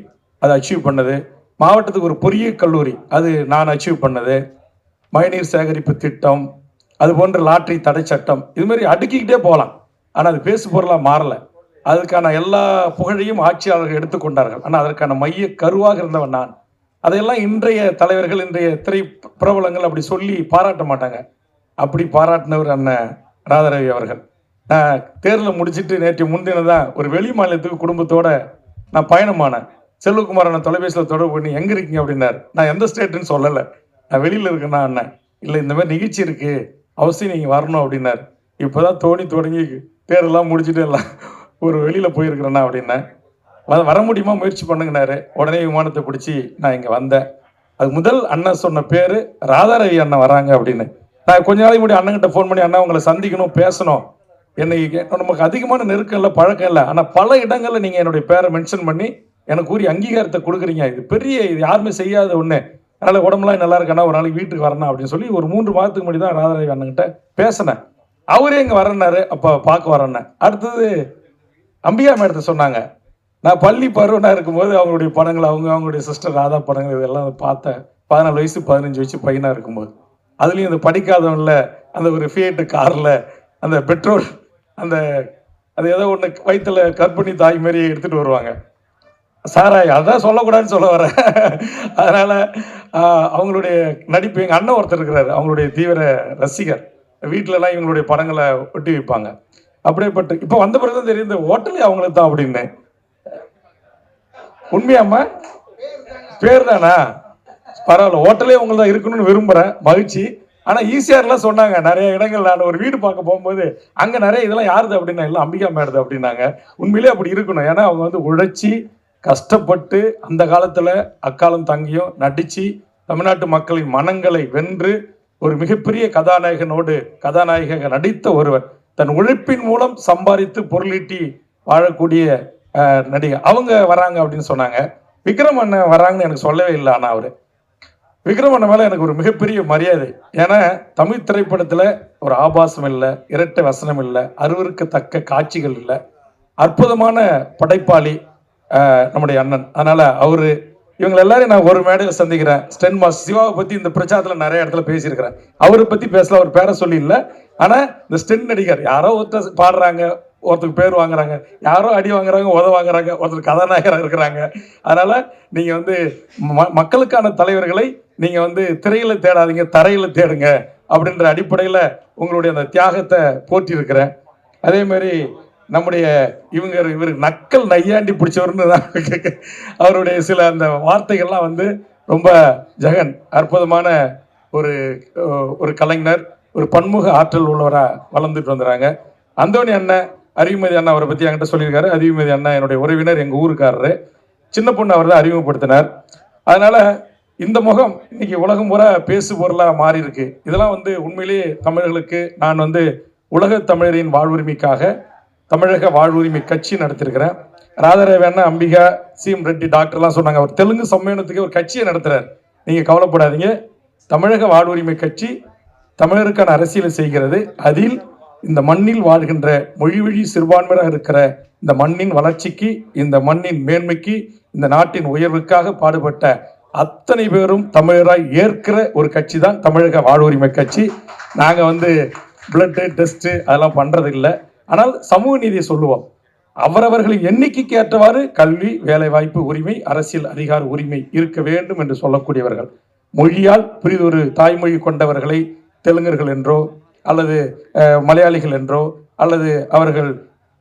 அதை அச்சீவ் பண்ணது. மாவட்டத்துக்கு ஒரு பொறியியல் கல்லூரி, அது நான் அச்சீவ் பண்ணது. மழைநீர் சேகரிப்பு திட்டம், அது போன்ற லாட்டரி தடை சட்டம், இதுமாரி அடுக்கிக்கிட்டே போகலாம். ஆனால் அது பேசு பொருளாக மாறலை. அதுக்கான எல்லா புகழையும் ஆட்சியாளர்கள் எடுத்துக்கொண்டார்கள். ஆனால் அதற்கான மைய கருவாக இருந்தவன் நான். அதையெல்லாம் இன்றைய தலைவர்கள், இன்றைய திரை பிரபலங்கள் அப்படி சொல்லி பாராட்ட மாட்டாங்க. அப்படி பாராட்டினவர் அண்ணன் ராதாரவி அவர்கள். நான் தேர்தலில் முடிச்சுட்டு நேற்று முன்தினதான் ஒரு வெளி மாநிலத்துக்கு குடும்பத்தோட நான் பயணமானேன். செல்வகுமார் அண்ணன் தொலைபேசியில் தொடர்பு பண்ணி எங்கே இருக்கீங்க அப்படின்னாரு. நான் எந்த ஸ்டேட்டுன்னு சொல்லலை, நான் வெளியில் இருக்கேன்னா அண்ணன். இல்லை, இந்த மாதிரி நிகழ்ச்சி இருக்குது, அவசியம் நீங்கள் வரணும் அப்படின்னாரு. இப்போ தான் தொடங்கி தேர்தலாம் முடிச்சுட்டு எல்லாம் ஒரு வெளியில் போயிருக்கிறேண்ணா அப்படின்னேன். வர முடியுமா, முயற்சி பண்ணுங்கனாரு. உடனே விமானத்தை பிடிச்சி நான் இங்கே வந்தேன். அது முதல் அண்ணன் சொன்ன பேர் ராதாரவி அண்ணன் வராங்க அப்படின்னு. நான் கொஞ்ச நாளைக்கு முன்னாடி அண்ணன்கிட்ட ஃபோன் பண்ணி, அண்ணா உங்களை சந்திக்கணும், பேசணும், என்னை நமக்கு அதிகமான நெருக்கம் இல்லை, பழக்கம் இல்லை, ஆனால் பல இடங்களில் நீங்கள் என்னுடைய பேரை மென்ஷன் பண்ணி எனக்கு கூறி அங்கீகாரத்தை கொடுக்குறீங்க, இது பெரிய, இது யாருமே செய்யாத ஒன்று, அதனால் உடம்புலாம் நல்லா இருக்கண்ணா, ஒரு நாளைக்கு வீட்டுக்கு வரணும் அப்படின்னு சொல்லி ஒரு 3 மாதத்துக்கு முன்னாடி தான் ராதாரவி அண்ணன்கிட்ட பேசினேன். அவரே இங்கே வரேன்னாரு. அப்போ பார்க்க வரேன்னேன். அடுத்தது அம்பிகா மேடத்தை சொன்னாங்க. நான் பள்ளி பருவனாக இருக்கும்போது அவங்களுடைய படங்கள், அவங்களுடைய சிஸ்டர் ராதா படங்கள் இதெல்லாம் பார்த்தேன். 14 வயசு 15 வயசு பையனாக இருக்கும்போது. அதுலேயும் இந்த படிக்காதவன்ல அந்த ஒரு ஃபியேட்டு காரில் அந்த பெட்ரோல் அந்த அது ஏதோ ஒன்று வயிற்றுல கர்ப்பிணி தாய் மாதிரி எடுத்துகிட்டு வருவாங்க. சாராய், அதான் சொல்லக்கூடாதுன்னு சொல்ல வரேன். அதனால் அவங்களுடைய நடிப்பு, எங்கள் அண்ணன் ஒருத்தர் இருக்கிறார், அவங்களுடைய தீவிர ரசிகர். வீட்டிலலாம் இவங்களுடைய படங்களை ஒட்டி வைப்பாங்க. அப்படியேப்பட்டு இப்போ வந்த பிறகு தான் தெரியும் இந்த ஹோட்டலே அவங்களுக்கு தான் அப்படின்னு. உண்மையாம்மா? பேர் தானா? பரவாயில்ல, ஹோட்டலே உங்களுக்கு தான் இருக்கணும்னு விரும்புகிறேன், மகிழ்ச்சி. ஆனால் ஈஸியார்லாம் சொன்னாங்க நிறைய இடங்கள். நான் ஒரு வீடு பார்க்க போகும்போது அங்கே நிறைய இதெல்லாம் யாருது அப்படின்னா எல்லாம் அம்பிகா மேடுது அப்படின்னாங்க. உண்மையிலே அப்படி இருக்கணும். ஏன்னா அவங்க வந்து உழைச்சி கஷ்டப்பட்டு அந்த காலத்தில் அக்காலம் தங்கியும் நடித்து தமிழ்நாட்டு மக்களின் மனங்களை வென்று ஒரு மிகப்பெரிய கதாநாயக நடித்த ஒருவர். தன் உழைப்பின் மூலம் சம்பாதித்து பொருளீட்டி வாழக்கூடிய நடிகை. அவங்க வராங்க அப்படின்னு சொன்னாங்க. விக்ரம் அண்ணன் வராங்கன்னு எனக்கு சொல்லவே இல்லை. ஆனால் அவர் விக்ரம் அண்ணன் மேலே எனக்கு ஒரு மிகப்பெரிய மரியாதை. ஏன்னா தமிழ் திரைப்படத்தில் ஒரு ஆபாசம் இல்லை, இரட்டை வசனம் இல்லை, அருவருக்கத்தக்க காட்சிகள் இல்லை. அற்புதமான படைப்பாளி நம்முடைய அண்ணன். அதனால் அவர் இவங்க எல்லாரையும் நான் ஒரு மேடையில் சந்திக்கிறேன். ஸ்டென் மாஸ்டர் சிவாவை பற்றி இந்த பிரச்சாரத்தில் நிறைய இடத்துல பேசியிருக்கிறேன். அவரை பற்றி பேசல, அவர் பேரை சொல்லி இல்லை. ஆனால் இந்த ஸ்டென் நடிகர் யாரோ ஒருத்தர் பாடுறாங்க, ஒருத்தருக்கு பேர் வாங்குறாங்க, யாரோ அடி வாங்குறாங்க, உத வாங்குறாங்க, ஒருத்தர் கதாநாயகராக இருக்கிறாங்க. அதனால் நீங்கள் வந்து மக்களுக்கான தலைவர்களை நீங்கள் வந்து திரையில் தேடாதீங்க, தரையில் தேடுங்க அப்படின்ற அடிப்படையில் உங்களுடைய அந்த தியாகத்தை போற்றியிருக்கிறேன். அதே மாதிரி நம்முடைய இவர் நக்கல் நையாண்டி பிடிச்சவர்னு தான் அவருடைய சில அந்த வார்த்தைகள்லாம் வந்து ரொம்ப ஜெகன் அற்புதமான ஒரு கலைஞர், ஒரு பன்முக ஆற்றல் உள்ளவராக வளர்ந்துட்டு வந்துடுறாங்க. அந்தோணி அண்ணன், அறிவுமதி அண்ணா அவரை பற்றி என்கிட்ட சொல்லியிருக்காரு. அறிவுமதி அண்ணா என்னுடைய உறவினர், எங்கள் ஊருக்காரரு. சின்ன பொண்ணு அவர் தான் அறிமுகப்படுத்தினார். அதனால் இந்த முகம் இன்னைக்கு உலகம் பூரா பேசு பொருளாக மாறி இருக்கு. இதெல்லாம் வந்து உண்மையிலேயே தமிழர்களுக்கு நான் வந்து உலக தமிழரின் வாழ்வுரிமைக்காக தமிழக வாழ்வுரிமை கட்சி நடத்திருக்கிறேன். ராதாரவி அண்ணா, அம்பிகா, சிஎம் ரெட்டி, டாக்டர்லாம் சொன்னாங்க அவர் தெலுங்கு சம்மேளனத்துக்கு ஒரு கட்சியை நடத்துறாரு. நீங்கள் கவலைப்படாதீங்க, தமிழக வாழ்வுரிமை கட்சி தமிழருக்கான அரசியலை செய்கிறது. அதில் இந்த மண்ணில் வாழ்கின்ற மொழிவழி சிறுபான்மையாக இருக்கிற இந்த மண்ணின் வளர்ச்சிக்கு, இந்த மண்ணின் மேன்மைக்கு, இந்த நாட்டின் உயர்வுக்காக பாடுபட்ட அத்தனை பேரும் தமிழராய் ஏற்கிற ஒரு கட்சி தான் தமிழக வாழ்வுரிமை கட்சி. நாங்கள் வந்து பிளட்டு டெஸ்ட்டு அதெல்லாம் பண்ணுறது இல்லை. ஆனால் சமூக நீதியை சொல்லுவோம். அவரவர்களின் எண்ணிக்கைக்கு ஏற்றவாறு கல்வி, வேலைவாய்ப்பு உரிமை, அரசியல் அதிகார உரிமை இருக்க வேண்டும் என்று சொல்லக்கூடியவர்கள். மொழியால் பிரிதொரு தாய்மொழி கொண்டவர்களை தெலுங்கர்கள் என்றோ அல்லது மலையாளிகள் என்றோ அல்லது அவர்கள்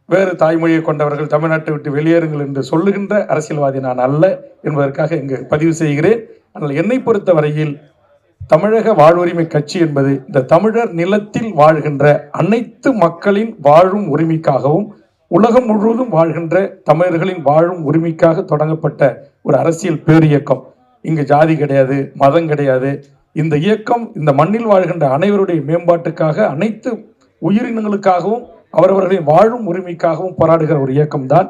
வேறு தாய்மொழியை கொண்டவர்கள் தமிழ்நாட்டை விட்டு வெளியேறுங்கள் என்று சொல்லுகின்ற அரசியல்வாதி நான் அல்ல என்பதற்காக இங்கு பதிவு செய்கிறேன். ஆனால் என்னை பொறுத்த வரையில் தமிழக வாழ்வுரிமை கட்சி என்பது இந்த தமிழர் நிலத்தில் வாழ்கின்ற அனைத்து மக்களின் வாழும் உரிமைக்காகவும் உலகம் முழுவதும் வாழ்கின்ற தமிழர்களின் வாழும் உரிமைக்காக தொடங்கப்பட்ட ஒரு அரசியல் பேரியக்கம். இங்கு ஜாதி கிடையாது, மதம் கிடையாது. இந்த இயக்கம் இந்த மண்ணில் வாழ்கின்ற அனைவருடைய மேம்பாட்டுக்காக, அனைத்து உயிரினங்களுக்காகவும் அவரவர்களின் வாழும் உரிமைக்காகவும் போராடுகிற ஒரு இயக்கம் தான்.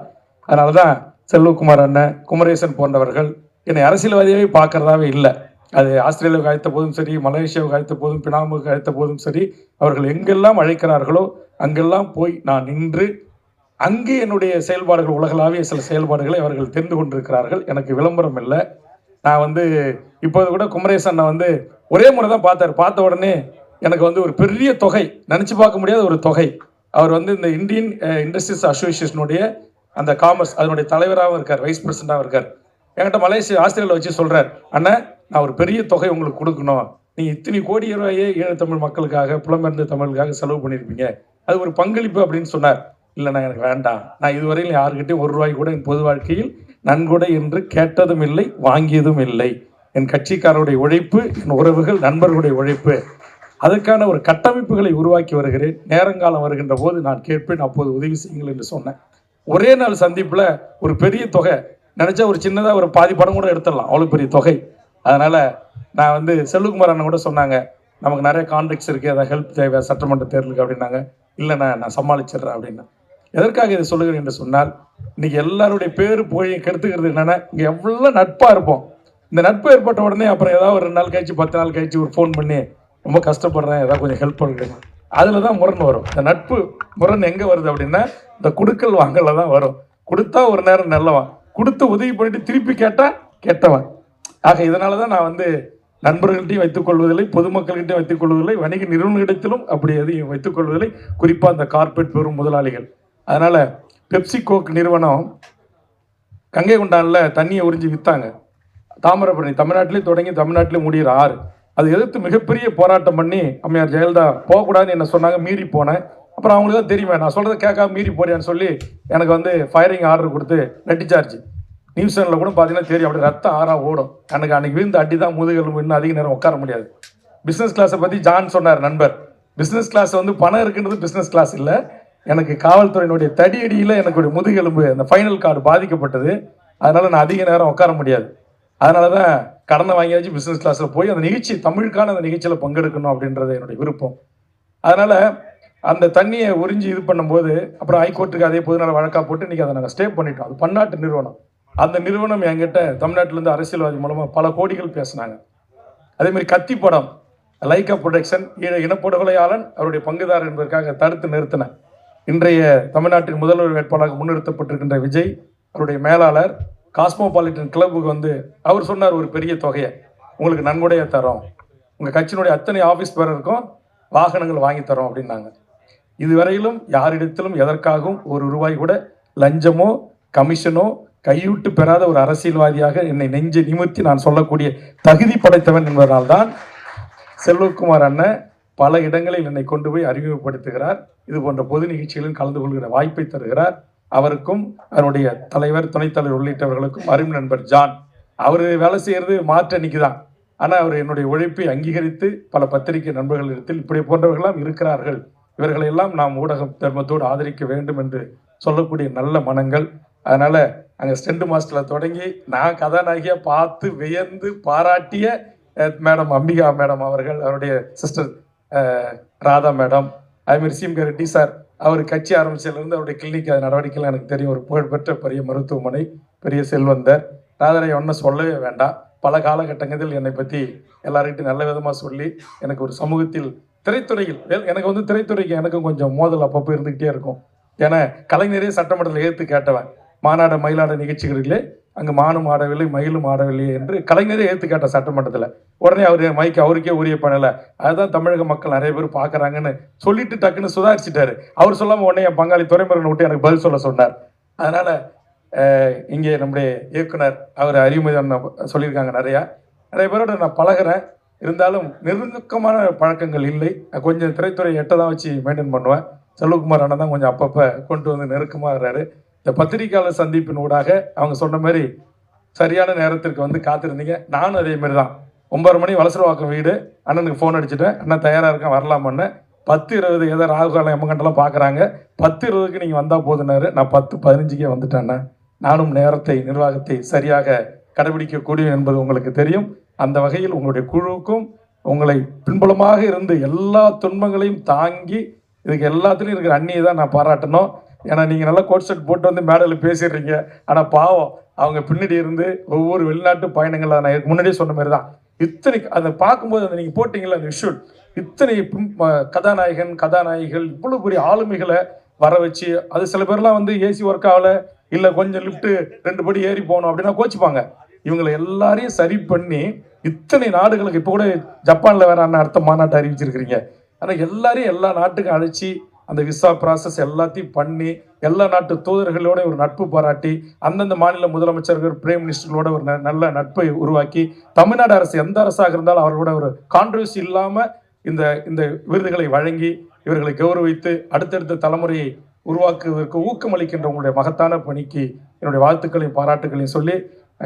அதனால தான் செல்வகுமார் அண்ணன், குமரேசன் போன்றவர்கள் என்னை அரசியல்வாதியாகவே பார்க்கறதாவே இல்லை. அது ஆஸ்திரேலியாவுக்கு அழைத்த போதும் சரி, மலேசியாவுக்கு அழைத்த போதும், பினாமுக்கு அழைத்த போதும் சரி, அவர்கள் எங்கெல்லாம் அழைக்கிறார்களோ அங்கெல்லாம் போய் நான் நின்று அங்கே என்னுடைய செயல்பாடுகள், உலகளாவிய சில செயல்பாடுகளை அவர்கள் தெரிந்து கொண்டிருக்கிறார்கள். எனக்கு விளம்பரம் இல்லை. நான் வந்து இப்போது கூட குமரேசன் அண்ணன் வந்து ஒரே முறை தான் பார்த்தார். பார்த்த உடனே எனக்கு வந்து ஒரு பெரிய தொகை, நினச்சி பார்க்க முடியாத ஒரு தொகை. அவர் வந்து இந்த இந்தியன் இண்டஸ்ட்ரீஸ் அசோசியேஷனுடைய அந்த காமர்ஸ் அதனுடைய தலைவராகவும் இருக்கார், வைஸ் பிரசிடண்டாகவும் இருக்கார். என்கிட்ட மலேசியா ஆஸ்திரேலியாவில் வச்சு சொல்கிறார், அண்ணன் நான் ஒரு பெரிய தொகை உங்களுக்கு கொடுக்கணும், நீங்கள் இத்தனை கோடி ரூபாயே ஏழை தமிழ் மக்களுக்காக, புலம்பெயர்ந்த தமிழுக்காக செலவு பண்ணியிருப்பீங்க, அது ஒரு பங்களிப்பு அப்படின்னு சொன்னார். இல்லைண்ணா எனக்கு வேண்டாம், நான் இதுவரையில் யாருக்கிட்டையும் ஒரு ரூபாய் கூட என் பொது வாழ்க்கையில் நன்கொடை என்று கேட்டதும் இல்லை, வாங்கியதும் இல்லை. என் கட்சிக்காரருடைய உழைப்பு, என் உறவுகள், நண்பர்களுடைய உழைப்பு, அதற்கான ஒரு கட்டமைப்புகளை உருவாக்கி வருகிறேன். நேரங்காலம் வருகின்ற போது நான் கேட்பேன், அப்போது உதவி செய்யுங்கள் என்று சொன்னேன். ஒரே நாள் சந்திப்பில் ஒரு பெரிய தொகை, நினச்சா ஒரு சின்னதாக ஒரு பாதி படம் கூட எடுத்துடலாம், அவ்வளோ பெரிய தொகை. அதனால் நான் வந்து செல்வகுமார் அண்ணன் கூட சொன்னாங்க, நமக்கு நிறைய கான்ட்ராக்ட்ஸ் இருக்குது, அதை ஹெல்ப் தேவை சட்டமன்ற தேர்தலுக்கு அப்படின்னாங்க. இல்லைண்ணா நான் சமாளிச்சிடுறேன் அப்படின்னா. எதற்காக இதை சொல்லுகிறேன் என்று சொன்னால், இன்றைக்கி எல்லாருடைய பேர் போய் கெடுத்துக்கிறது என்னென்னா, இங்கே எவ்வளோ நட்பாக இருப்போம். இந்த நட்பு ஏற்பட்ட உடனே அப்புறம் ஏதாவது ஒரு 2 நாள் கழிச்சு 10 நாள் கழிச்சு ஒரு ஃபோன் பண்ணி ரொம்ப கஷ்டப்படுறேன், ஏதாவது கொஞ்சம் ஹெல்ப் பண்ணுறேன். அதில் தான் முரண் வரும். இந்த நட்பு முரண் எங்கே வருது அப்படின்னா இந்த குடுக்கல் வாங்கல தான் வரும். கொடுத்தா ஒரு நேரம் நல்லவன், கொடுத்து உதவி பண்ணிட்டு திருப்பி கேட்டால் கெட்டவன். ஆக இதனால தான் நான் வந்து நண்பர்கள்ட்டையும் வைத்துக் கொள்வதில்லை, பொதுமக்கள்கிட்டையும் வைத்துக் கொள்வதில்லை, வணிக நிறுவனங்களிடத்திலும் அப்படி எதையும் வைத்துக் கொள்வதில்லை, குறிப்பாக அந்த கார்ப்பரேட் பெரும் முதலாளிகள். அதனால் பெப்சி கோக் நிறுவனம் கங்கை கொண்டானில் தண்ணியை உறிஞ்சி விற்றாங்க. தாமிரபரணி தமிழ்நாட்டிலே தொடங்கி தமிழ்நாட்டிலே முடிகிற ஆறு. அதை எதிர்த்து மிகப்பெரிய போராட்டம் பண்ணி அம்மையார் ஜெயலலிதா போகக்கூடாதுன்னு என்ன சொன்னாங்க. மீறி போனேன். அப்புறம் அவங்களுக்கு தான் தெரியுமே, நான் சொல்கிறத கேட்காம மீறி போறியான்னு சொல்லி எனக்கு வந்து ஃபயரிங் ஆர்டர் கொடுத்து நட்டிச்சார்ஜ். நியூஸ் சேனலில் கூட பார்த்தீங்கன்னா தெரியும், அப்படி ரத்தம் ஆறாக ஓடும். எனக்கு அன்றைக்கி விழுந்து அடி தான் முதுகெலும்பு, இன்னும் அதிக நேரம் உட்கார முடியாது. பிஸ்னஸ் கிளாஸை பற்றி ஜான் சொன்னார் நண்பர். பிஸ்னஸ் கிளாஸ் வந்து பணம் இருக்குன்றது பிஸ்னஸ் கிளாஸ் இல்லை. எனக்கு காவல்துறையினுடைய தடியடியில் எனக்கு ஒரு முதுகெலும்பு அந்த ஃபைனல் கார்டு பாதிக்கப்பட்டது. அதனால் நான் அதிக நேரம் உட்கார முடியாது. அதனால தான் கடனை வாங்கியாச்சு பிஸ்னஸ் கிளாஸில் போய் அந்த நிகழ்ச்சி தமிழுக்கான அந்த நிகழ்ச்சியில் பங்கெடுக்கணும் அப்படின்றது என்னுடைய விருப்பம். அதனால் அந்த தண்ணியை உறிஞ்சி இது பண்ணும்போது அப்புறம் ஹைகோர்ட்டுக்கு அதே பொதுநல வழக்காக போட்டு இன்றைக்கி அதை நாங்கள் ஸ்டே பண்ணிட்டோம். அது பன்னாட்டு நிறுவனம். அந்த நிறுவனம் என்கிட்ட தமிழ்நாட்டிலேருந்து அரசியல்வாதி மூலமாக பல கோடிகள் பேசினாங்க. அதேமாதிரி கத்தி படம் லைக்கா ப்ரொடக்ஷன் இனப்படுகொலையாளன் அவருடைய பங்குதாரர் என்பதற்காக தடுத்து நிறுத்தின. இன்றைய தமிழ்நாட்டின் முதல்வர் வேட்பாளராக முன்னிறுத்தப்பட்டிருக்கின்ற விஜய் அவருடைய மேலாளர் காஸ்மோபாலிட்டன் கிளப்புக்கு வந்து அவர் சொன்னார், ஒரு பெரிய தொகையை உங்களுக்கு நன்கொடையாக தரோம், உங்கள் கட்சியினுடைய அத்தனை ஆஃபீஸ் பேரருக்கும் வாகனங்கள் வாங்கி தரோம் அப்படின்னாங்க. இதுவரையிலும் யாரிடத்திலும் எதற்காகவும் ஒரு ரூபாய் கூட லஞ்சமோ கமிஷனோ கையூட்டு பெறாத ஒரு அரசியல்வாதியாக என்னை நெஞ்சு நிமிர்த்தி நான் சொல்லக்கூடிய தகுதி படைத்தவன் என்பதனால்தான் செல்வகுமார் அண்ணன் பல இடங்களில் என்னை கொண்டு போய் அறிமுகப்படுத்துகிறார். இது போன்ற பொது நிகழ்ச்சிகளில் கலந்து கொள்கிற வாய்ப்பை தருகிறார். அவருக்கும் அவருடைய தலைவர், துணைத் தலைவர் உள்ளிட்டவர்களுக்கும் அருமை நண்பர் ஜான், அவர் வேலை செய்கிறது மாற்று அன்னைக்கு தான். ஆனால் அவர் என்னுடைய உழைப்பை அங்கீகரித்து பல பத்திரிகை நண்பர்களிடத்தில் இப்படி போன்றவர்களெல்லாம் இருக்கிறார்கள், இவர்களையெல்லாம் நாம் ஊடக தர்மத்தோடு ஆதரிக்க வேண்டும் என்று சொல்லக்கூடிய நல்ல மனங்கள். அதனால் அங்கே ஸ்டெண்ட் மாஸ்டரில் தொடங்கி நான் கதாநாயகியாக பார்த்து வியந்து பாராட்டிய மேடம் அம்பிகா மேடம் அவர்கள், அவருடைய சிஸ்டர் ராதா மேடம், அதுமாதிரி சிஎம் ரெட்டி சார், அவர் கட்சி ஆரம்பிச்சதுலேருந்து அவருடைய கிளினிக் நடவடிக்கைகள் எனக்கு தெரியும். ஒரு புகழ்பெற்ற பெரிய மருத்துவமனை, பெரிய செல்வந்தர். ராதாரை ஒன்றும் சொல்லவே வேண்டாம். பல காலகட்டங்களில் என்னை பற்றி எல்லார்கிட்டையும் நல்ல விதமாக சொல்லி எனக்கு ஒரு சமூகத்தில் திரைத்துறையில் எனக்கு வந்து திரைத்துறைக்கு எனக்கும் கொஞ்சம் மோதல் அப்பப்போ இருந்துக்கிட்டே இருக்கும். ஏன்னா கலைஞரே சட்டமன்றத்தில் ஏற்று கேட்டவன், மாநாட மயிலாட நிகழ்ச்சிகளிலே அங்கே மானும் ஆடவில்லை மயிலும் ஆடவில்லை என்று கலைஞரே ஏற்று கேட்ட சட்டமன்றத்தில். உடனே அவர் மைக்கு அவருக்கே உரிய பண்ணலை. அதுதான் தமிழக மக்கள் நிறைய பேர் பார்க்குறாங்கன்னு சொல்லிட்டு டக்குன்னு சுதாரிச்சிட்டாரு. அவர் சொல்லாமல் உடனே என் பங்காளி துரைமுருகன் விட்டு எனக்கு பதில் சொல்ல சொன்னார். அதனால் இங்கே நம்முடைய இயக்குனர் அவர் அறிமுகம் சொல்லியிருக்காங்க. நிறைய பேரோட நான் பழகிறேன். இருந்தாலும் நெருக்கமான பழக்கங்கள் இல்லை. கொஞ்சம் திரைத்துறை எட்டை தான் வச்சு மெயின்டைன் பண்ணுவேன். செல்வகுமார் அண்ணன் தான் கொஞ்சம் அப்பப்போ கொண்டு வந்து நெருக்கமாக இருறாரு. இந்த பத்திரிகையாளர் சந்திப்பின் ஊடாக அவங்க சொன்ன மாதிரி சரியான நேரத்திற்கு வந்து காத்திருந்தீங்க. நானும் அதே மாதிரி தான் 9:30 மணி வலசரவாக்கம் வீடு, அண்ணனுக்கு ஃபோன் அடிச்சுட்டேன், அண்ணன் தயாராக இருக்கேன் வரலாமான்னு. 10:20 ஏதோ ராகுகாலம் எம்மகண்டெல்லாம் பார்க்குறாங்க, 10:20க்கு நீங்கள் வந்தால் போதுனாரு. நான் 10:15க்கே வந்துட்டேன். நானும் நேரத்தை நிர்வாகத்தை சரியாக கடைபிடிக்கக்கூடிய என்பது உங்களுக்கு தெரியும். அந்த வகையில் உங்களுடைய குழுவுக்கும் உங்களை பின்புலமாக இருந்து எல்லா துன்பங்களையும் தாங்கி இதுக்கு எல்லாத்துலேயும் இருக்கிற அண்ணியை தான் நான் பாராட்டணும். ஏன்னா நீங்கள் நல்லா கோட் செட் போட்டு வந்து மேடையில் பேசிடுறீங்க. ஆனால் பாவம் அவங்க பின்னாடி இருந்து ஒவ்வொரு வெளிநாட்டு பயணங்கள் நான் முன்னாடியே சொன்ன மாதிரி தான் இத்தனை அதை பார்க்கும்போது அந்த நீங்கள் போட்டிங்களா அந்த விஷுவல், இத்தனை கதாநாயகிகள் இவ்வளோ பெரிய ஆளுமைகளை வர வச்சு, அது சில பேர்லாம் வந்து ஏசி ஒர்க் ஆகலை, இல்லை கொஞ்சம் லிஃப்ட்டு 2 படி ஏறி போகணும் அப்படின்னா கோச்சிப்பாங்க. இவங்களை எல்லாரையும் சரி பண்ணி இத்தனை நாடுகளுக்கு, இப்போ கூட ஜப்பானில் வேற அடுத்த மாநாட்டை அறிவிச்சிருக்கிறீங்க. ஆனால் எல்லாரையும் எல்லா நாட்டுக்கும் அழைச்சி அந்த விசா ப்ராசஸ் எல்லாத்தையும் பண்ணி எல்லா நாட்டு தூதர்களோட ஒரு நட்பு பாராட்டி அந்தந்த மாநில முதலமைச்சர்கள் பிரைம் மினிஸ்டர்களோட ஒரு நல்ல நட்பை உருவாக்கி தமிழ்நாடு அரசு எந்த அரசாக இருந்தாலும் அவர்களோட ஒரு கான்ட்ரவர்சி இல்லாமல் இந்த விருதுகளை வழங்கி இவர்களை கௌரவித்து அடுத்தடுத்த தலைமுறையை உருவாக்குவதற்கு ஊக்கமளிக்கின்ற உங்களுடைய மகத்தான பணிக்கு என்னுடைய வாழ்த்துக்களையும் பாராட்டுகளையும் சொல்லி,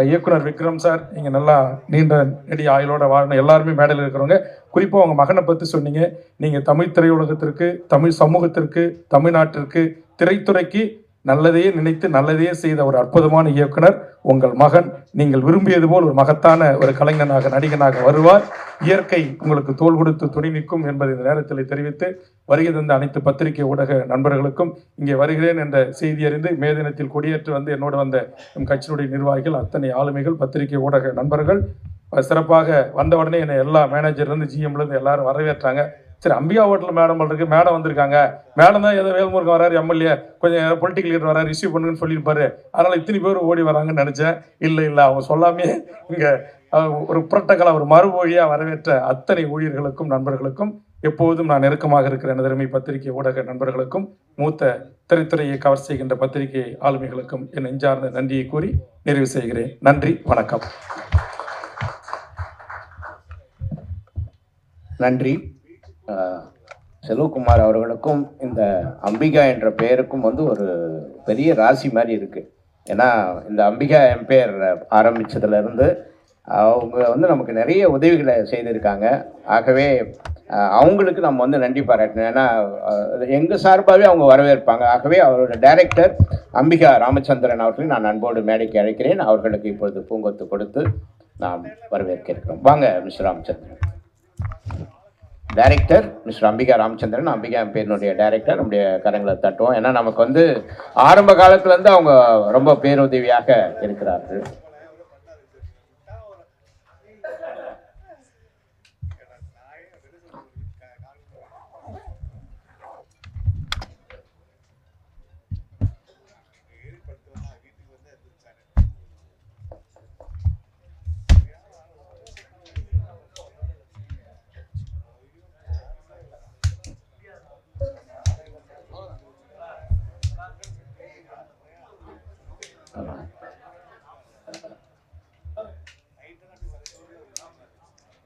இயக்குனர் விக்ரம் சார், நீங்கள் நல்லா நீண்ட நெடிய ஆயுளோட வாழணும். எல்லாருமே மேடையில் இருக்கிறவங்க, குறிப்பாக உங்கள் மகனை பற்றி சொன்னீங்க. நீங்கள் தமிழ் திரையுலகத்திற்கு, தமிழ் சமூகத்திற்கு, தமிழ்நாட்டிற்கு, திரைத்துறைக்கு நல்லதையே நினைத்து நல்லதையே செய்த ஒரு அற்புதமான இயக்குனர் உங்கள் மகன். நீங்கள் விரும்பியது போல் ஒரு மகத்தான ஒரு கலைஞனாக நடிகனாக வருவார். இயற்கை உங்களுக்கு தோள் கொடுத்து துணை நிற்கும் என்பதை இந்த நேரத்தில் தெரிவித்து, வருகை தந்த அனைத்து பத்திரிகை ஊடக நண்பர்களுக்கும், இங்கே வருகிறேன் என்ற செய்தி அறிந்து மே தினத்தில் கொடியேற்று வந்து என்னோடு வந்த எம் கட்சியினுடைய நிர்வாகிகள், அத்தனை ஆளுமைகள், பத்திரிகை ஊடக நண்பர்கள் சிறப்பாக வந்த உடனே என்னை எல்லா மேனேஜர்லேருந்து ஜிஎம்லேருந்து எல்லாரும் வரவேற்றாங்க. சரி அம்பிகா ஹோட்டல் மேடம் இருக்குது, மேடம் வந்திருக்காங்க, மேடம் தான் ஏதோ வேல்முருகன் வராரு, எம்எல்ஏ கொஞ்சம் பொலிட்டிக்கல் லீடர் வராரு, ரிசீவ் பண்ணுங்கன்னு சொல்லியிருப்பாரு, அதனால் இத்தனை பேர் ஓடி வராங்கன்னு நினச்சேன். இல்லை அவங்க சொல்லாமே இங்கே ஒரு புரட்டக்கலை ஒரு மறுமொழியாக வரவேற்ற அத்தனை ஊழியர்களுக்கும் நண்பர்களுக்கும் எப்போதும் நான் நெருக்கமாக இருக்கிற எனதருமை பத்திரிகை ஊடக நண்பர்களுக்கும் மூத்த திரைத்துறையை கவர் செய்கின்ற பத்திரிகை ஆளுமைகளுக்கும் என் நெஞ்சார்ந்த நன்றியை கூறி நிறைவு செய்கிறேன். நன்றி, வணக்கம். நன்றி. செல்வகுமார் அவர்களுக்கும் இந்த அம்பிகா என்ற பெயருக்கும் வந்து ஒரு பெரிய ராசி மாதிரி இருக்குது. ஏன்னா இந்த அம்பிகா எம்பையர் ஆரம்பித்ததுலேருந்து அவங்க வந்து நமக்கு நிறைய உதவிகளை செய்திருக்காங்க. ஆகவே அவங்களுக்கு நம்ம வந்து நன்றி பாராட்டணும். ஏன்னா எங்கள் சார்பாகவே அவங்க வரவேற்பாங்க. ஆகவே அவரோட டைரக்டர் அம்பிகா ராமச்சந்திரன் அவர்களை நான் அன்போடு மேடைக்கு அழைக்கிறேன். அவர்களுக்கு இப்பொழுது பூங்கொத்து கொடுத்து நாம் வரவேற்க இருக்கிறோம். வாங்க mister Ramachandran. Director mister Ambika Ramachandran, Ambika பேருனுடைய டைரக்டர். நம்முடைய கரங்களை தட்டுவோம். ஏன்னா நமக்கு வந்து ஆரம்ப காலத்துலேருந்து அவங்க ரொம்ப பேருதவியாக இருக்கிறார்கள்.